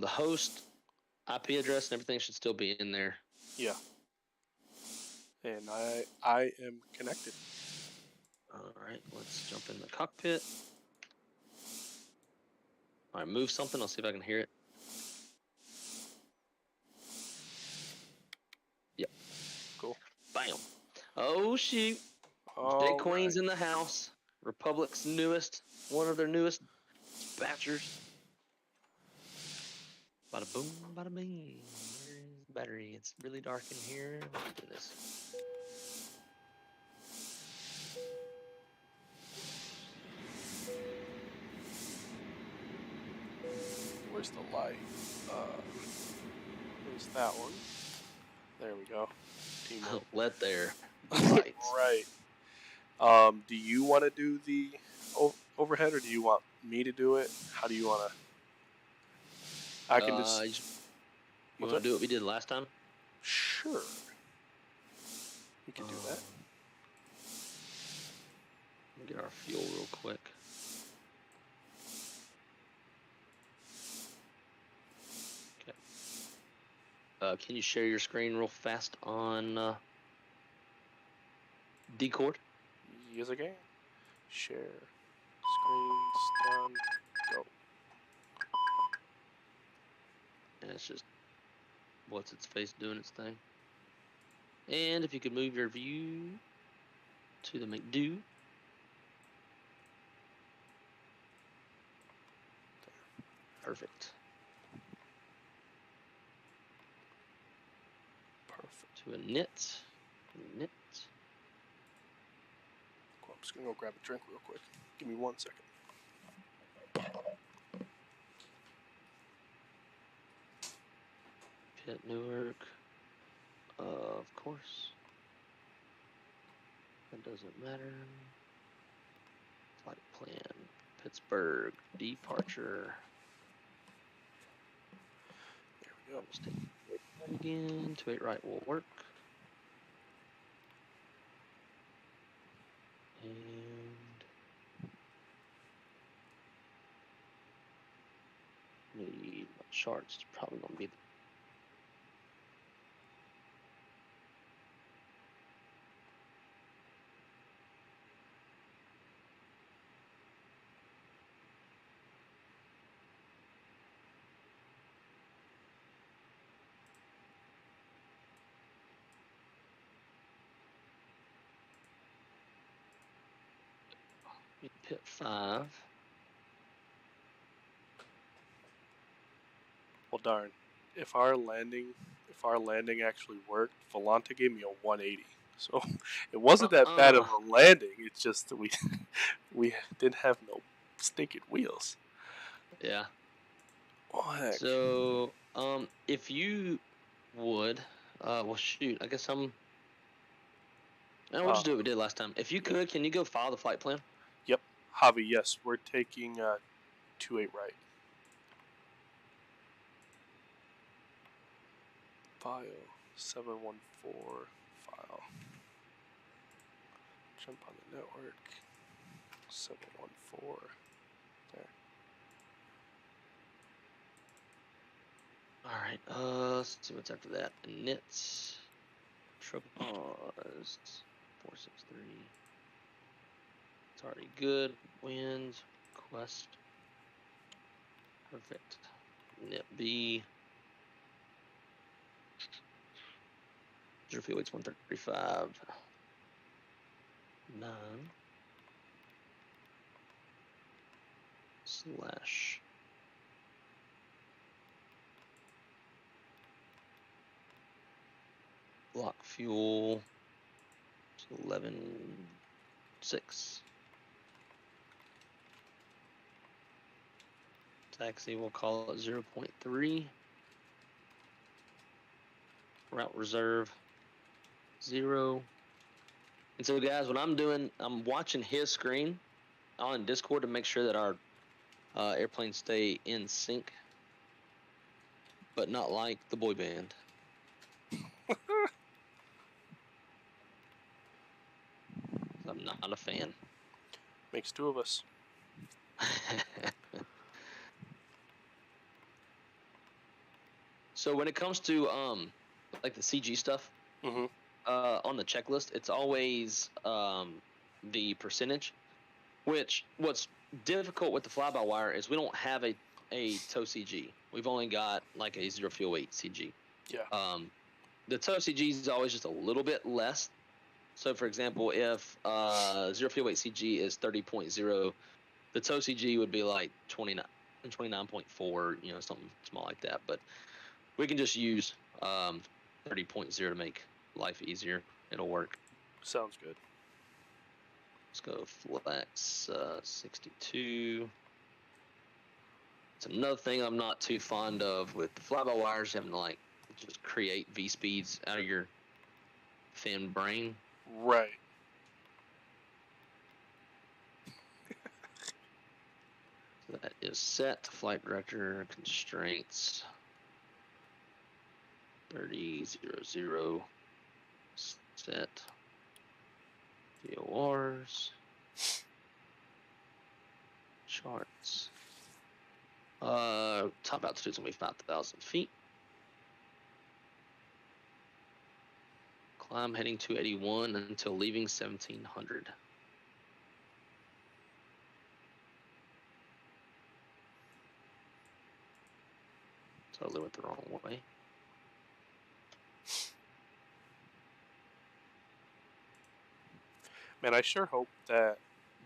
The host IP address and everything should still be in there. Yeah. And I am connected. All right, let's jump in the cockpit. All right, move something. I'll see if I can hear it. Yep. Cool. Bam. Oh, shoot. Jay Queen's in the house. Republic's newest, one of their newest dispatchers. Bada boom, bada bing. Where's the battery? It's really dark in here. Let's do this. Where's the light? There's that one. There we go. Teamwork. Let there. Lights. Right. Do you want to do the overhead, or do you want me to do it? How do you want to? I can just. You want to do what we did last time? Sure. We can do that. Let me get our fuel real quick. Okay. Can you share your screen real fast on Discord? Yes, I can. Share. Screen's done. Go. And it's just what's its face doing its thing. And if you could move your view to the McDo. Perfect. To a knit. Knit. Cool, I'm just going to go grab a drink real quick. Give me 1 second. Pitt, Newark. Of course. That doesn't matter. Flight plan. Pittsburgh. Departure. There we go. Just take it again. 28 right will work. And need my charts. It's probably gonna be pit 5. Well, darn. If our landing actually worked, Volante gave me a 180. So it wasn't that bad of a landing. It's just that we didn't have no stinking wheels. Yeah. What? So if you would, well shoot, I guess we'll just do what we did last time. If you could, can you go file the flight plan? Yep. Javi, yes, we're taking 28 right. File 714 file. Jump on the network. 714. There. All right. Let's see what's after that. Knits. Triple pause. 463. It's already good. Winds. Quest. Perfect. Knit B. Zero fuel weight's 135. 9. Slash. Block fuel. 11.6. Taxi, we'll call it 0.3. Route reserve 0. And so, guys, what I'm doing, I'm watching his screen on Discord to make sure that our airplanes stay in sync, but not like the boy band. I'm not a fan. Makes two of us. So when it comes to like the CG stuff, Mm-hmm. On the checklist, it's always the percentage. What's difficult with the fly-by-wire is we don't have a tow CG. We've only got like a 0 fuel weight CG. Yeah. The tow CG is always just a little bit less. So, for example, if 0 fuel weight CG is 30.0, the tow CG would be like 29.4, something small like that. But we can just use 30.0 to make life easier. It'll work. Sounds good. Let's go flex 62. It's another thing I'm not too fond of with the fly-by-wires, having to like just create V-speeds out of your thin brain. Right. That is set. Flight director constraints 30.00 set. VORs. Charts. Top altitude is gonna be 5,000 feet. Climb heading 281 until leaving 1700. Totally went the wrong way. Man, I sure hope that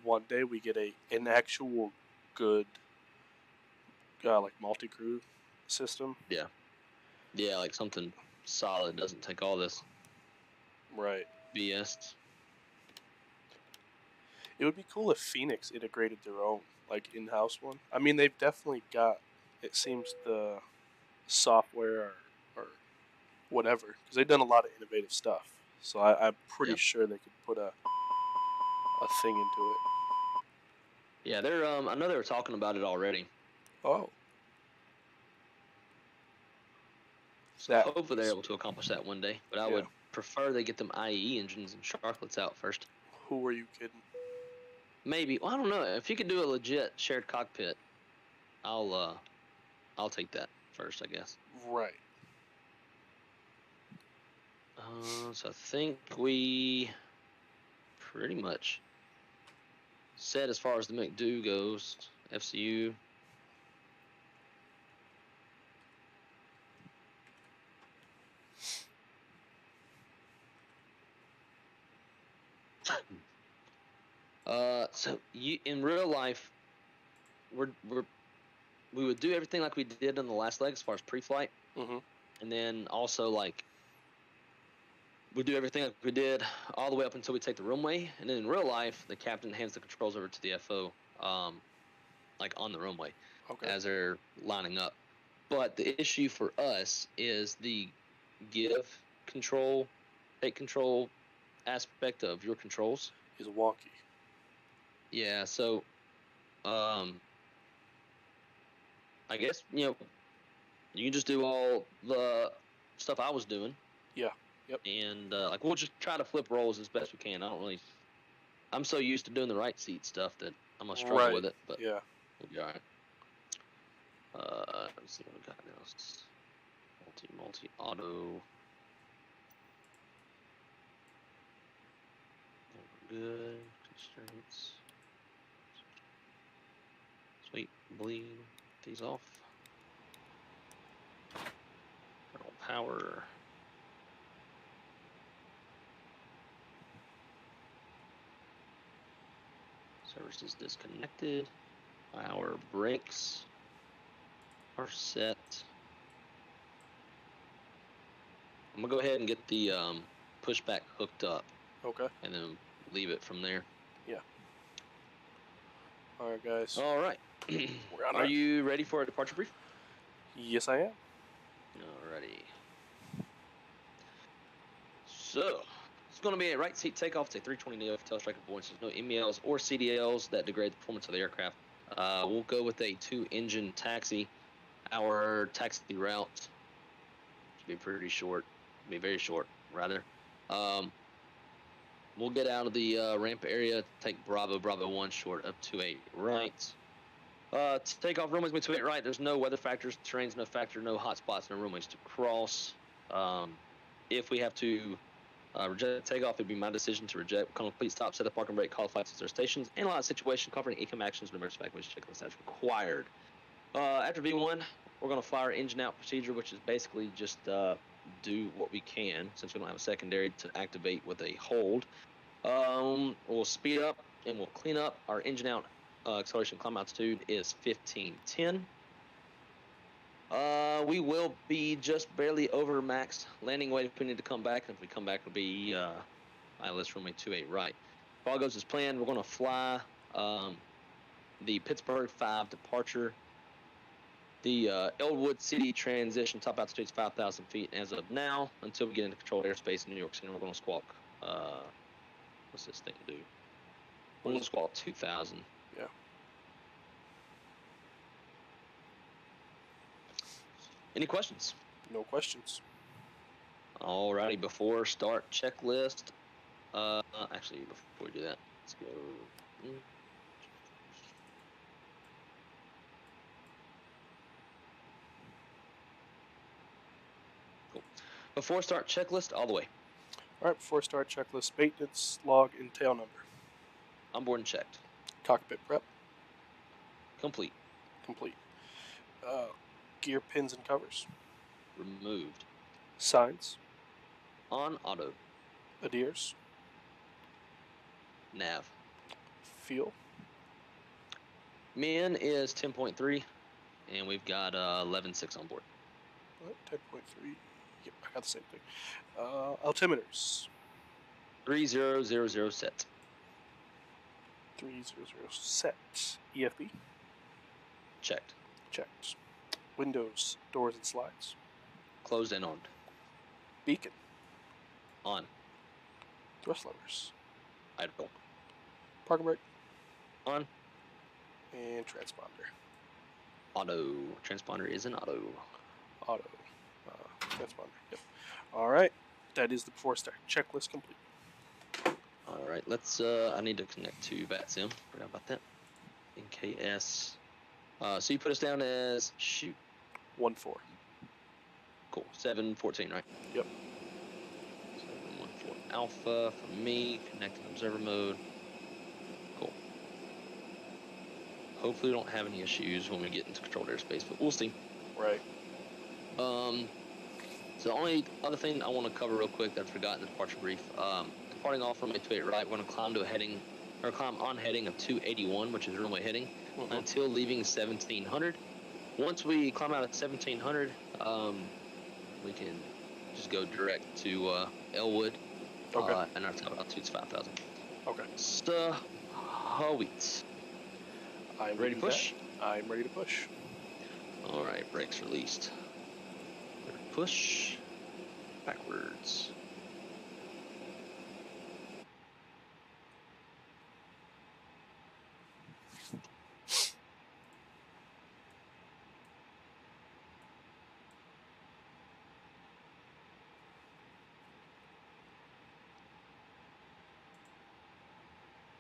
one day we get an actual good like multi-crew system. Yeah. Yeah, like something solid, doesn't take all this right BS. It would be cool if Phoenix integrated their own like in-house one. I mean, they've definitely got, it seems, the software or whatever, because they've done a lot of innovative stuff. So I'm pretty sure they could put a thing into it. Yeah, they're I know they were talking about it already. Oh. So hopefully they're able to accomplish that one day. But I would prefer they get them IE engines and Sharklets out first. Who are you kidding? Maybe. Well, I don't know. If you could do a legit shared cockpit, I'll take that first, I guess. Right. So I think we pretty much set as far as the McDo goes. FCU. So you in real life, we would do everything like we did on the last leg as far as pre-flight, and then also like we do everything like we did all the way up until we take the runway, and then in real life, the captain hands the controls over to the FO, like on the runway, as they're lining up. But the issue for us is the give control, take control aspect of your controls is wonky. Yeah, so I guess you can just do all the stuff I was doing. Yeah. Yep. And like we'll just try to flip roles as best we can. I'm so used to doing the right seat stuff that I'm gonna struggle with it. But yeah, we'll be all right. Let's see what we got now. Multi auto. Good constraints. Sweet, bleed these off. Kernel power. Service is disconnected. Our brakes are set. I'm gonna go ahead and get the pushback hooked up. Okay. And then leave it from there. Yeah. All right, guys. All right. Are you ready for a departure brief? Yes, I am. Alrighty. So, it's going to be a right seat takeoff. It's a 320 neo for tail strike avoidance. There's no MELs or CDLs that degrade the performance of the aircraft. We'll go with a 2-engine taxi. Our taxi route should be pretty short. Be very short, rather. We'll get out of the ramp area, take Bravo 1 short up 28 right. To take off runways 28 right, there's no weather factors, terrain's no factor, no hot spots, no runways to cross. If we have to reject takeoff, it'd be my decision to reject. Complete stop, set up parking brake, call flights to their stations, analyze situation, covering ECOM actions, and emergency evacuation checklist as required. After V1, we're going to fly our engine out procedure, which is basically just do what we can, since we don't have a secondary to activate with a hold. We'll speed up and we'll clean up. Our engine out acceleration climb altitude is 1510. We will be just barely over max landing weight if we need to come back. And if we come back, it'll be ILS runway 28 right. If all goes as planned, we're going to fly the Pittsburgh 5 departure. The Elwood City transition top altitude is 5,000 feet as of now. Until we get into controlled airspace in New York City, we're going to squawk. What's this thing do? We're going to squawk 2,000. Yeah. Any questions? No questions. Alrighty, before start checklist. Actually, before we do that, let's go. Cool. Before start checklist, all the way. All right, before start checklist, maintenance log and tail number. Onboard and checked. Cockpit prep. Complete. Complete. Gear pins and covers. Removed. Signs. On auto. Adheres. Nav. Fuel. Min is 10.3, and we've got 11.6 on board. 10.3. Yep, I got the same thing. Altimeters. 3000 set. 300 set. EFB. Checked. Checked. Windows, doors, and slides. Closed and on. Beacon. On. Thrust levers. Idle. Parking brake. On. And transponder. Auto. Transponder is an auto. Auto. Transponder. Yep. All right. That is the before start checklist complete. All right. Let's. I need to connect to Vatsim. Forgot about that. NKS. So you put us down as shoot. 1-4. Cool. 714, right? Yep. 714 Alpha for me. Connecting observer mode. Cool. Hopefully we don't have any issues when we get into controlled airspace, but we'll see. Right. So the only other thing I want to cover real quick that I forgot in the departure brief. Departing off runway 28 right, we're going to climb to a heading, or climb on heading of 281, which is runway heading, until leaving 1700. Once we climb out at 1700, we can just go direct to Elwood. Okay. And our top altitude's 5,000. Okay. So, wait. I'm ready to push? I'm ready to push. All right, brakes released. Push backwards.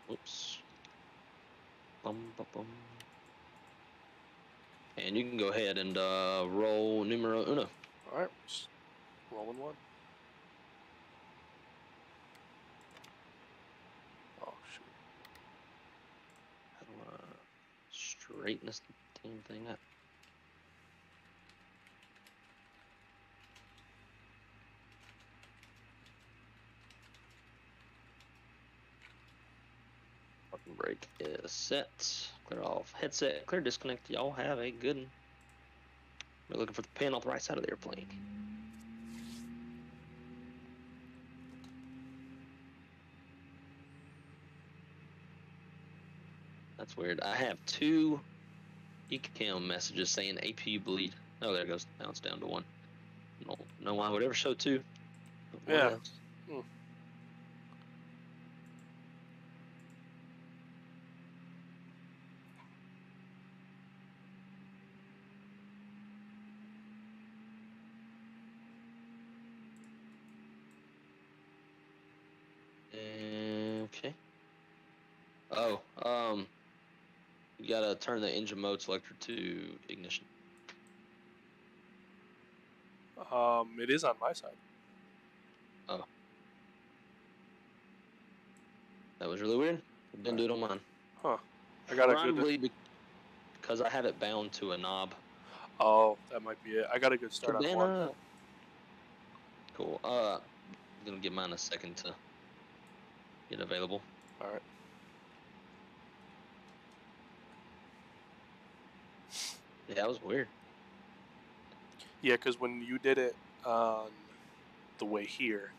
Oops. Bum, bum, bum. And you can go ahead and roll numero uno. All right, just rolling one. Oh shoot! How do I straighten this damn thing up? Parking brake is set. Clear off headset. Clear disconnect. Y'all have a good one. We're looking for the pin on the right side of the airplane. That's weird. I have two ECAM messages saying APU bleed. Oh, there it goes. Now it's down to 1. No, no why would ever show 2. But Yeah. else? Okay. Oh, you gotta turn the engine mode selector to ignition. It is on my side. Oh. That was really weird. Didn't do it on mine. Huh. I got Probably because I have it bound to a knob. Oh, that might be it. I got a good start on 1. Cool. I'm gonna give mine a second to get available. All right. Yeah, that was weird. Yeah, because when you did it on the way here,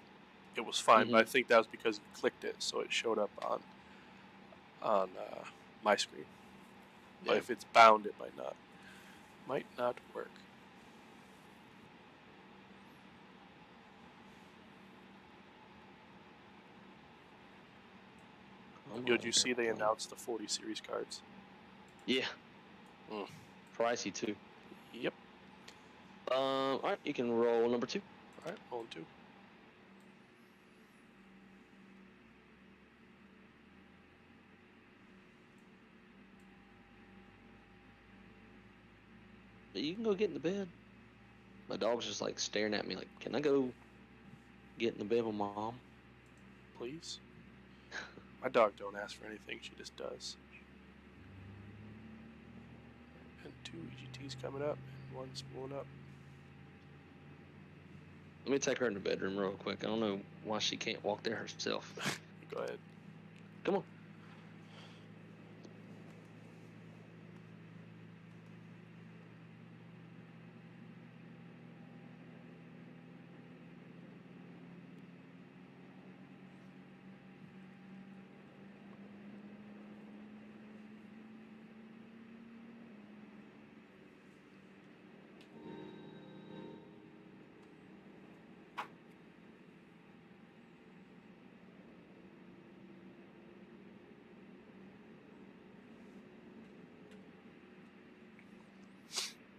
it was fine. But I think that was because you clicked it, so it showed up on my screen. But if it's bound, it might not work. Did you see they announced the 40 series cards? Yeah. Pricey too. Yep. All right, you can roll number 2. All right, rolling 2. You can go get in the bed. My dog's just like staring at me like, can I go get in the bed with Mom? Please? My dog don't ask for anything, she just does. And 2 EGTs coming up, and 1's pulling up. Let me take her in the bedroom real quick. I don't know why she can't walk there herself. Go ahead. Come on.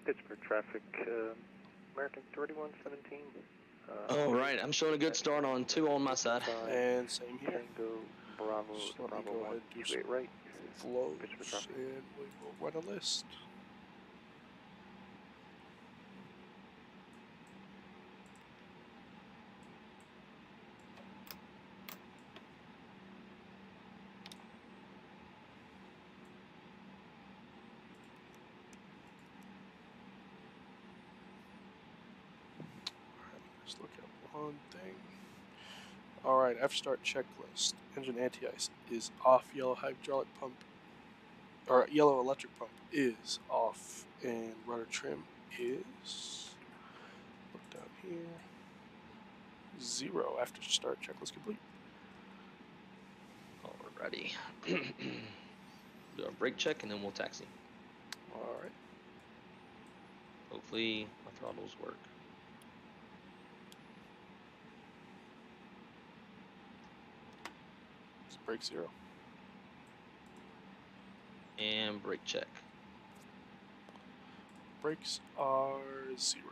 Pittsburgh traffic, American 3117. All right, I'm showing a good start on 2 on my side. And same here. Tango, Bravo, Bravo 128 right. Flows, Pittsburgh traffic. and we will run a list. Let's look at one thing. Alright, after start checklist. Engine anti-ice is off, yellow hydraulic pump, or yellow electric pump is off, and rudder trim is, look down here, 0 after start checklist complete. Alrighty. Do a brake check and then we'll taxi. Alright. Hopefully my throttles work. It's brake 0. And brake check. Brakes are 0.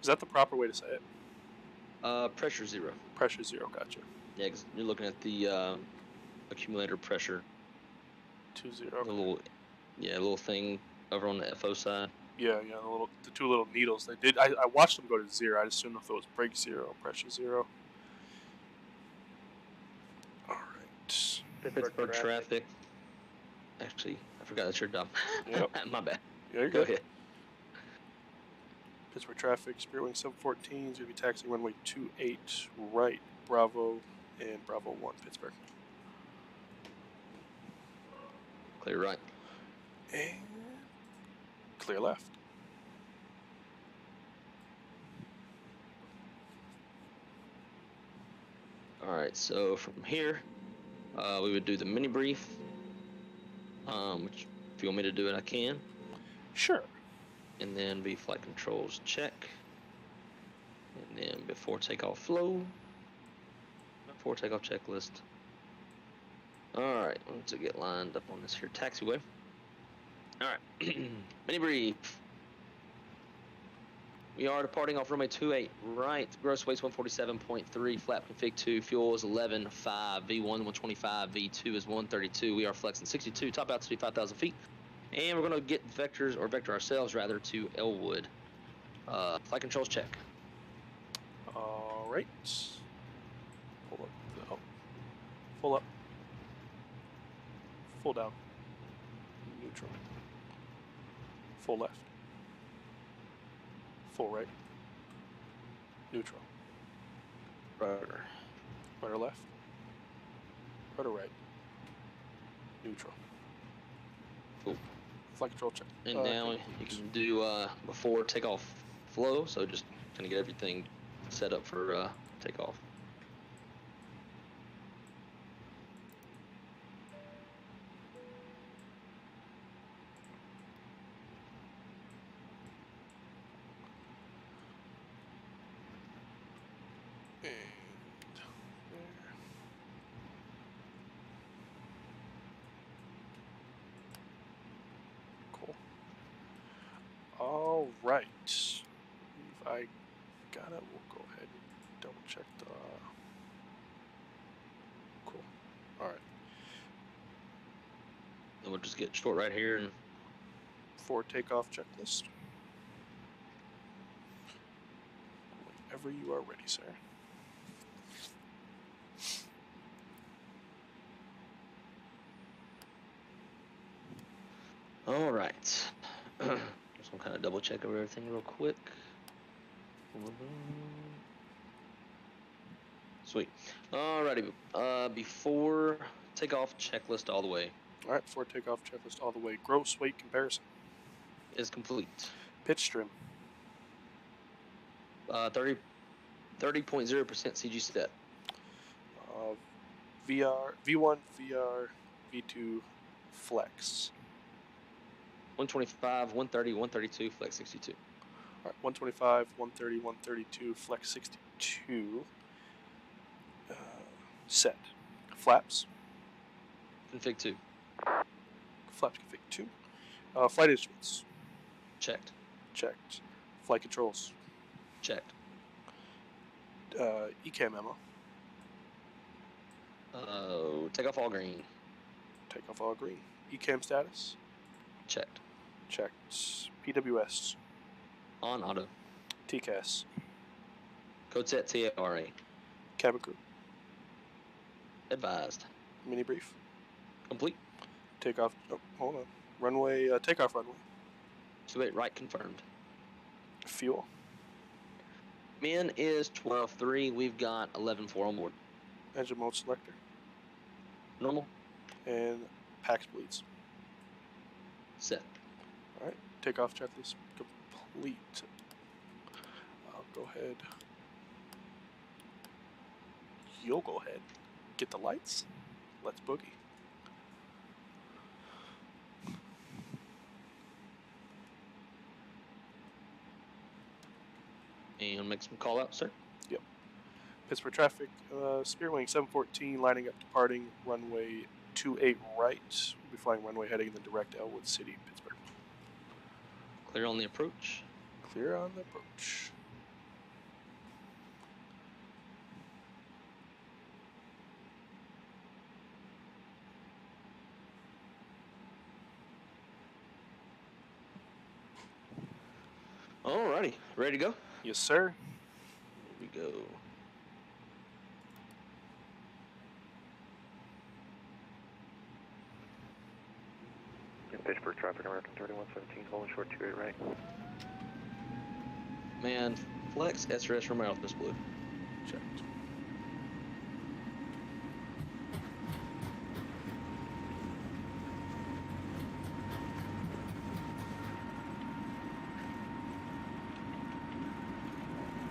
Is that the proper way to say it? Pressure 0. Pressure 0, gotcha. Yeah, cause you're looking at the accumulator pressure. 20. The little thing over on the FO side. Yeah, the 2 little needles. They did. I watched them go to 0. I just didn't know if it was brake 0, pressure 0. All right. Pittsburgh traffic. Actually, I forgot that's your job. Yep. My bad. Yeah, you're Go good. ahead. Pittsburgh traffic. Spirit Wing 714 is going to be taxiing runway 28 right, Bravo, and Bravo 1, Pittsburgh. Clear right. And clear left. All right, so from here, We would do the mini brief, which if you want me to do it, I can. Sure. And then be flight controls check. And then before takeoff flow, before takeoff checklist. All right, let's get lined up on this here taxiway. All right, mini brief. We are departing off runway 28 right. Gross weight's 147.3. Flap config 2. Fuel is 11.5. V1 125. V2 is 132. We are flexing 62. Top altitude 5,000 feet. And we're going to get vectors, or vector ourselves rather, to Elwood. Flight controls check. All right. Pull up. Oh. Full up. Full down. Neutral. Full left. Full right. Neutral. Rudder. Rudder left. Rudder right. Neutral. Cool. Flight control check. And now you can do before takeoff flow, so just kind of get everything set up for takeoff. All right. If I got it, we'll go ahead and double check the. Cool. All right. And we'll just get short right here and. For takeoff checklist. Whenever you are ready, sir. All right. Just gonna kind of double check over everything real quick. Sweet. Alrighty. Before takeoff checklist all the way. All right. Before takeoff checklist all the way. Gross weight comparison is complete. Pitch trim. 30.0% CG set. VR, V1, VR, V2, flex. 125, 130, 132, flex 62. All right, 125, 130, 132, flex 62. Set. Flaps. Config 2. Flaps config 2. Flight instruments. Checked. Checked. Flight controls. Checked. ECAM memo. Takeoff all green. Takeoff all green. ECAM status. Checked. Checked. PWS. On auto. TCAS. Code set TARA. Cabin crew. Advised. Mini brief. Complete. Takeoff. Oh, hold on. Runway. Takeoff runway. 28 right confirmed. Fuel. Min is 12.3. We've got 11.4 on board. Engine mode selector. Normal. And PAX bleeds. Set. All right. Takeoff checklist complete. I'll go ahead. You'll go ahead. Get the lights. Let's boogie. And make some call outs, sir. Yep. Pittsburgh traffic, Spearwing 714, lining up, departing runway 28 right. We'll be flying runway heading in the direct Elwood City, Pittsburgh. Clear on the approach. Clear on the approach. Alrighty, ready to go? Yes, sir. Here we go. Pittsburgh traffic, American 3117, holding short 28 right. Man, flex SRS Romero with Miss Blue. Checked.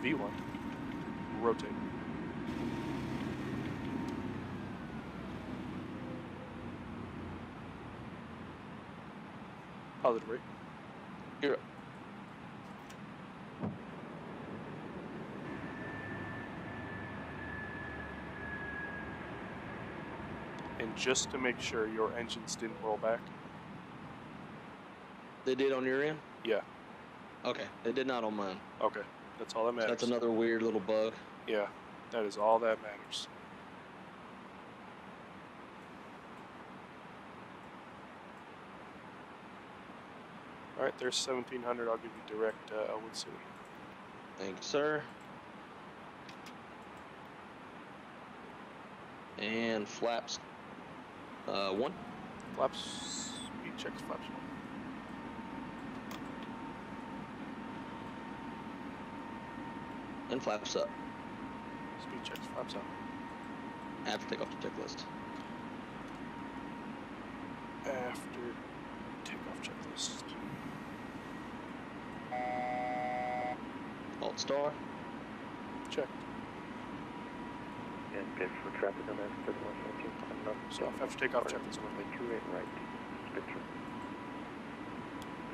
V1. Rotate. Positive rate. You're And just to make sure your engines didn't roll back. They did on your end? Yeah. Okay, they did not on mine. Okay, that's all that matters. That's another weird little bug. Yeah, that is all that matters. All right, there's 1700. I'll give you direct Elwood City. Thank you, sir. And flaps. 1. Flaps. Speed checks. Flaps 1. And flaps up. Speed checks. Flaps up. After takeoff to checklist. After takeoff checklist. Alt star. Check. And good for traffic on that 3117. So after takeoff checklist. Runway 28 right. Picture.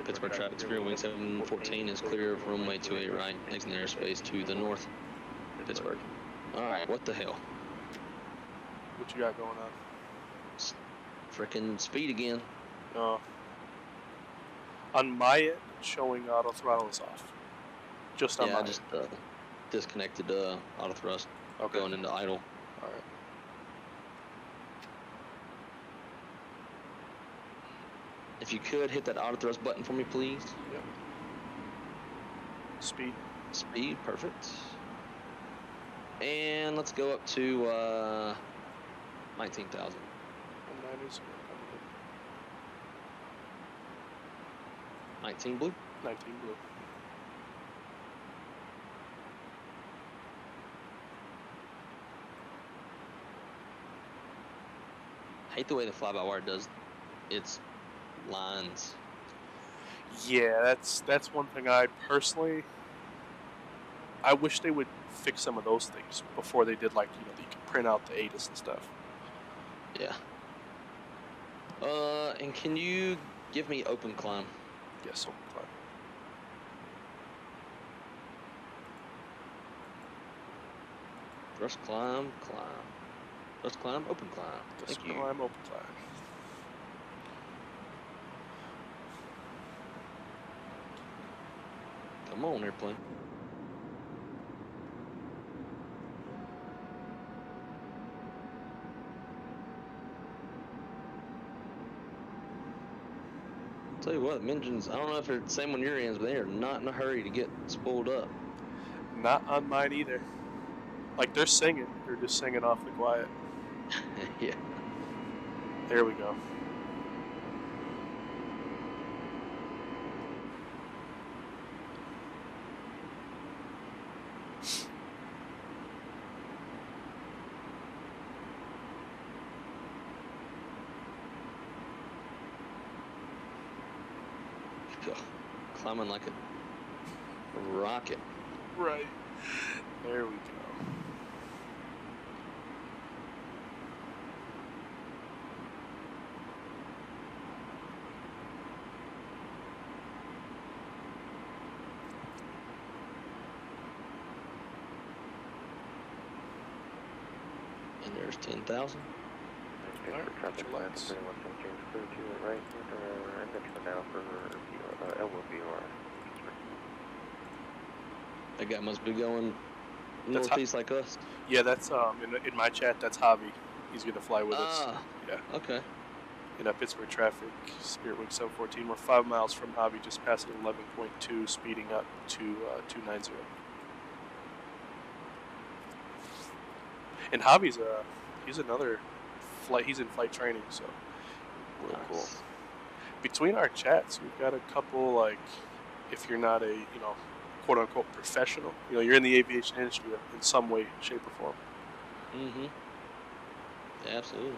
Pittsburgh traffic, Spirit Wing 714 is clear of runway 28 right, exiting airspace to the north. Pittsburgh. Alright, what the hell? What you got going on? Frickin' speed again. On my end, showing auto throttle is off. Just on my I end. just disconnected auto thrust. Okay. Going into idle. Alright. If you could hit that auto thrust button for me, please. Yep. Speed. Speed, perfect. And let's go up to 19,000. 19 blue. 19 blue. Hate the way the fly-by-wire does its lines. Yeah, that's one thing I personally. I wish they would fix some of those things before they did, like, you can print out the ATIS and stuff. Yeah. And can you give me open climb? Yes, open climb. Thrust climb, climb. Thrust climb, open climb. Thrust Thank you. climb, open climb. Come on, airplane. Tell you what, engines, I don't know if they're the same on your ends, but they are not in a hurry to get spooled up. Not on mine either. Like, they're singing. They're just singing off the quiet. Yeah. There we go. Climbing like a rocket. Right. There we go. And there's 10,000. Traffic lights. 3117 clear to the right. And that's for now for Elwood BR. That guy must be going northeast like us. Yeah, that's in my chat. That's Javi. He's gonna fly with us. Yeah. Okay. In Pittsburgh traffic, Spirit Wing 714. We're 5 miles from Javi, just past 11.2, speeding up to 290. And Javi's he's another flight. He's in flight training, so really cool. Between our chats, we've got a couple, like, if you're not a quote unquote professional, you're in the aviation industry in some way, shape, or form. Mm-hmm. Yeah, absolutely.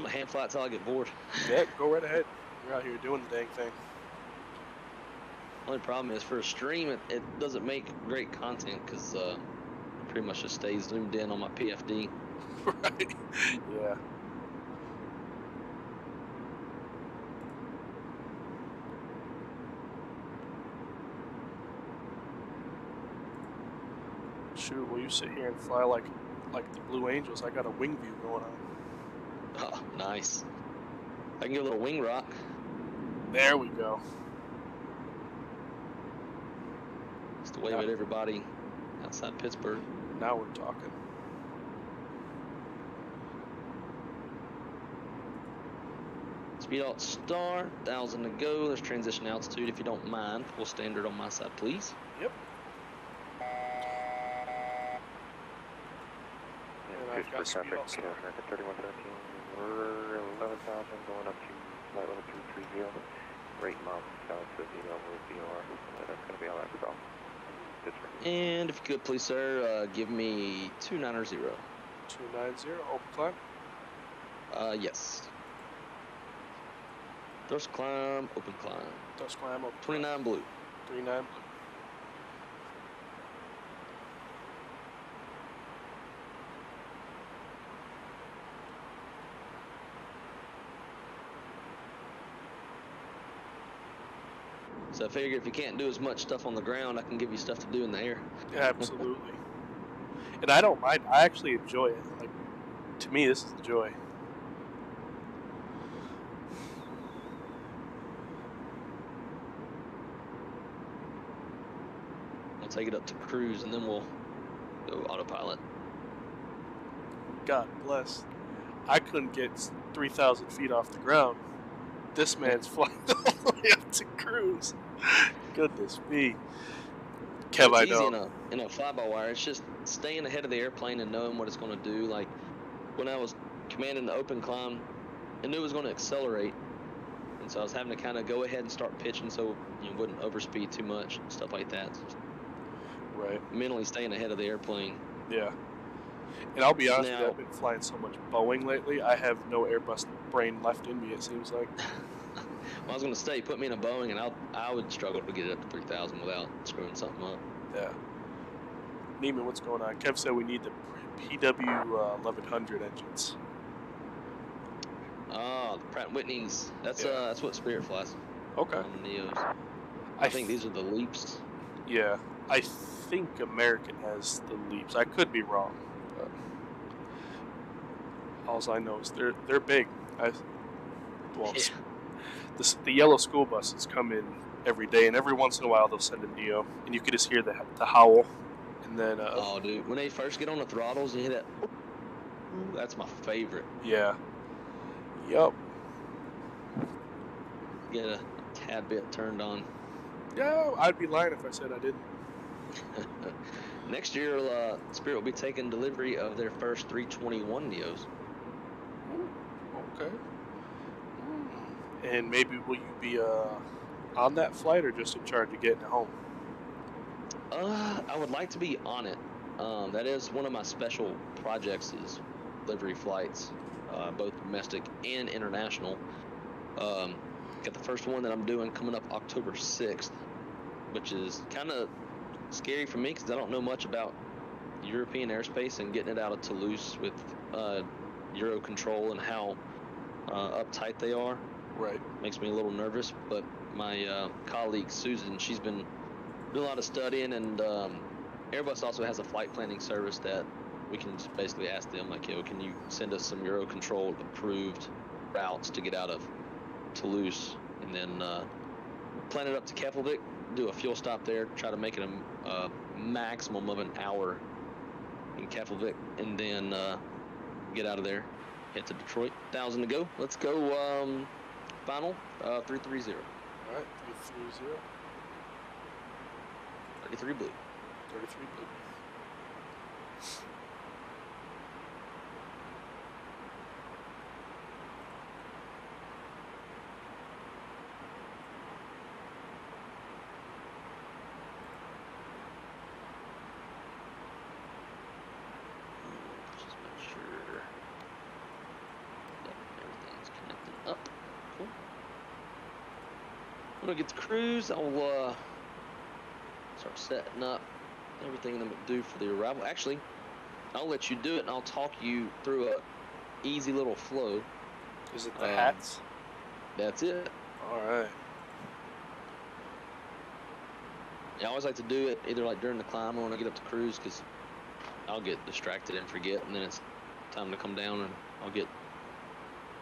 Hand fly till I get bored. Yeah, go right ahead. You're out here doing the dang thing. Only problem is for a stream, it doesn't make great content because it pretty much just stays zoomed in on my PFD. Right. Yeah. Shoot, will you sit here and fly like the Blue Angels? I got a wing view going on. Oh, nice. I can get a little wing rock. There we go. Just to wave at everybody outside Pittsburgh. Now we're talking. Speed alt star, 1,000 to go. There's transition altitude if you don't mind. Full standard on my side, please. Yep. Pittsburgh traffic, 3113, we're 11,000 going up to flight level 230. Rate miles south to EWR. That's going to be all I forgot. And if you could, please, sir, give me 290. 290, open climb? Yes. Thrust climb, open climb. Thrust climb, open 29 blue. 39 blue. So I figure if you can't do as much stuff on the ground, I can give you stuff to do in the air. Absolutely. And I don't mind. I actually enjoy it. Like, to me, this is the joy. I'll take it up to cruise, and then we'll go autopilot. God bless. I couldn't get 3,000 feet off the ground. This man's flying all the way up to cruise. Goodness me. Kev, I know. Easy in a fly-by-wire. It's just staying ahead of the airplane and knowing what it's going to do. Like, when I was commanding the open climb, I knew it was going to accelerate. And so I was having to kind of go ahead and start pitching so you wouldn't overspeed too much and stuff like that. Right. Mentally staying ahead of the airplane. Yeah. And I'll be honest with you, I've been flying so much Boeing lately, I have no Airbus brain left in me, it seems like. Well, I was going to say, put me in a Boeing, and I would struggle to get it up to 3,000 without screwing something up. Yeah. Neiman, what's going on? Kev said we need the PW 1100 engines. Oh, the Pratt & Whitney's. That's what Spirit flies. Okay. On the Neos. I think these are the Leaps. Yeah. I think American has the Leaps. I could be wrong. But all I know is they're big. The yellow school buses come in every day, and every once in a while they'll send a Neo, and you could just hear the howl. And then oh, dude, when they first get on the throttles, you hear that. That's my favorite. Yeah. Yup. Get a tad bit turned on. Yeah, I'd be lying if I said I didn't. Next year, Spirit will be taking delivery of their first 321 Neos. Okay. And maybe will you be on that flight or just in charge of getting it home? I would like to be on it. That is one of my special projects is delivery flights, both domestic and international. Got the first one that I'm doing coming up October 6th, which is kind of scary for me because I don't know much about European airspace and getting it out of Toulouse with Euro control and how uptight they are. Right. Makes me a little nervous, but my colleague Susan, she's been doing a lot of studying, and Airbus also has a flight planning service that we can just basically ask them, like, yo, can you send us some Euro controlled approved routes to get out of Toulouse, and then plan it up to Keflavik, do a fuel stop there, try to make it a maximum of an hour in Keflavik, and then get out of there, head to Detroit. 1,000 to go. Let's go. Final 330. All right, 330. 33 blue. 33 blue. Just make sure. Yep, gonna get the cruise. I'll start setting up everything I'm gonna do for the arrival. Actually, I'll let you do it, and I'll talk you through a easy little flow. Is it the hats? That's it. All right. I always like to do it either like during the climb or when I get up to cruise, because I'll get distracted and forget, and then it's time to come down, and I'll get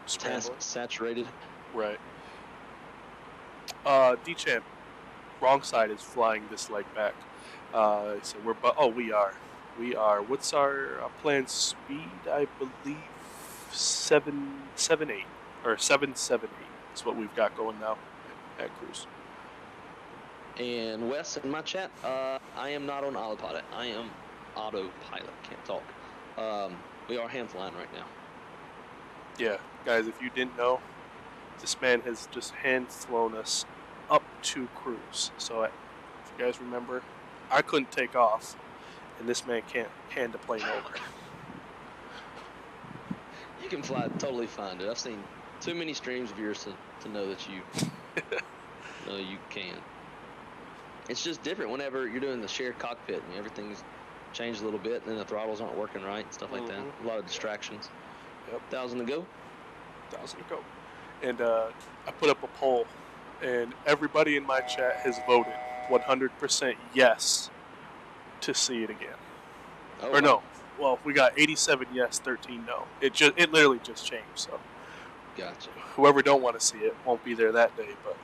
task saturated. Right. D-Champ, wrong side is flying this leg back. So we are. What's our planned speed? I believe 778 or 778 is what we've got going now at cruise. And Wes, in my chat, I am not on autopilot. I am autopilot. Can't talk. We are hand flying right now. Yeah, guys, if you didn't know, this man has just hand flown us up to cruise. So if you guys remember, I couldn't take off, and this man can't hand the plane over. You can fly totally fine, dude. I've seen too many streams of yours to know that you know you can. It's just different whenever you're doing the shared cockpit and everything's changed a little bit, and then the throttles aren't working right and stuff like that. A lot of distractions. Yep. 1,000 to go. 1,000 to go. And I put up a poll, and everybody in my chat has voted 100% yes to see it again. Oh, or no. Well, we got 87 yes, 13 no. It literally just changed. So. Gotcha. Whoever don't want to see it won't be there that day, but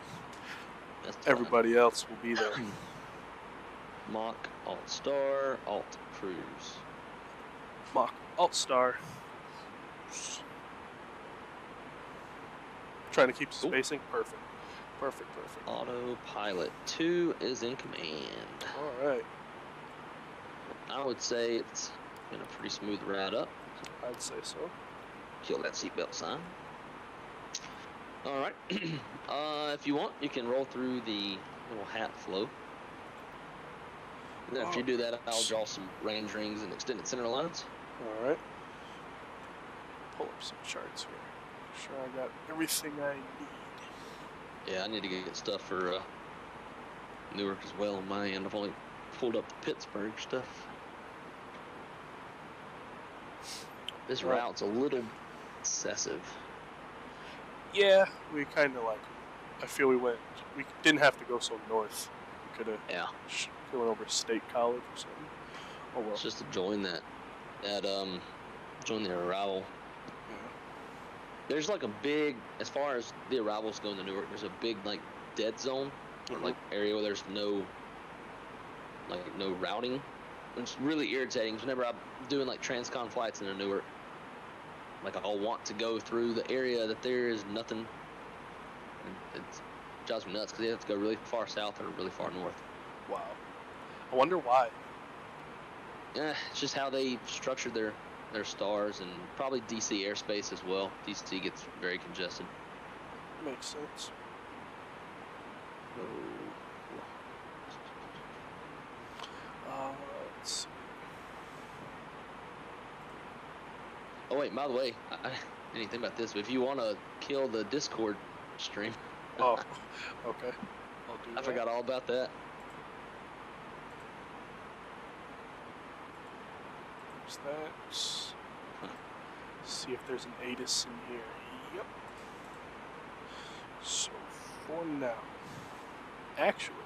everybody else will be there. Mach, Alt Star, Alt Cruise. Mach, Alt Star. Trying to keep the spacing. Perfect. Autopilot 2 is in command. All right. I would say it's been a pretty smooth ride up. I'd say so. Kill that seatbelt sign. All right. If you want, you can roll through the little hat flow. And then after you do that, I'll draw some range rings and extended center lines. All right. Pull up some charts here. Make sure I got everything I need. Yeah, I need to get stuff for Newark as well on my end. I've only pulled up the Pittsburgh stuff. This route's a little excessive. Yeah, we kind of I feel we didn't have to go so north. We could have went over State College or something. Oh well. It's just to join join the arrival. Yeah. There's like a big, as far as the arrivals go into Newark, there's a big dead zone, like area where there's no routing. It's really irritating. Whenever I'm doing transcon flights into Newark, I'll want to go through the area that there is nothing. It drives me nuts because you have to go really far south or really far north. Wow. I wonder why. Yeah, it's just how they structured their stars, and probably DC airspace as well. DC gets very congested. Makes sense. Let's see. Oh wait, by the way, I didn't think about this, but if you want to kill the Discord stream. Oh, okay. I'll do that. I forgot all about that. There's that. See if there's an ATIS in here. Yep. So for now, actually,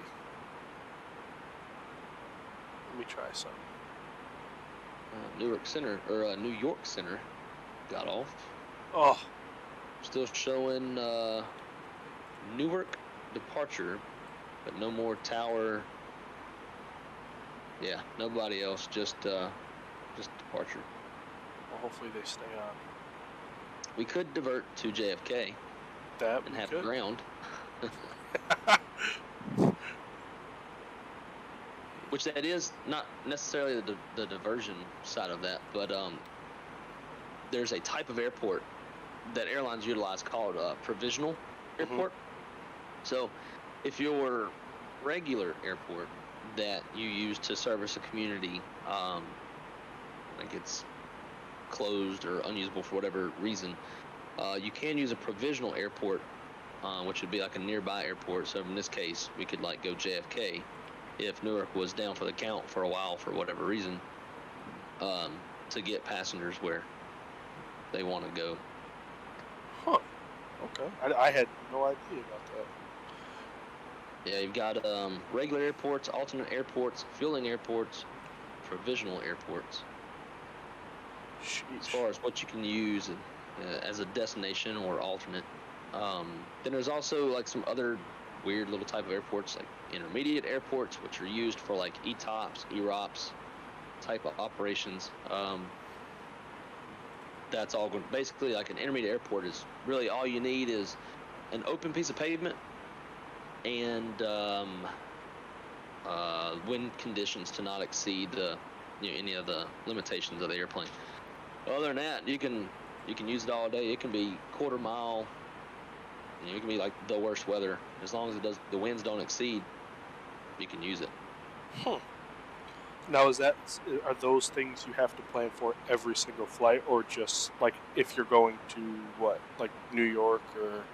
let me try something. Newark Center, or New York Center, got off. Oh. Still showing Newark departure, but no more tower. Yeah, nobody else, just departure. Well, hopefully they stay on. We could divert to JFK. That and have ground. Which that is not necessarily the diversion side of that, but there's a type of airport that airlines utilize called a provisional airport. So if your regular airport that you use to service a community, it's closed or unusable for whatever reason, you can use a provisional airport which would be like a nearby airport. So in this case, we could like go JFK if Newark was down for the count for a while for whatever reason, to get passengers where they want to go. Huh. Okay. I had no idea about that. Yeah, you've got regular airports, alternate airports, fueling airports, provisional airports. Sheesh. As far as what you can use as a destination or alternate. Then there's also like some other weird little type of airports, like intermediate airports, which are used for like ETOPS, EROPS type of operations. That's all going. Basically, like an intermediate airport is really all you need is an open piece of pavement and wind conditions to not exceed any of the limitations of the airplane. Other than that, you can use it all day. It can be quarter mile. It can be like the worst weather. As long as the winds don't exceed, you can use it. Huh. Now, are those things you have to plan for every single flight, or just like if you're going to like New York or?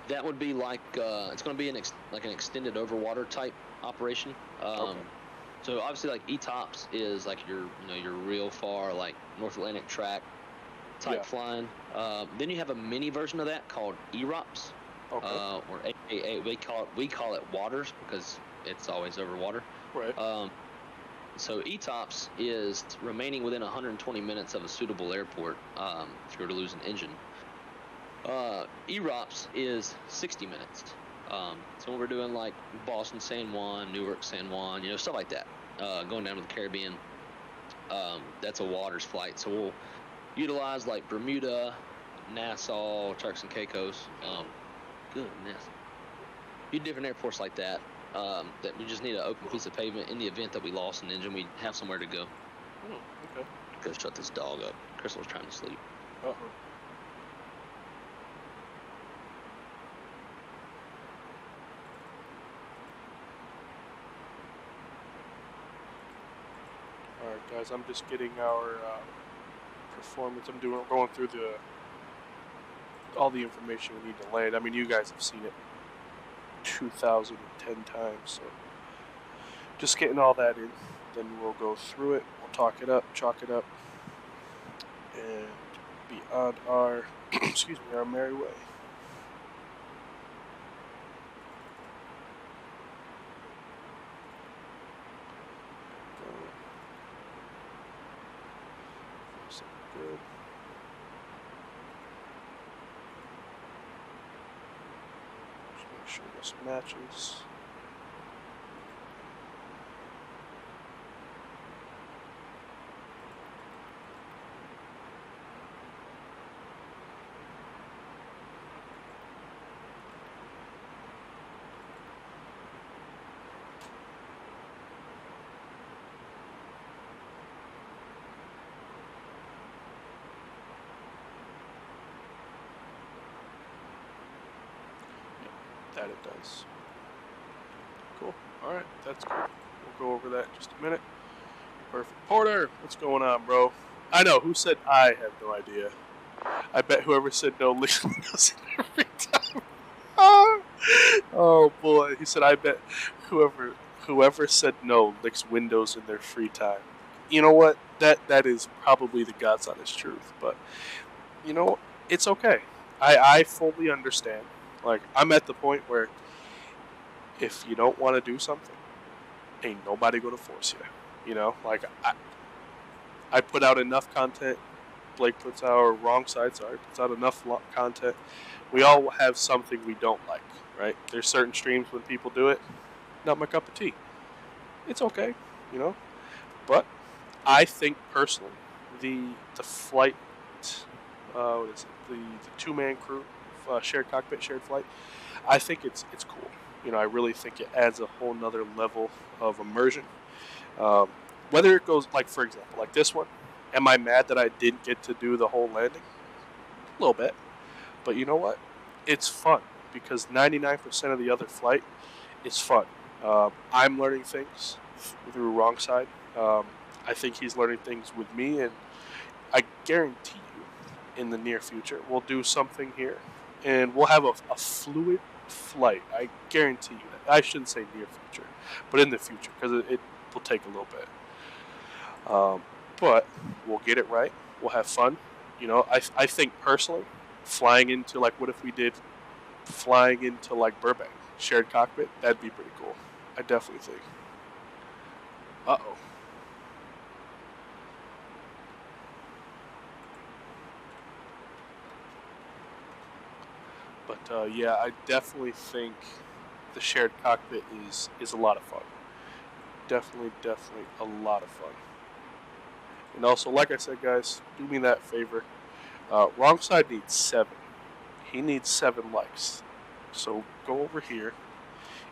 That would be like it's going to be an extended overwater type operation. Okay. So obviously, like ETOPS is like your real far like North Atlantic track type flying. Then you have a mini version of that called EROPS, okay. Or AKA we call it waters because it's always over water. Right. So ETOPS is remaining within 120 minutes of a suitable airport if you were to lose an engine. EROPS is 60 minutes. So when we're doing like Boston, San Juan, Newark, San Juan, stuff like that, going down to the Caribbean, that's a waters flight. So we'll utilize like Bermuda, Nassau, Turks and Caicos. Goodness. A few different airports like that. That we just need an open piece of pavement in the event that we lost an engine. We have somewhere to go. Oh, okay. Go shut this dog up. Crystal's trying to sleep. Uh-oh. All right, guys. I'm just getting our performance. I'm going through all the information we need to land. I mean, you guys have seen it 2,010 times, so just getting all that in. Then we'll go through it. We'll chalk it up, and be on our our merry way. Good. Just make sure this matches. That it does. Cool. Alright, that's good. We'll go over that in just a minute. Perfect. Porter, what's going on, bro? I know, who said I have no idea? I bet whoever said no licks windows in every time. Oh boy. He said I bet whoever said no licks windows in their free time. You know what? That is probably the God's honest truth, but it's okay. I fully understand. Like, I'm at the point where if you don't want to do something, ain't nobody going to force you. Like, I put out enough content. Blake puts out, puts out enough content. We all have something we don't like, right? There's certain streams when people do it. Not my cup of tea. It's okay, But I think, personally, the flight, what is it? The two-man crew, shared cockpit, shared flight. I think it's cool. I really think it adds a whole nother level of immersion. Whether it goes, like, for example, like this one, am I mad that I didn't get to do the whole landing? A little bit. But you know what? It's fun because 99% of the other flight is fun. I'm learning things through wrong side. I think he's learning things with me, and I guarantee you in the near future we'll do something here and we'll have a fluid flight. I guarantee you that. I shouldn't say near future, but in the future, because it will take a little bit. But we'll get it right. We'll have fun. You know, I think personally, flying into, like, what if we did flying into, like, Burbank, shared cockpit? That'd be pretty cool. I definitely think. Uh-oh. But, yeah, I definitely think the shared cockpit is a lot of fun. Definitely a lot of fun. And also, like I said, guys, do me that favor. Wrong side needs 7. He needs 7 likes. So go over here.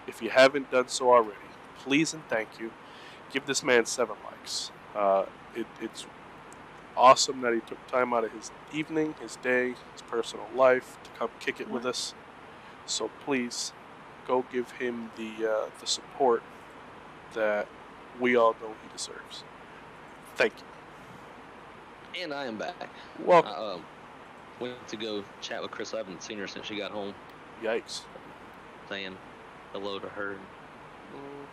If you haven't done so already, please and thank you. Give this man 7 likes. It's awesome that he took time out of his evening, his day, his personal life to come kick it with us. So please go give him the support that we all know he deserves. Thank you. And I am back. Welcome. Went to go chat with Chris. I haven't seen her since she got home. Yikes. Saying hello to her.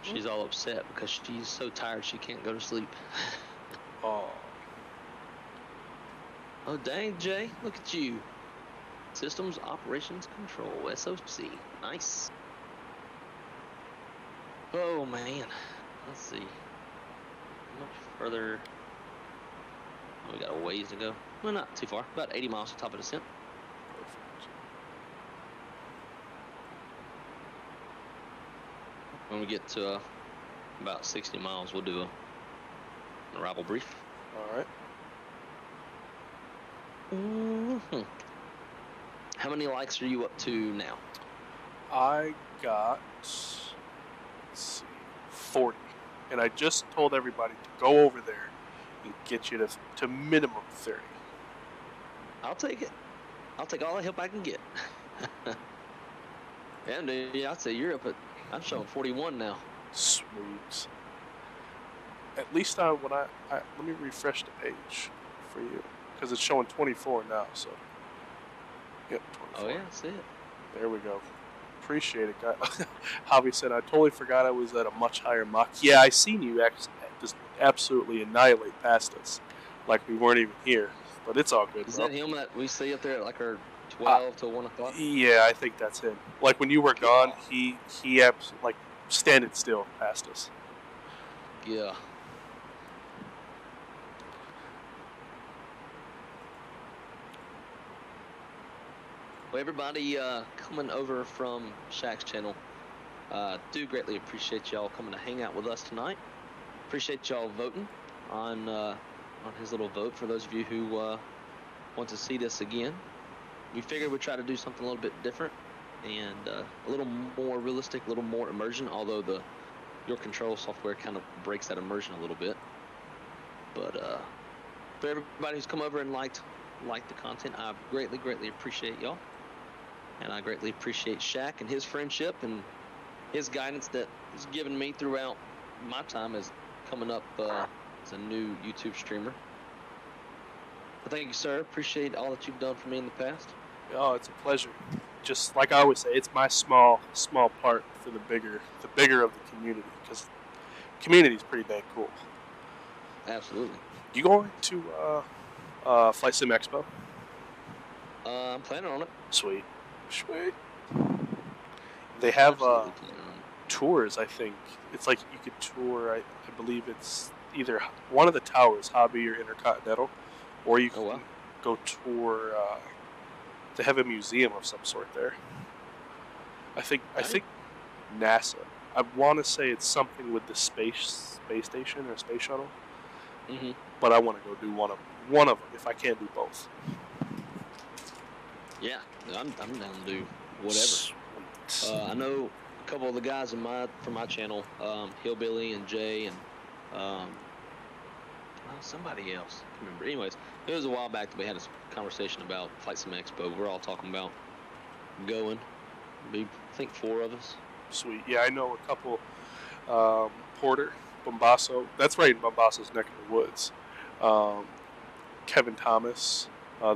She's all upset because she's so tired she can't go to sleep. Oh. Oh, dang, Jay. Look at you. Systems Operations Control, SOC. Nice. Oh, man. Let's see. How much further? Oh, we got a ways to go. Well, not too far. About 80 miles to top of descent. Perfect. When we get to about 60 miles, we'll do an arrival brief. All right. Mm-hmm. How many likes are you up to now? I got, let's see, 40. And I just told everybody to go over there and get you to minimum 30. I'll take it. I'll take all the help I can get. And yeah, I'd say you're up at, I'm showing 41 now. Sweet. At least when I let me refresh the page for you, because it's showing 24 now. So, yep, 24. Oh yeah, I see it. There we go. Appreciate it, guys. Javi said, I totally forgot I was at a much higher Mach. Yeah, I seen you just absolutely annihilate past us, like we weren't even here. But it's all good, Is bro. that him that we see up there at like our 12 to 1 o'clock? Yeah, I think that's him. Like when you were gone, he like standing still past us. Yeah. Well, everybody coming over from Shaq's channel, do greatly appreciate y'all coming to hang out with us tonight. Appreciate y'all voting on his little vote. For those of you who want to see this again, we figured we'd try to do something a little bit different and a little more realistic, a little more immersion. Although your control software kind of breaks that immersion a little bit. But for everybody who's come over and liked the content, I greatly appreciate y'all. And I greatly appreciate Shaq and his friendship and his guidance that he's given me throughout my time as coming up as a new YouTube streamer. But thank you, sir. Appreciate all that you've done for me in the past. Oh, it's a pleasure. Just like I always say, it's my small part for the bigger of the community, because the community is pretty dang cool. Absolutely. You going to Flight Sim Expo? I'm planning on it. Sweet. They have tours, I think. It's like you could tour, I believe it's either one of the towers, Hobby or Intercontinental, or you can go tour, they have a museum of some sort there. I think NASA. I want to say it's something with the space station or space shuttle. Mm-hmm. But I want to go do one of them if I can't do both. Yeah, I'm down to do whatever. I know a couple of the guys from my channel, Hillbilly and Jay and somebody else. I can't remember. Anyways, it was a while back that we had a conversation about Flight Sim Expo. We're all talking about going. I think 4 of us. Sweet. Yeah, I know a couple. Porter, Bombasso. That's right in Bombasso's neck of the woods. Kevin Thomas.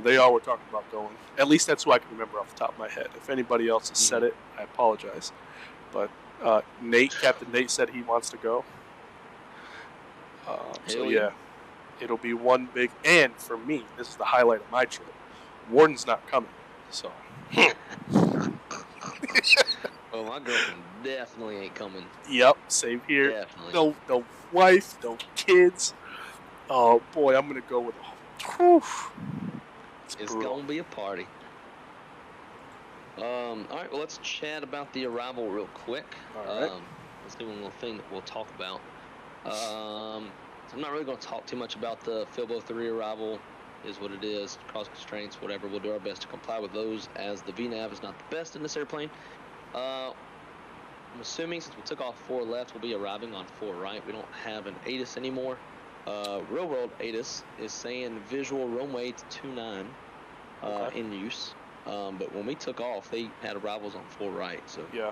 They all were talking about going. At least that's who I can remember off the top of my head. If anybody else has said it, I apologize. But Captain Nate said he wants to go. So yeah, it'll be one big. And for me, this is the highlight of my trip. Warden's not coming, so. Well, my girlfriend definitely ain't coming. Yep, same here. Definitely. No wife, no kids. Oh boy, I'm gonna go with. It's gonna be a party. All right, well, let's chat about the arrival real quick. All right. Let's do one little thing that we'll talk about. So I'm not really going to talk too much about the Filbo 3 arrival. Is what it is. Cross constraints, whatever. We'll do our best to comply with those, as the VNAV is not the best in this airplane. I'm assuming since we took off 4 left, we'll be arriving on 4 right. We don't have an ATIS anymore. Real world ATIS is saying visual runway 29 in use. But when we took off, they had arrivals on 4 right. So yeah,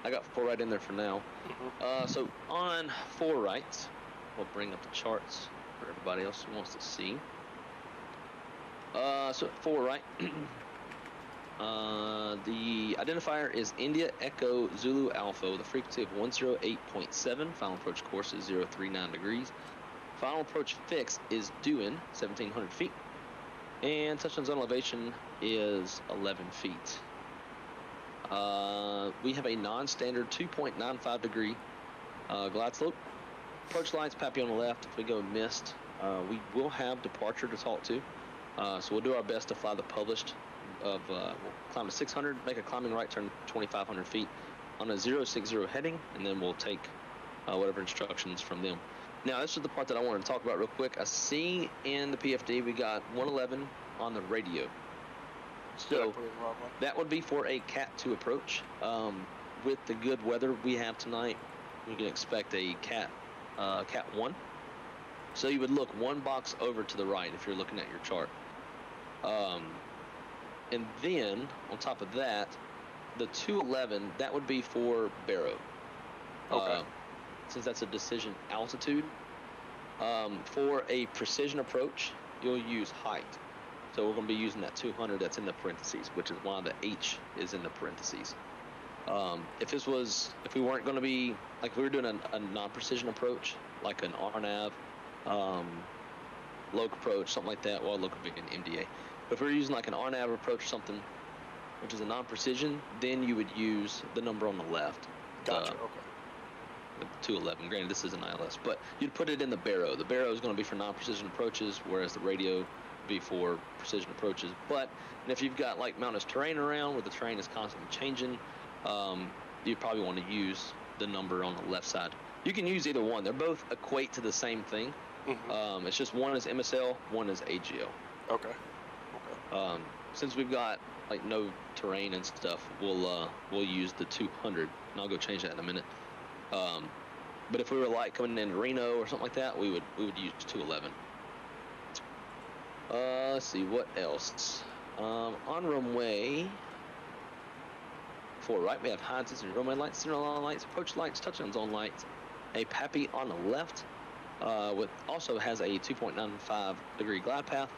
I got 4 right in there for now. So on 4 right, we'll bring up the charts for everybody else who wants to see. So at 4 right, the identifier is India Echo Zulu Alpha with a frequency of 108.7. Final approach course is 039 degrees. Final approach fix is Duin, 1,700 feet. And touchdown zone elevation is 11 feet. We have a non-standard 2.95 degree glide slope. Approach lights, Pappy on the left. If we go missed, we will have departure to talk to. So we'll do our best to fly the published of, we'll climb to 600, make a climbing right turn 2,500 feet on a 060 heading, and then we'll take whatever instructions from them. Now, this is the part that I wanted to talk about real quick. I see in the PFD we got 111 on the radio. So that would be for a Cat 2 approach. With the good weather we have tonight, we can expect a Cat 1. So you would look 1 box over to the right if you're looking at your chart. And then, on top of that, the 211, that would be for Barrow. Okay. Since that's a decision altitude. For a precision approach, you'll use height. So we're going to be using that 200 that's in the parentheses, which is why the H is in the parentheses. If we weren't going to be, like if we were doing a non-precision approach, like an RNAV, loc approach, something like that, well, loc would be an MDA. But if we were using like an RNAV approach or something, which is a non-precision, then you would use the number on the left. Gotcha, okay. 211. Granted, this is an ILS, but you'd put it in the Barrow. The Barrow is going to be for non-precision approaches, whereas the radio would be for precision approaches. But if you've got like mountainous terrain around where the terrain is constantly changing, you probably want to use the number on the left side. You can use either one. They're both equate to the same thing. It's just one is MSL, one is AGL. Okay. Since we've got like no terrain and stuff, we'll use the 200, and I'll go change that in a minute. But if we were like coming in Reno or something like that, we would use 211. Let's see what else. On runway 4 right, we have high intensity runway lights, center line lights, approach lights, touchdown zone lights. A Pappy on the left, also has a 2.95 degree glide path.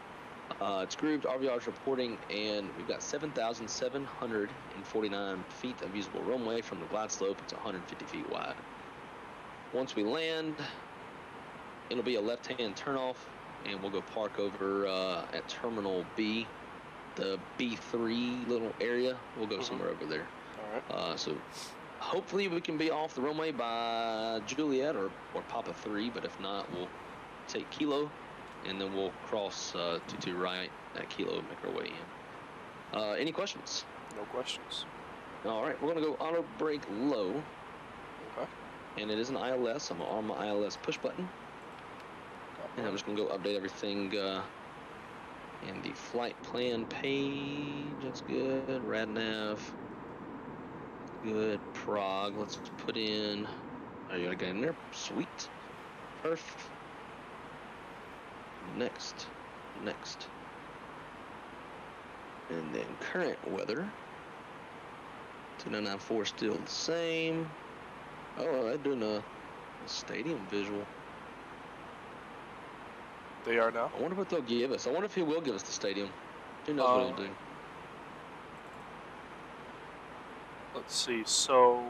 It's grooved, RVR's reporting, and we've got 7,749 feet of usable runway from the glide slope. It's 150 feet wide. Once we land, it'll be a left-hand turnoff, and we'll go park over at Terminal B, the B3 little area. We'll go somewhere over there. All right. So hopefully we can be off the runway by Juliet or Papa 3, but if not, we'll take Kilo, and then we'll cross 22 right at Kilo and make our way in. Any questions? No questions. All right, we're going to go auto brake low. Okay. And it is an ILS. I'm going to arm my ILS push button. And I'm just going to go update everything in the flight plan page. That's good. RadNav. Good. Prague. Let's put in. Oh, you got to get in there? Sweet. Perf. Next. And then current weather. 2994 still the same. Oh, I'm doing a stadium visual. They are now? I wonder what they'll give us. I wonder if he will give us the stadium. Who knows what he'll do. Let's see. So,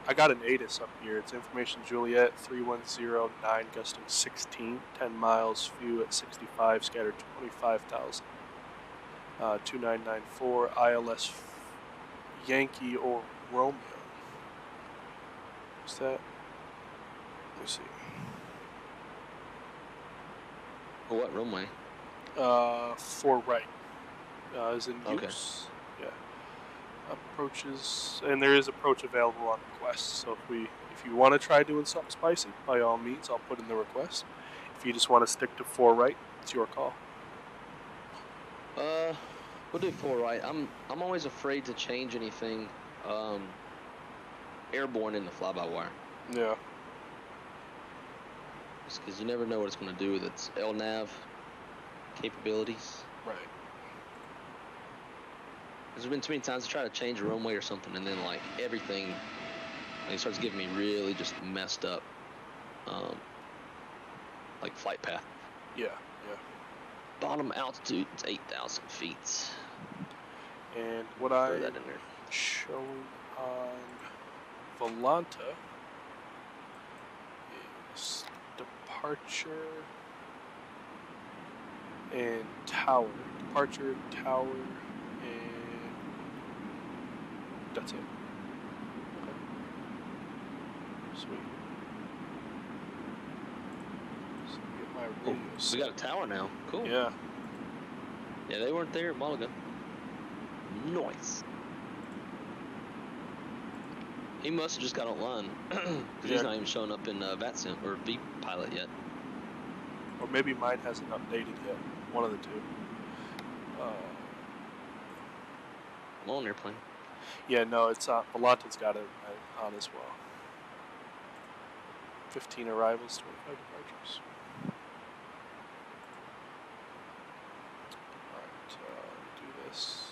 I got an ATIS up here. It's information Juliet 3109, gusting 16, 10 miles, view at 65, scattered 25,000. 2994, ILS Yankee or Romeo. What's that? Let me see. What runway? 4 right. Is in use. Okay. Yeah. Approaches, and there is approach available on request. So if you want to try doing something spicy, by all means, I'll put in the request. If you just want to stick to 4 right, it's your call. We'll do 4 right. I'm always afraid to change anything airborne in the fly-by-wire. Yeah. Just because you never know what it's going to do with its LNAV capabilities. Right. There's been too many times I try to change a runway or something, and then like everything, it starts giving me really just messed up, like flight path. Yeah. Bottom altitude is 8,000 feet. And what I'm showing on Volanta is departure and tower. Departure, tower, and that's it. Okay. Sweet. So get my radio set. We got a tower now. Cool. Yeah. Yeah, they weren't there a while ago. Nice. He must have just got online. Because he's not even showing up in Vatsim or V pilot yet. Or maybe mine hasn't updated yet. One of the two. I'm on airplane. Yeah, no, it's Volanta's got it on as well. 15 arrivals, 25 departures. Alright, do this.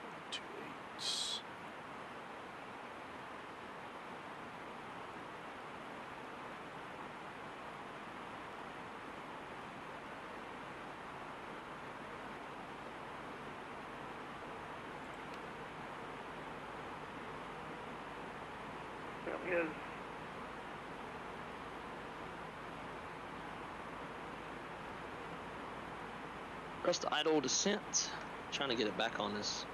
128. There is. Rest idle descent. Trying to get it back on this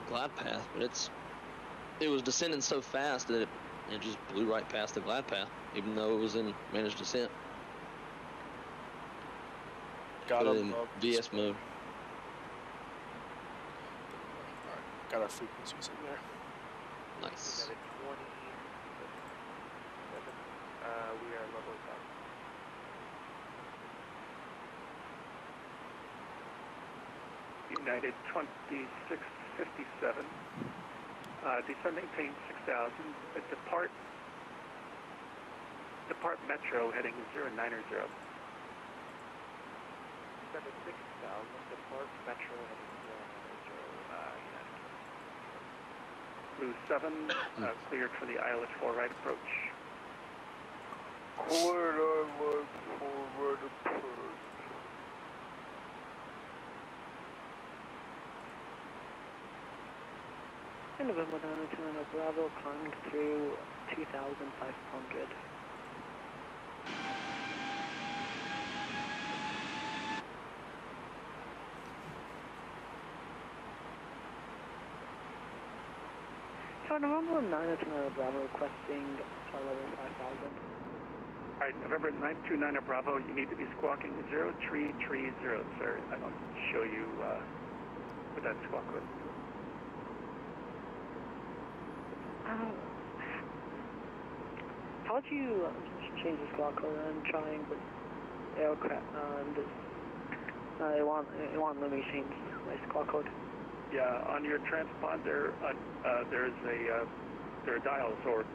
glide path, but it was descending so fast that it just blew right past the glide path, even though it was in managed descent. Got it in VS mode. Alright, got our frequencies in there. Nice. We got a 27. We are level 5. United 2657. Descending pain 6000. Depart Metro heading 090. Descending 6000. Depart Metro heading 090. Blue 7, cleared for the ILS 4 right approach. Cleared ILS 4 right approach. November 929 Bravo, climbing through 2,500. So November 929 Bravo, requesting level 5,000. Alright, November 929 Bravo, you need to be squawking 0330, sir. I don't show you what that squawk was. How would you change the squawk code and trying with aircraft and they want let me change my squawk code. Yeah, on your transponder, there are dials or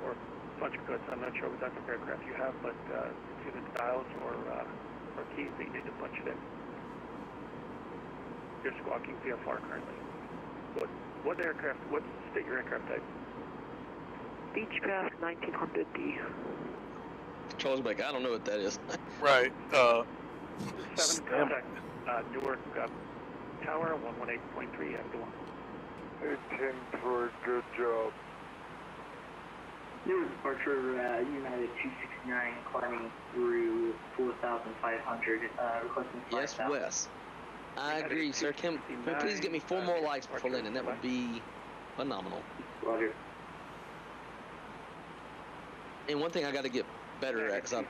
punch codes. I'm not sure what type of aircraft you have, but it's either dials or keys that you need to punch it in. You're squawking VFR currently. What aircraft? What state your aircraft type? Beechcraft 1900D. Controller's like, I don't know what that is. Right. 7 contact Newark Tower 118.3 after 1. 18 for a good job. Newark departure, United 269, climbing through 4,500, requesting 5,000. Yes, Wes. I agree, sir. Can we please get me 4 more lights before landing? That would be phenomenal. Roger. And one thing I got to get better at, because I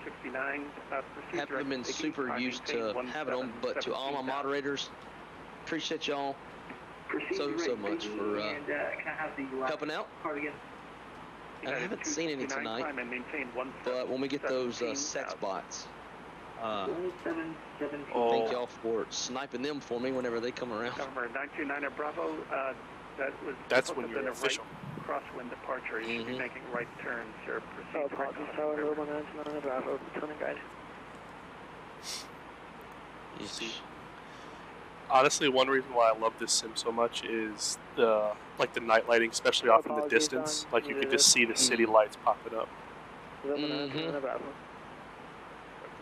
haven't been super used to having them, but to all my moderators, appreciate y'all so much for helping out. And I haven't seen any tonight, but when we get those sex bots, thank y'all for sniping them for me whenever they come around. Number 929 Bravo, that's when you're official. Crosswind departure, you should be making right turns, sir. Oh, apologies, Tower, 929 Bravo, turning guide. Honestly, one reason why I love this sim so much is the night lighting, especially off in the distance. Like you can just see the city lights popping up. Well,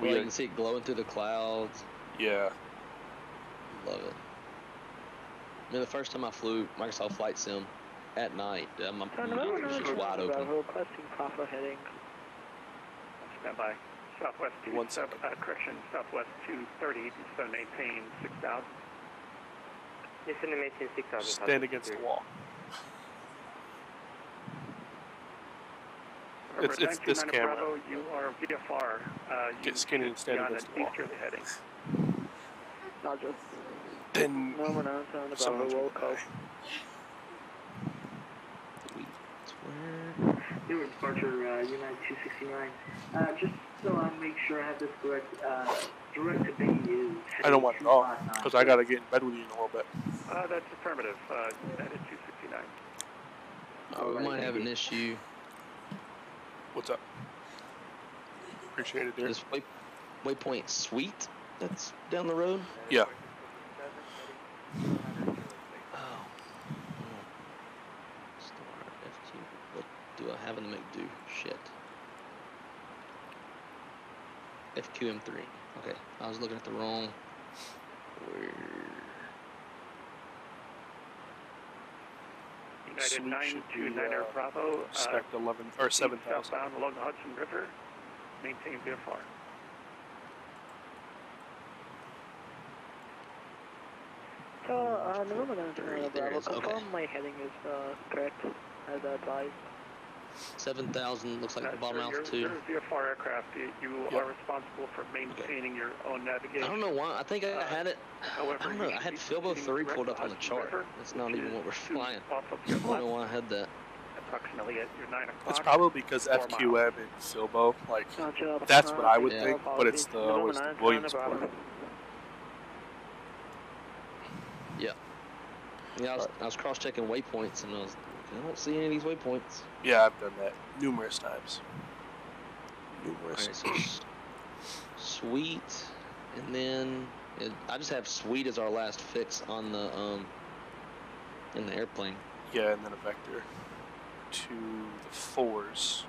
you can see it glowing through the clouds. Yeah. Love it. I mean, the first time I flew Microsoft Flight Sim at night, my it was just wide open. Requesting Papa heading. Stand by. Southwest 230, so maintain 6,000. Listen to maintain 6,000. Stand against the wall. It's this camera. Bravo, you are VFR. Get skinny and stand against the wall. Heading. Roger. Then someone's will die. Newark departure, United 269. Just so I make sure I have this correct, direct to Bay is... I don't want it all, because I got to get in bed with you in a little bit. That's affirmative, United 269. We might have an issue. What's up? Appreciate it, dear. This waypoint suite that's down the road? Yeah. Do I have in the make do? Shit. FQM3. Okay, I was looking at the wrong. United 929 Bravo. Expect 11 or 7,000. Southbound along the Hudson River. Maintain VFR. November 929 Bravo. Confirm my heading is correct as advised. 7,000 looks like the bottom altitude. This is VFR aircraft. You are responsible for maintaining your own navigation. I don't know why. I think I had it. However, I don't know. I had Filbo 3 pulled up on the chart. That's not even what we're flying. I don't know why I had that. Approximately at your 9 o'clock. It's probably because FQM and Filbo, like, that's what I would think, but it's the Williamsport. Yeah. Yeah, I was cross-checking waypoints, and I don't see any of these waypoints. Yeah, I've done that numerous times. Alright, so sweet, and then I just have sweet as our last fix on the in the airplane. Yeah, and then a vector to the 4s,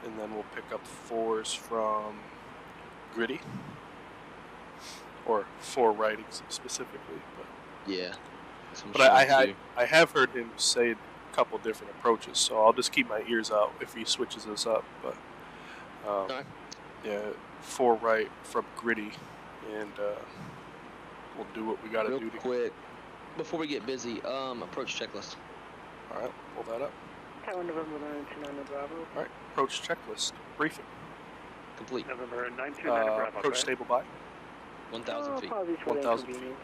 and then we'll pick up 4s from Gritty, or 4 writings specifically. But yeah. But I have heard him say a couple different approaches, so I'll just keep my ears out if he switches us up. But yeah, 4 right from Gritty, and we'll do what we got to do. Real quick, before we get busy, approach checklist. All right, pull that up. Tower November 929 Bravo. All right, approach checklist briefing. Complete. November 929 Bravo. Approach stable by 1,000 feet. 1,000 feet.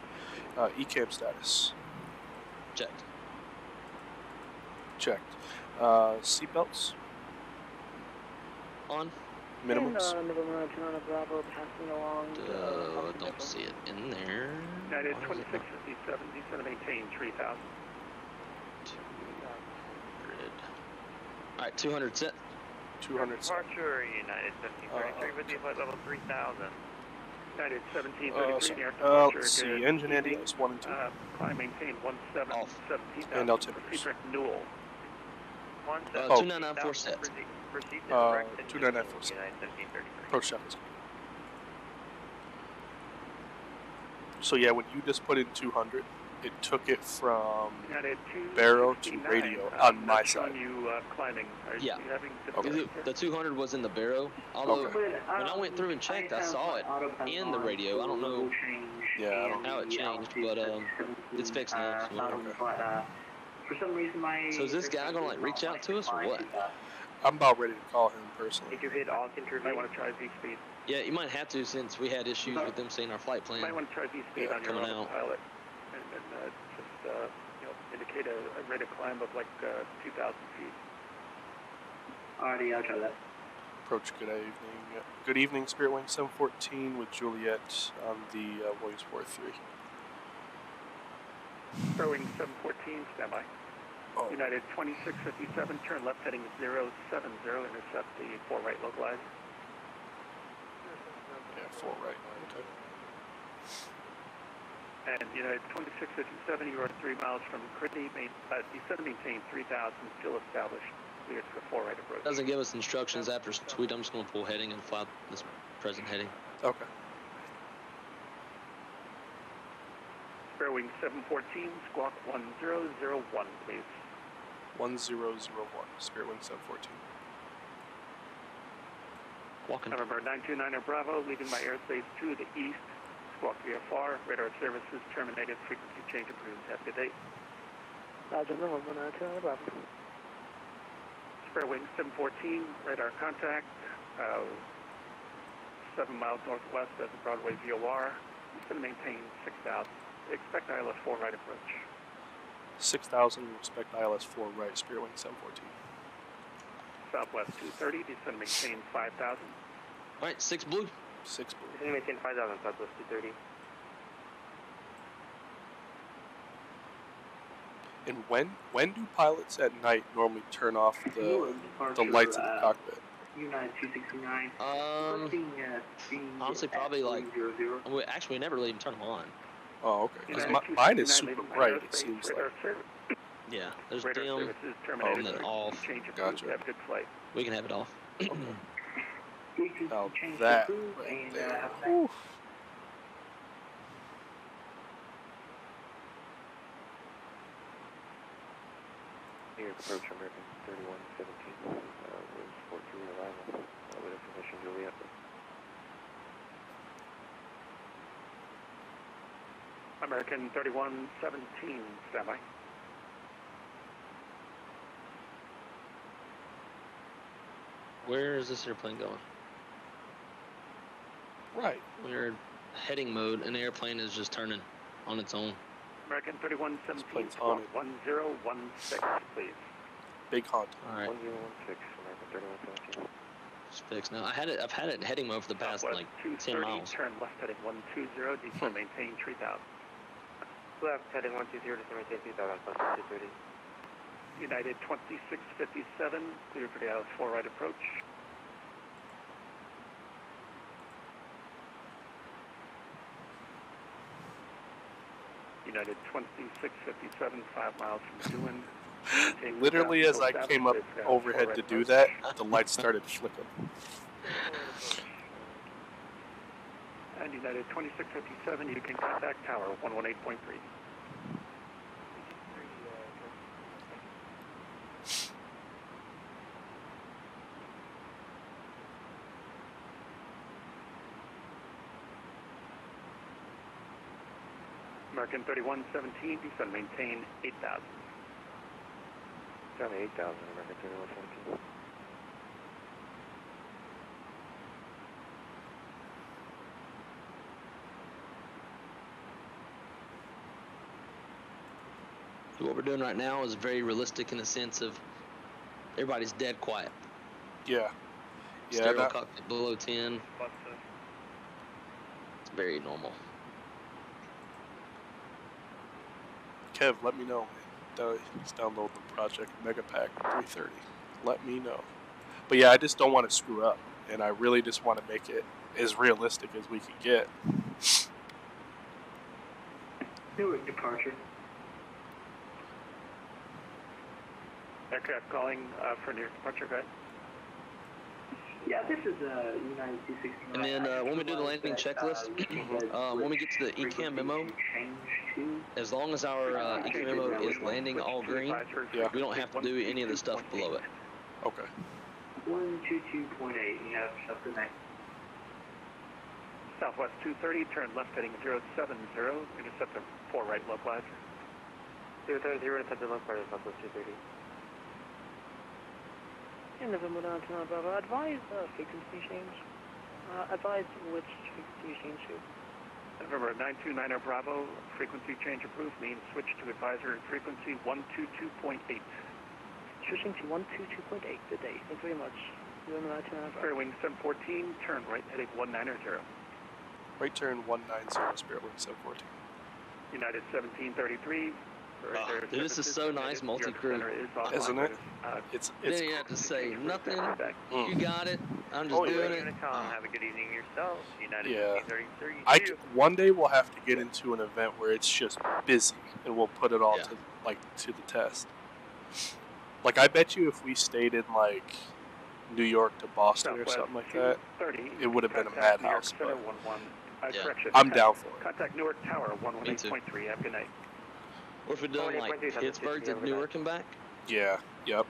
ECAM status. Checked. Checked. Seatbelts. On. Minimums. November 929 Bravo, passing along. Don't see it in there. United 2657, descend and maintain 3,000. 200. Alright, 200 set. 200 set. Departure, United 1733 with the flight level 3,000. United 1733 near let's see, engine endings 1 and 2. Climb maintain 17,000. And altimeters. Newell. 299 299 4 sets. Proceed to 29947. Approach checklist. So yeah, when you just put in 200, it took it from Barrow to radio on my side. Climbing. Yeah. Okay. The 200 was in the Barrow. Although when I went through and checked, I saw it in the radio. I don't know how it changed, but it's fixed now. For some reason, So is this guy gonna like reach out to us or what? I'm about ready to call him personally. Did you hit alt interview? I want to try Z-speed. Yeah, you might have to since we had issues with them seeing our flight plan. You might want to try Z-speed on your coming out. autopilot, and just indicate a rate of climb of like 2,000 feet. Alrighty, I'll try that. Approach, good evening. Good evening, Spirit Wing 714 with Juliet on the Williams 43. Spirit Wing 714, standby. Oh. United 2657, turn left heading 070, intercept the 4 right localize. Yeah, 4 right. Okay. And United 2657, you are 3 miles from Critty, descend and maintain 3,000, still established, cleared for 4 right approach. Doesn't give us instructions after tweet. I'm just going to pull heading and fly this present heading. Okay. Spirit Wing 714, squawk 1001, please. 1001, Spirit Wing 714. Walking. November 929er Bravo, leaving my airspace to the east. Squawk VFR, radar services terminated, frequency change approved. Have a good day. Roger, November 929er Bravo. Spirit Wing 714, radar contact, 7 miles northwest of the Broadway VOR. It's going to maintain 6,000. Expect ILS 4 right approach. 6,000, expect ILS 4 right, Spirit Wing 714. Southwest 230, descend maintain 5,000. Alright, 6 blue. 6 blue. Descend maintain 5,000, Southwest 230. And when do pilots at night normally turn off the lights in the cockpit? United 269. Honestly, probably like. Actually, we never really even turn them on. Oh, okay. Because mine is super bright, it seems like. Yeah, there's dim, and then off. Gotcha. We can have it off. Now that right there. Oof. Here, approach American 3117, was 43 arrival, with information Juliet. American 3117, standby. Where is this airplane going? Right. We're heading mode, and the airplane is just turning on its own. American 3117, squawk 1016, please. Big hunt. All right. 1016, American 3117. It's fixed now. I've had it heading mode for the past like 10 miles. Turn left heading 120, descend maintain 3,000. Left heading 120, descend maintain 3,000, plus 230. United 2657, clear for the ILS 4 right approach. United 2657, 5 miles from Duel. Literally, as I came up overhead to do that, the lights started flickering. And United 2657, you can contact tower 118.3. American 3117, descend maintain 8,000. Down to 8,000, American 3117. What we're doing right now is very realistic in the sense of everybody's dead quiet. Yeah. Yeah. Stereo cockpit below 10. It's very normal. Kev, let me know. He's downloading the Project Megapack 330. Let me know. But yeah, I just don't want to screw up, and I really just want to make it as realistic as we can get. Newark departure. Aircraft calling for near departure, go ahead. Yeah, this is United 269. And then when we do the landing checklist, when we get to the ECAM memo, as long as our ECAM memo is landing all green, we don't have to do any of the stuff below it. Okay. 122.8, you have something there. Southwest 230, turn left heading 070, intercept a 4 right localizer. 030, intercept the localizer, Southwest 230. And November 9 Bravo, advise frequency change. Advise which frequency change to. November 929 Bravo, frequency change approved, means switch to advisory frequency 122.8. Switching to 122.8, good day. Thank you very much. November 929 Bravo. Fairwing 714, turn right heading 190. Right turn 190, Spirit Wing 714. United 1733. Dude, this is so nice, multi-crew. Isn't it? It's didn't even have to say nothing. You got it. I'm just doing it. Have a good evening yourself. United Yeah. 1733. One day we'll have to get into an event where it's just busy, and we'll put it all to the test. Like, I bet you if we stayed in like New York to Boston or something like that, it would have been a madhouse. But I'm down for it. Contact Newark Tower 118.3. Have a good night. Or if we're doing like Pittsburgh to Newark and back. Yeah. Yep.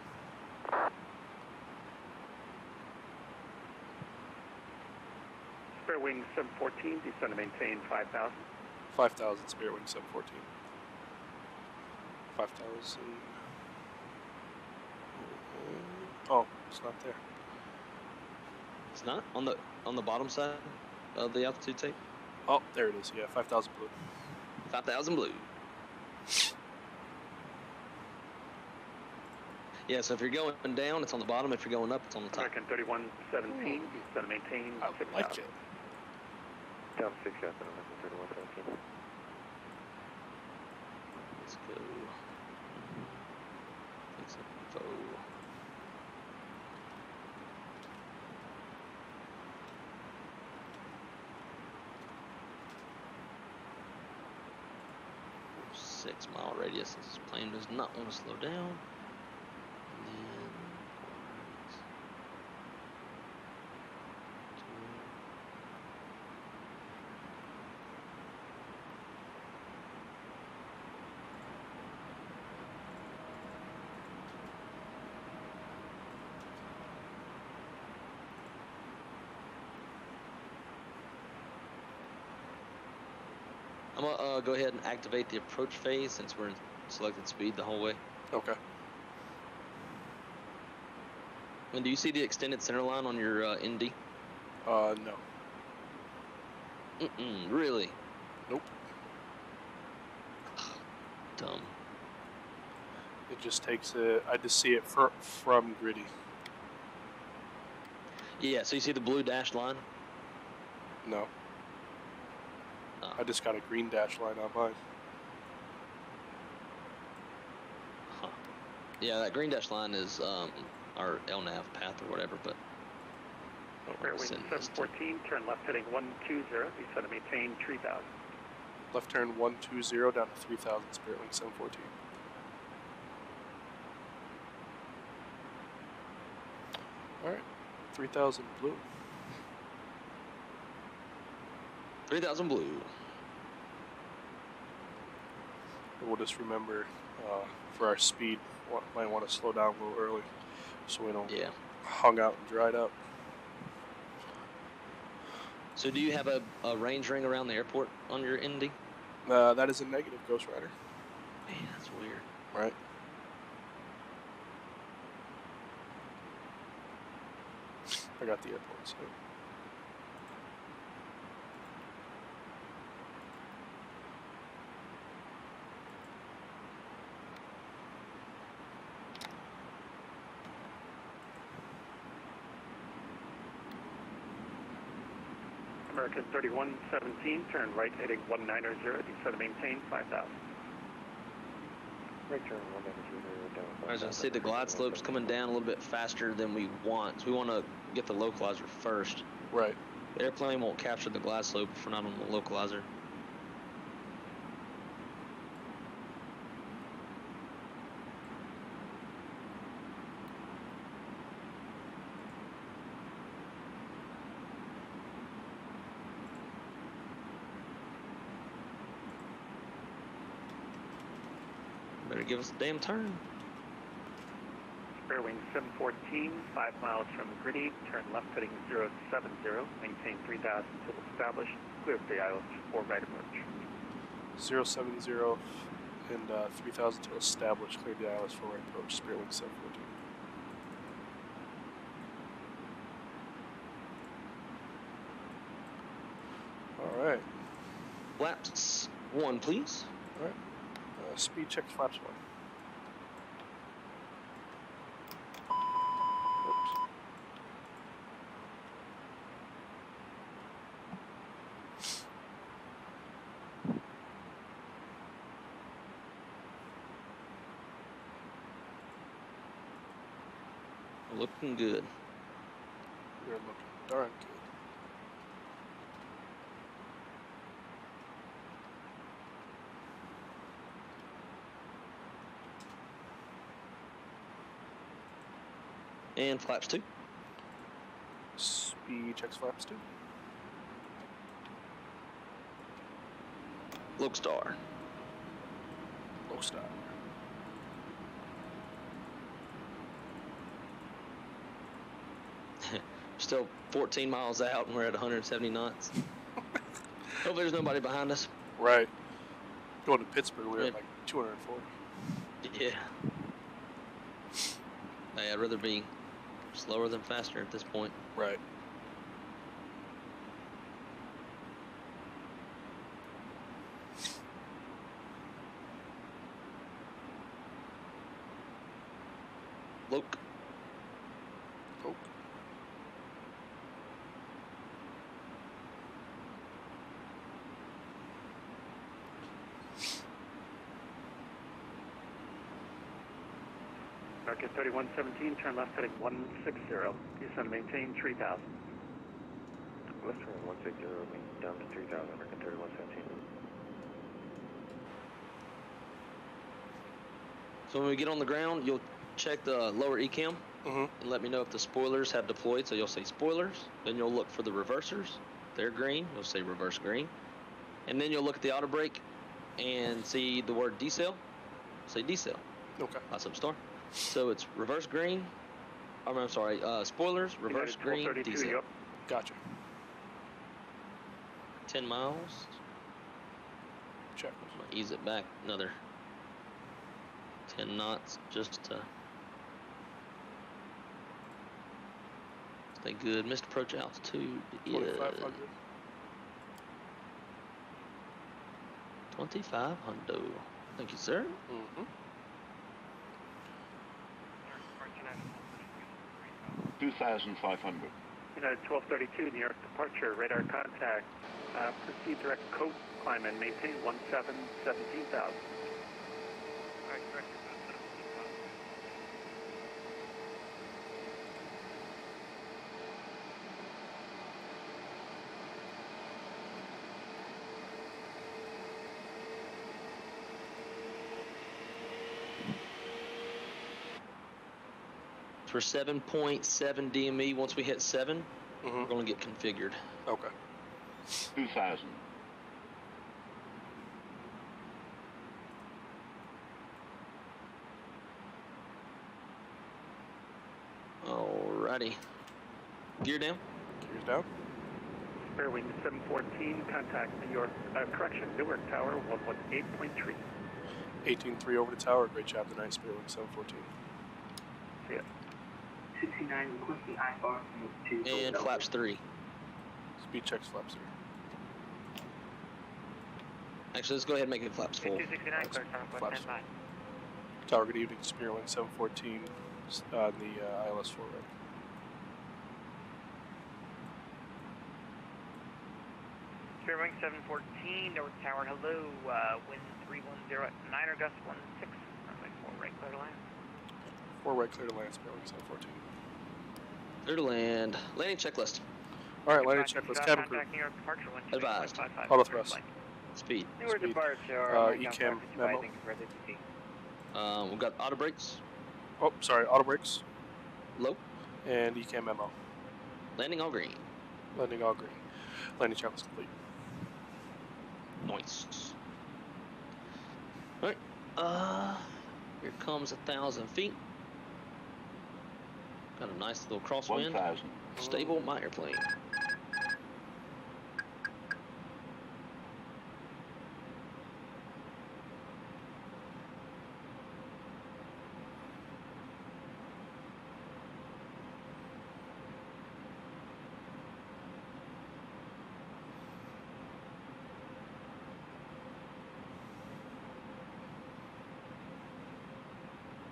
Spirit Wing 714, descend to maintain 5,000. 5,000, Spirit Wing 714. 5,000. Oh, it's not there. It's not on the bottom side of the altitude tape. Oh, there it is. Yeah, 5,000 blue. 5,000 blue. Yeah, so if you're going down, it's on the bottom. If you're going up, it's on the top. American 3117, descend to maintain 6,000. I like it. Down 6 shots on American 3117. Let's go. Take some info. Six-mile radius. This plane does not want to slow down. And then I'm gonna go ahead and activate the approach phase since we're in selected speed the whole way. Okay. And do you see the extended center line on your ND? No. Really? Nope. Dumb. It just takes it. I just see it from gritty. Yeah. So you see the blue dashed line? No. I just got a green dash line on mine. Huh. Yeah, that green dash line is our LNAV path or whatever, but Fairwing 714, turn left heading 120, descend to maintain 3,000. Left turn 120 down to 3,000, Spirit Wing 714. Alright, 3,000 blue. 3,000 blue. And we'll just remember for our speed, might want to slow down a little early so we don't get hung out and dried up. So do you have a range ring around the airport on your ND? That is a negative, Ghost Rider. Man, that's weird. Right. I got the airport, so. American 3117, turn right heading 190, descend to maintain 5,000. Right turn 190, down. As I see, the glide slope's coming down a little bit faster than we want. So we want to get the localizer first. Right. The airplane won't capture the glide slope if we're not on the localizer. give us a damn turn. Spare wing 714, 5 miles from Gritty, turn left heading 070, maintain 3000 till established, clear for the ILS for right approach. 070 and 3000 till established, clear the ILS for right approach, Spirit wing 714. Alright. Flaps 1, please. Alright. Speed check flaps 1. Looking good. We're looking darn good. And flaps 2. Speed checks flaps 2. Low star. Low star. Still 14 miles out and we're at 170 knots. Hope there's nobody behind us. Right. Going to Pittsburgh, we're at like 240. Yeah. Hey, I'd rather be slower than faster at this point. Right. Look. Look. Market 3117, turn left heading 160, descend maintain 3000. Left turn 160, down to 3000, Market 3117. So when we get on the ground, you'll check the lower ECAM and let me know if the spoilers have deployed. So you'll say spoilers, then you'll look for the reversers. If they're green, you'll say reverse green. And then you'll look at the auto brake and see the word decel, say decel. Okay. That's up star. So it's reverse green, I'm sorry, spoilers, reverse green, decel. Yep. Gotcha. 10 miles. Check. I'm gonna ease it back another 10 knots just to stay good. Missed approach altitude is 2500. 2500. Thank you, sir. Mm-hmm. 2,500. United 1232, New York departure, radar contact. Proceed direct coast climb and maintain 17,000. For 7.7 DME, once we hit 7, we're going to get configured. Okay. 2,000. Alrighty. Gear down. Gears down. Spare wing 714, contact New York, Newark Tower 118.3. 18-3 over the tower. Great job tonight, Spirit wing 714. See ya. 69, requesting IFR to And flaps 3. Speed checks flaps 3. Actually, let's go ahead and make it flaps 4. 269, clear flaps 4. Tower, good evening, Spirit wing 714 on the ILS 4 right. Spirit wing 714, Newark Tower, hello, wind 310 at 9er, gust 16, runway 4 right, clear to land. 4 right, clear to land, Spirit wing 714. Clear to land. Landing checklist. Alright, landing checklist, cabin crew. New York departure, wind Advised. 2.55, Auto thrust. Speed. Newark Speed. departure, ECAM memo. We've got auto brakes. Oh, sorry, auto brakes. Low. And ECAM memo. Landing all green. Landing all green. Landing checklist complete. Nice. Alright. Here comes 1,000 feet. Got a nice little crosswind. 1,000. Stable my airplane.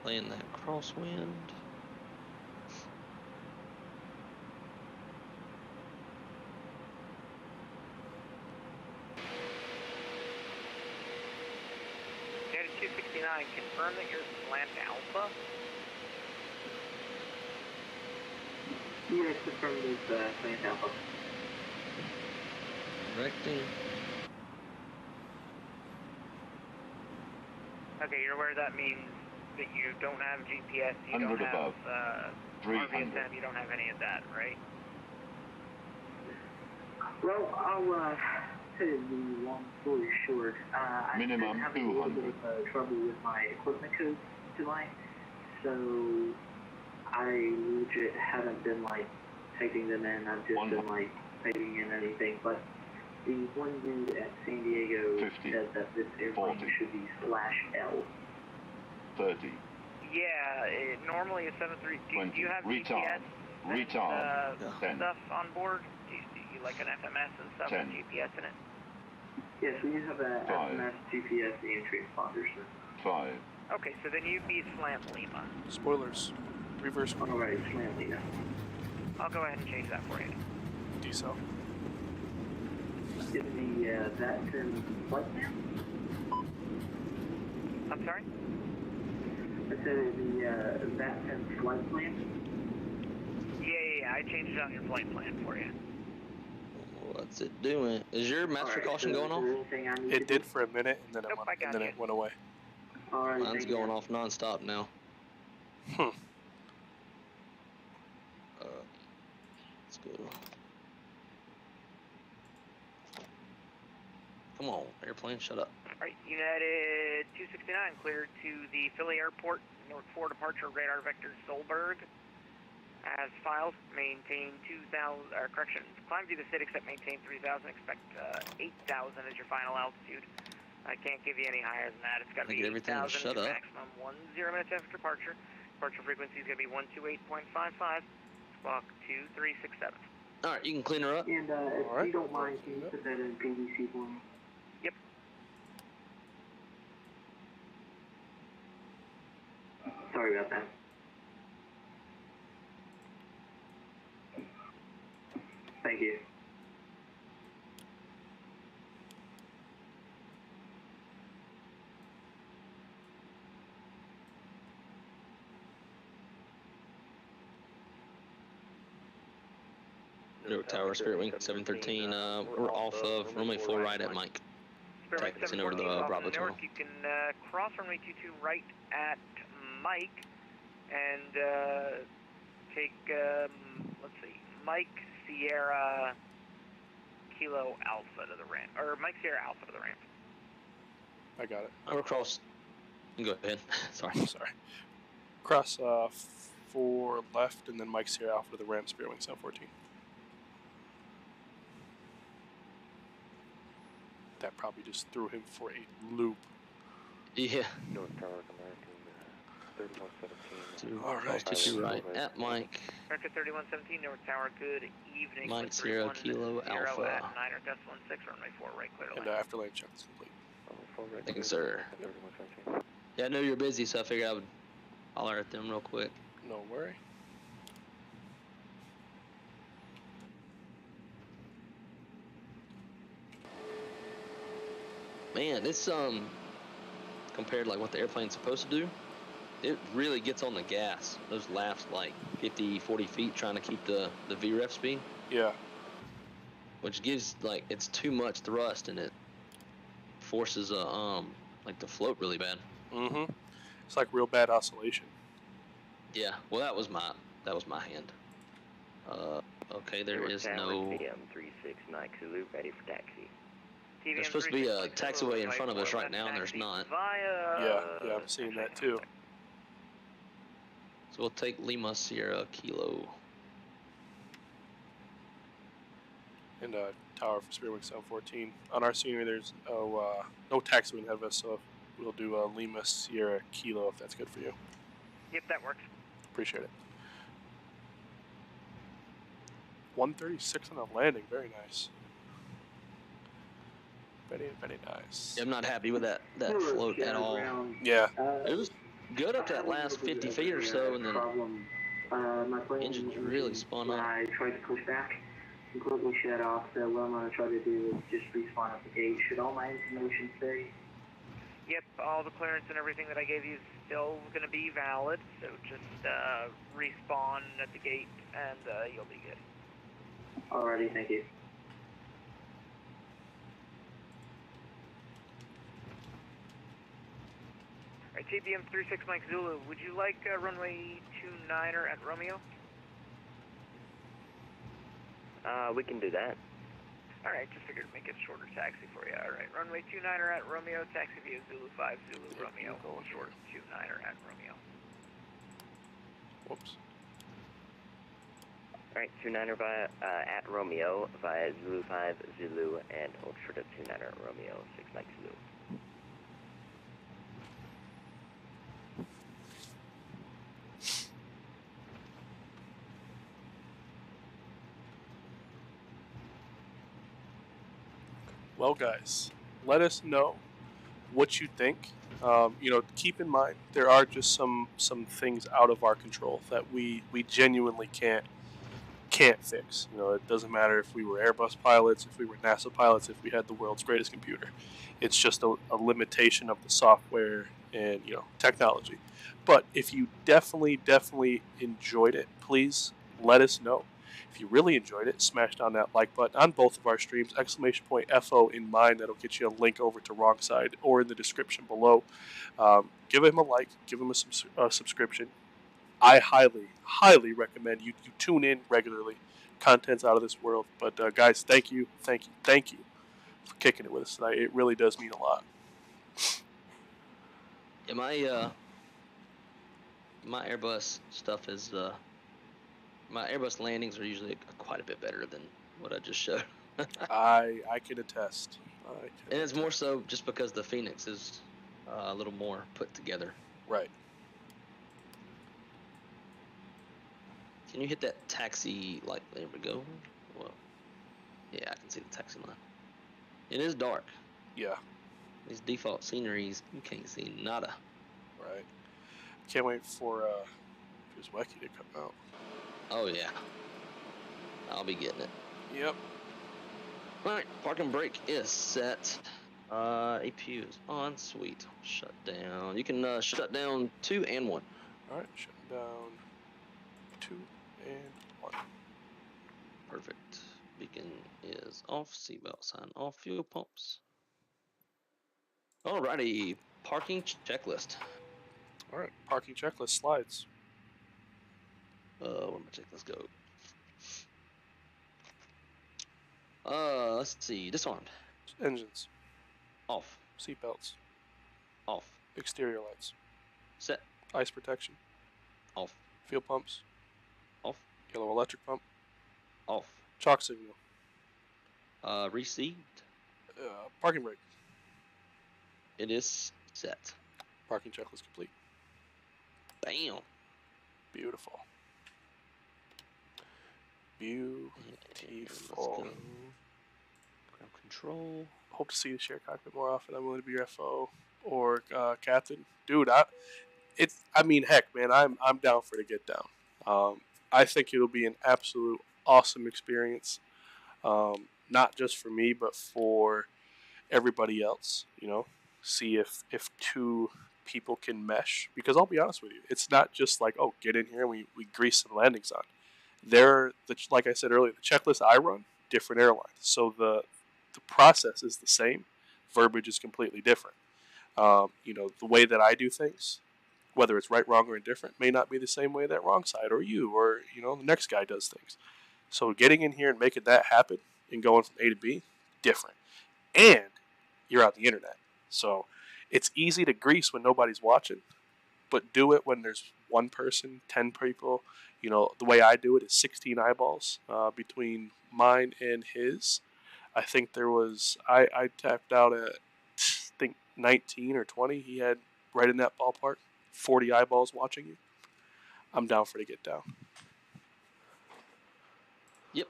Playing that crosswind. United 269, confirm that you're slant alpha. Yes, confirm this slant alpha. Directing. Okay, you're aware that means that you don't have GPS, you don't 100 have above. 300. RVSM, you don't have any of that, right? Well, I'll tell you the long story short. I've been having a little bit of trouble with my equipment codes tonight, so I legit haven't been like typing them in. I've just been like typing in anything. But the one dude at San Diego 50, said that this airplane 40. should be /L. 30. Yeah, normally a 73. Do you have Retard. GPS Retard. and 10. stuff on board? Do you like an FMS and stuff 10. with GPS in it? Yes, we have a 5. FMS, GPS, and transponders. 5. Okay, so then you'd be slant Lima. Spoilers. Reverse. Alright, slant Lima. I'll go ahead and change that for you. Decel. Is the Vatsim flight plan? I'm sorry? I said the Vatsim flight plan? Yeah, I changed it on your flight plan for you. What's it doing? Is your master caution going off? It did for a minute, and then, it went away. Mine's going off non-stop now. Let's go. Come on, airplane, shut up. Alright, United 269, cleared to the Philly Airport, North 4 departure, radar vector Solberg. As filed, maintain 2,000, climb through the city except maintain 3,000, expect 8,000 as your final altitude. I can't give you any higher than that. It's got to be 8,000 shut up. maximum 10 minutes after departure. Departure frequency is going to be 128.55, squawk 2367. Alright, you can clean her up. And if you don't mind, can you put that in PVC for me? Yep. Sorry about that. Thank you. Newark Tower, Spirit Wing 713. We're off of runway 4 right at Mike. Taxiing over to the Bravo Tunnel. You can cross runway 22 right at Mike and take, let's see, Mike Sierra Kilo Alpha to the ramp, or Mike Sierra Alpha to the ramp. I got it. We're across. You go ahead. Sorry. Cross 4 left, and then Mike Sierra Alpha to the ramp, Spirit Wing 714. That probably just threw him for a loop. Yeah. North Tower, American 3117. Alright. To right at Mike. American 3117, North Tower, good evening. Mike Sierra Kilo Alpha. At 9.16, runway 4 right, clear to And land. after land check is complete. Thank you, sir. Yeah, I know you're busy, so I figured I would holler at them real quick. No worry. Man, it's compared to like what the airplane's supposed to do, it really gets on the gas. Those laps like 50, 40 feet trying to keep the VREF speed. Yeah. Which gives like it's too much thrust and it forces like to float really bad. Mm-hmm. It's like real bad oscillation. Yeah. Well, that was my hand. Okay, there is no. TVM 369 Kulu, ready for taxi. There's supposed to be a taxiway in front of us right now, and there's not. Yeah, I'm seeing that too. So we'll take Lima Sierra Kilo. And tower for Spearwing 714. On our scenery, there's no taxiwing ahead of us, so we'll do Lima Sierra Kilo if that's good for you. Yep, that works. Appreciate it. 136 on a landing, very nice. Very, very nice. I'm not happy with that float at all. Yeah. It was good up to that last 50 feet or so, and then engine's really spun up. I tried to push back, completely shut off. So what I'm going to try to do is just respawn at the gate. Should all my information stay? Yep, all the clearance and everything that I gave you is still going to be valid, so just respawn at the gate and you'll be good. Alrighty, thank you. Alright, TBM 36 Mike Zulu, would you like runway 29er at Romeo? We can do that. Alright, just figured to make it a shorter taxi for you. Alright, runway 29er at Romeo, taxi via Zulu 5, Zulu Romeo, short 29er at Romeo. Whoops. Alright, 29er via, at Romeo via Zulu 5, Zulu, and hold short of 29er at Romeo, 6 Mike Zulu. Well, guys, let us know what you think. Keep in mind there are just some things out of our control that we genuinely can't fix. It doesn't matter if we were Airbus pilots, if we were NASA pilots, if we had the world's greatest computer. It's just a limitation of the software and technology. But if you definitely enjoyed it, please let us know. If you really enjoyed it, smash down that like button on both of our streams, !FO in mind. That'll get you a link over to Wrong Side or in the description below. Give him a like, give him a subscription. I highly recommend you tune in regularly. Content's out of this world. But guys, thank you for kicking it with us tonight. It really does mean a lot. Yeah, my Airbus stuff is my Airbus landings are usually quite a bit better than what I just showed. I can attest. And it's more so just because the Phoenix is a little more put together. Right. Can you hit that taxi light? There we go. Well, yeah, I can see the taxi line. It is dark. Yeah. These default sceneries, you can't see nada. Right. Can't wait for Uzbeki to come out. Oh, yeah. I'll be getting it. Yep. Alright, parking brake is set. APU is on. Sweet. Shut down. You can shut down 2 and 1. Alright, shut down 2 and 1. Perfect. Beacon is off. Seatbelt sign off. Fuel pumps. Alrighty. Parking checklist. Alright, parking checklist slides. Where my checklist go? Let's see. Disarmed. Engines. Off. Seatbelts. Off. Exterior lights. Set. Ice protection. Off. Fuel pumps. Off. Yellow electric pump. Off. Chalk signal. Received. Parking brake. It is set. Parking checklist complete. Bam. Beautiful. Beautiful. Ground control. Hope to see you share cockpit more often. I'm willing to be your FO or captain. Dude, heck, man, I'm down for the get down. I think it'll be an absolute awesome experience. Not just for me, but for everybody else. See if 2 people can mesh. Because I'll be honest with you, it's not just like, oh, get in here and we grease some landings on. Like I said earlier, the checklist I run, different airlines. So the process is the same. Verbiage is completely different. The way that I do things, whether it's right, wrong, or indifferent, may not be the same way that Wrong Side or you or the next guy does things. So getting in here and making that happen and going from A to B, different. And you're on the internet. So it's easy to grease when nobody's watching, but do it when there's one person, 10 people. You know, the way I do it is 16 eyeballs between mine and his. I think there was, I tapped out at, I think, 19 or 20. He had right in that ballpark, 40 eyeballs watching you. I'm down for the get down. Yep,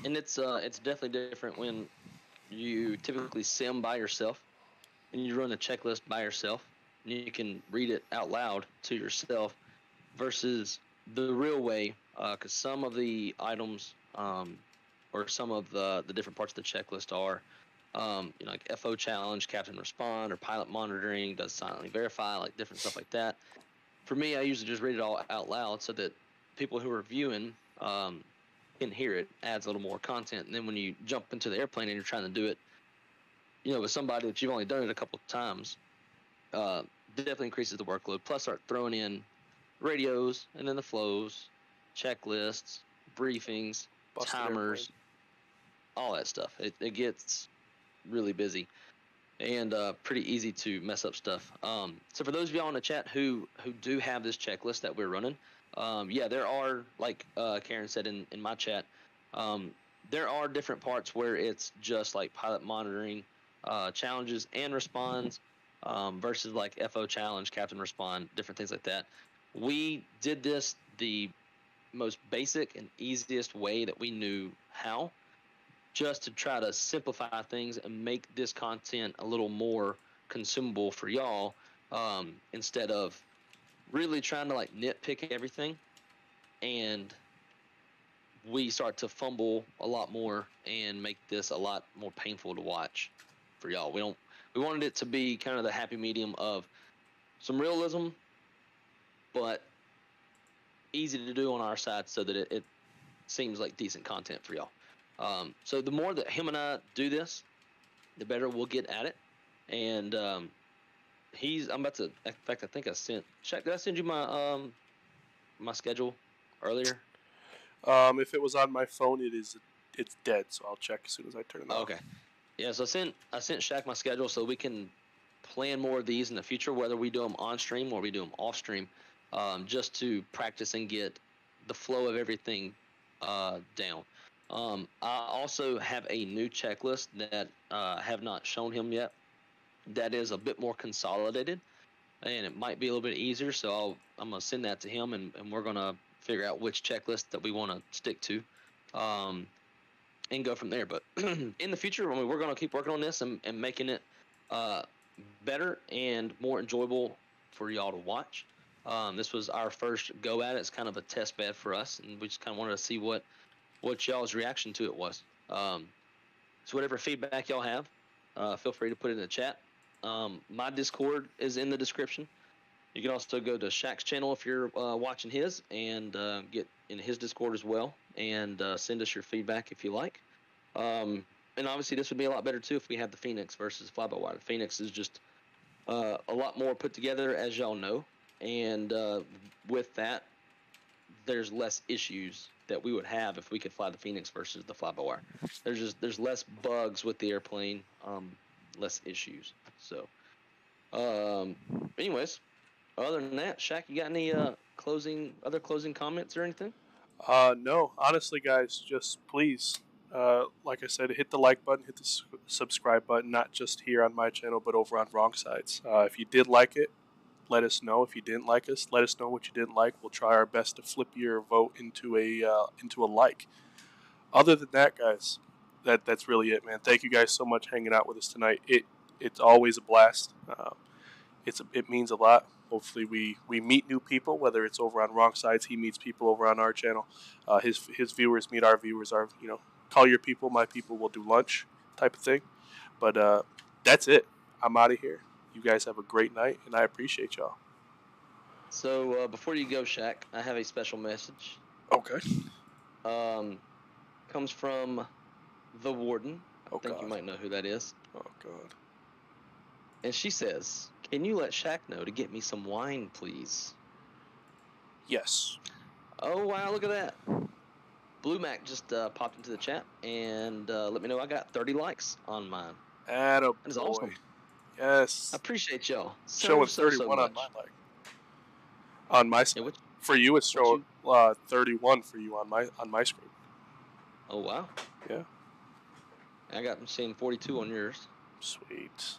and it's definitely different when you typically sim by yourself and you run a checklist by yourself and you can read it out loud to yourself versus the real way, because some of the items or some of the different parts of the checklist are like FO challenge, captain respond, or pilot monitoring, does silently verify, like different stuff like that. For me, I usually just read it all out loud so that people who are viewing can hear it. Adds a little more content. And then when you jump into the airplane and you're trying to do it, with somebody that you've only done it a couple of times, definitely increases the workload. Plus, start throwing in radios and then the flows, checklists, briefings, Busted timers, all that stuff. It gets really busy and pretty easy to mess up stuff. So for those of y'all in the chat who do have this checklist that we're running, there are, like Karen said in my chat, there are different parts where it's just like pilot monitoring, challenges and responds, versus like FO challenge, captain respond, different things like that. We did this the most basic and easiest way that we knew how, just to try to simplify things and make this content a little more consumable for y'all, instead of really trying to like nitpick everything and we start to fumble a lot more and make this a lot more painful to watch for y'all. We wanted it to be kind of the happy medium of some realism, but easy to do on our side so that it seems like decent content for y'all. So the more that him and I do this, the better we'll get at it. And I'm about to, in fact, I think did I send you my my schedule earlier? If it was on my phone, it's dead, so I'll check as soon as I turn it off. Okay. Yeah, so I sent Shaq my schedule so we can plan more of these in the future, whether we do them on stream or we do them off stream, just to practice and get the flow of everything down. I also have a new checklist that I have not shown him yet that is a bit more consolidated, and it might be a little bit easier, so I'm going to send that to him, and we're going to figure out which checklist that we want to stick to, and go from there. But in the future, we're going to keep working on this and making it better and more enjoyable for y'all to watch. This was our first go at it. It's kind of a test bed for us, and we just kind of wanted to see what y'all's reaction to it was. So whatever feedback y'all have, feel free to put it in the chat. My Discord is in the description. You can also go to Shaq's channel if you're watching his, and get in his Discord as well, and send us your feedback if you like. And obviously this would be a lot better too if we had the Phoenix versus fly-by-wire. The Phoenix is just a lot more put together, as y'all know, and with that, there's less issues that we would have if we could fly the Phoenix versus the fly-by-wire. There's less bugs with the airplane, less issues. So, anyways, other than that, Shaq, you got any closing comments or anything? No, honestly, guys, just please, like I said, hit the like button, hit the subscribe button, not just here on my channel, but over on Wrong Sides. If you did like it, let us know. If you didn't like us, let us know what you didn't like. We'll try our best to flip your vote into a like. Other than that, guys, that's really it, man. Thank you guys so much hanging out with us tonight. It's always a blast. It means a lot. Hopefully we meet new people, whether it's over on Wrong Sides, he meets people over on our channel. His viewers meet our viewers. Call your people, my people, we'll do lunch type of thing. But that's it. I'm out of here. You guys have a great night, and I appreciate y'all. So before you go, Shaq, I have a special message. Okay. Comes from the warden. I think God. You might know who that is. Oh, God. And she says, "Can you let Shaq know to get me some wine, please?" Yes. Oh, wow, look at that. Blue Mac just popped into the chat and let me know I got 30 likes on mine. Attaboy. That is awesome. Yes. I appreciate y'all. Showing So 31 much. on my like. On my side. Yeah, for you, it's showing 31 for you on my screen. Oh wow. Yeah. I got seeing 42 on yours. Sweet.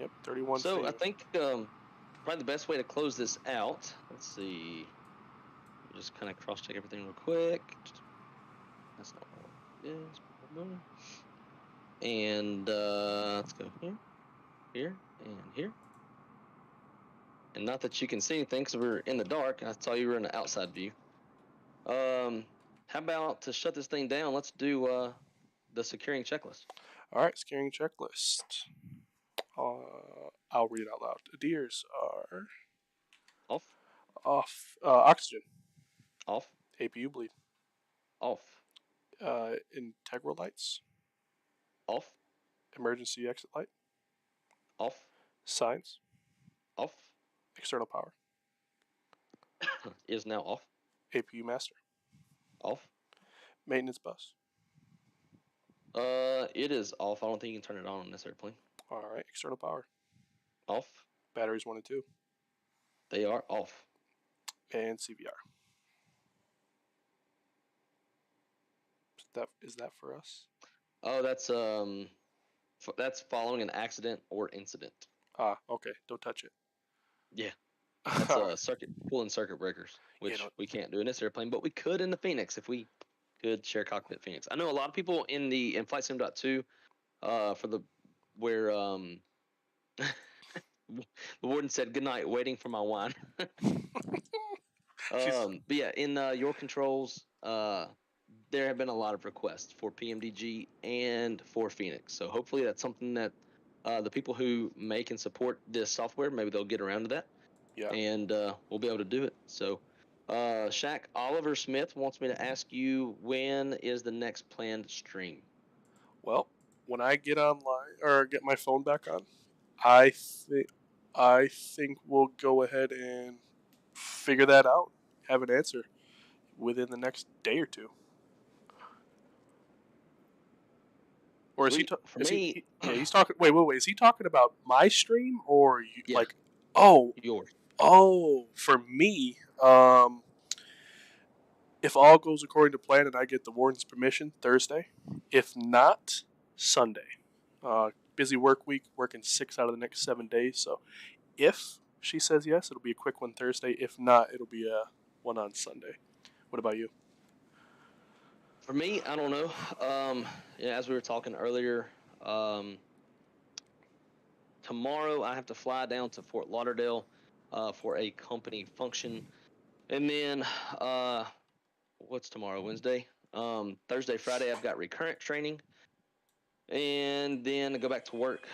Yep, 31. So for you. I think probably the best way to close this out. Let's see. Just kind of cross-check everything real quick. That's not what it is. And let's go here, and here. And not that you can see anything because we're in the dark. I saw you were in the outside view. How about to shut this thing down? Let's do the securing checklist. All right, securing checklist. I'll read it out loud. Adheres are off. Oxygen off. APU bleed off. Integral lights off. Emergency exit light off. Signs off. External power is now off. APU master off. Maintenance bus it is off. I don't think you can turn it on this airplane. All right, external power off. Batteries 1 and 2 they are off. And CVR. Is that for us? Oh, that's following an accident or incident. Okay. Don't touch it. Yeah. That's pulling circuit breakers, which we can't do in this airplane, but we could in the Phoenix if we could share cockpit Phoenix. I know a lot of people in Flight Sim 2 where the warden said good night, waiting for my wine. But yeah, in your controls, there have been a lot of requests for PMDG and for Phoenix. So hopefully that's something that the people who make and support this software, maybe they'll get around to that. Yeah. And we'll be able to do it. So, Shaq, Oliver Smith wants me to ask you, when is the next planned stream? Well, when I get online or get my phone back on, I think we'll go ahead and figure that out. Have an answer within the next day or two. Or is he's talking. Wait. Is he talking about my stream or you? Yeah. Like, oh, yours. Oh, for me, if all goes according to plan and I get the warden's permission, Thursday. If not, Sunday. Busy work week, working 6 out of the next 7 days. So, if she says yes, it'll be a quick one Thursday. If not, it'll be a one on Sunday. What about you? For me, I don't know. As we were talking earlier, tomorrow I have to fly down to Fort Lauderdale for a company function. And then, what's tomorrow? Wednesday? Thursday, Friday, I've got recurrent training. And then I go back to work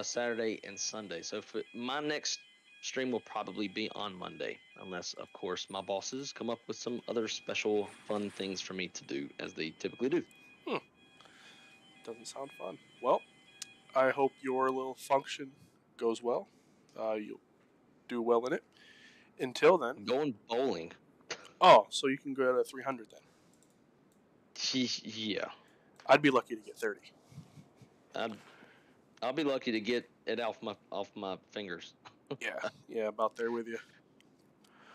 Saturday and Sunday. So my next stream will probably be on Monday, unless, of course, my bosses come up with some other special fun things for me to do, as they typically do. Doesn't sound fun. Well, I hope your little function goes well. You'll do well in it. Until then, I'm going bowling. Oh, so you can go to 300 then? Yeah. I'd be lucky to get 30. I'll be lucky to get it off my fingers. yeah, about there with you.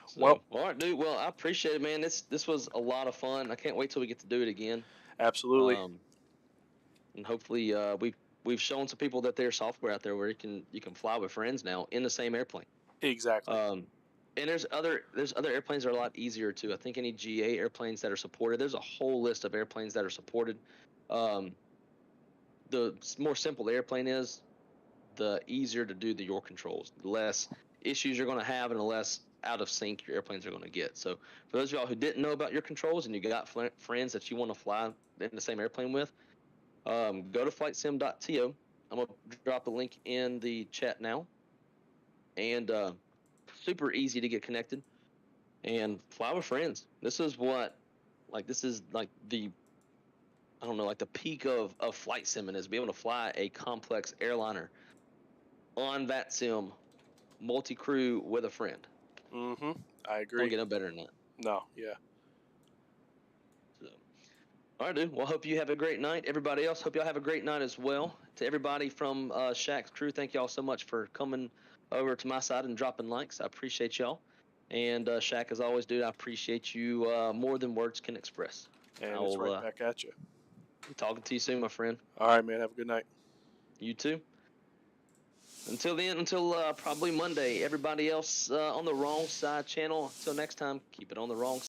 So, well, all right, dude. Well, I appreciate it, man. This was a lot of fun. I can't wait till we get to do it again. Absolutely. And hopefully, we've shown some people that there's software out there where you can fly with friends now in the same airplane. Exactly. And there's other airplanes that are a lot easier too. I think any GA airplanes that are supported. There's a whole list of airplanes that are supported. The more simple the airplane is, the easier to do your controls. The less issues you're going to have, and the less out of sync your airplanes are going to get. So for those of y'all who didn't know about your controls and you got friends that you want to fly in the same airplane with, go to flightsim.to. I'm going to drop the link in the chat now. And super easy to get connected and fly with friends. This is like the, I don't know, like the peak of flight simming is being able to fly a complex airliner on Vatsim, multi-crew with a friend. Mm-hmm. I agree. Don't get no better than that. No, yeah. So, all right, dude. Well, hope you have a great night. Everybody else, hope y'all have a great night as well. To everybody from Shaq's crew, thank y'all so much for coming over to my side and dropping likes. I appreciate y'all. And Shaq, as always, dude, I appreciate you more than words can express. And it's right back at you. Be talking to you soon, my friend. All right, man. Have a good night. You too. Until then, until probably Monday, everybody else on the Wrong Side channel, until next time, keep it on the wrong side.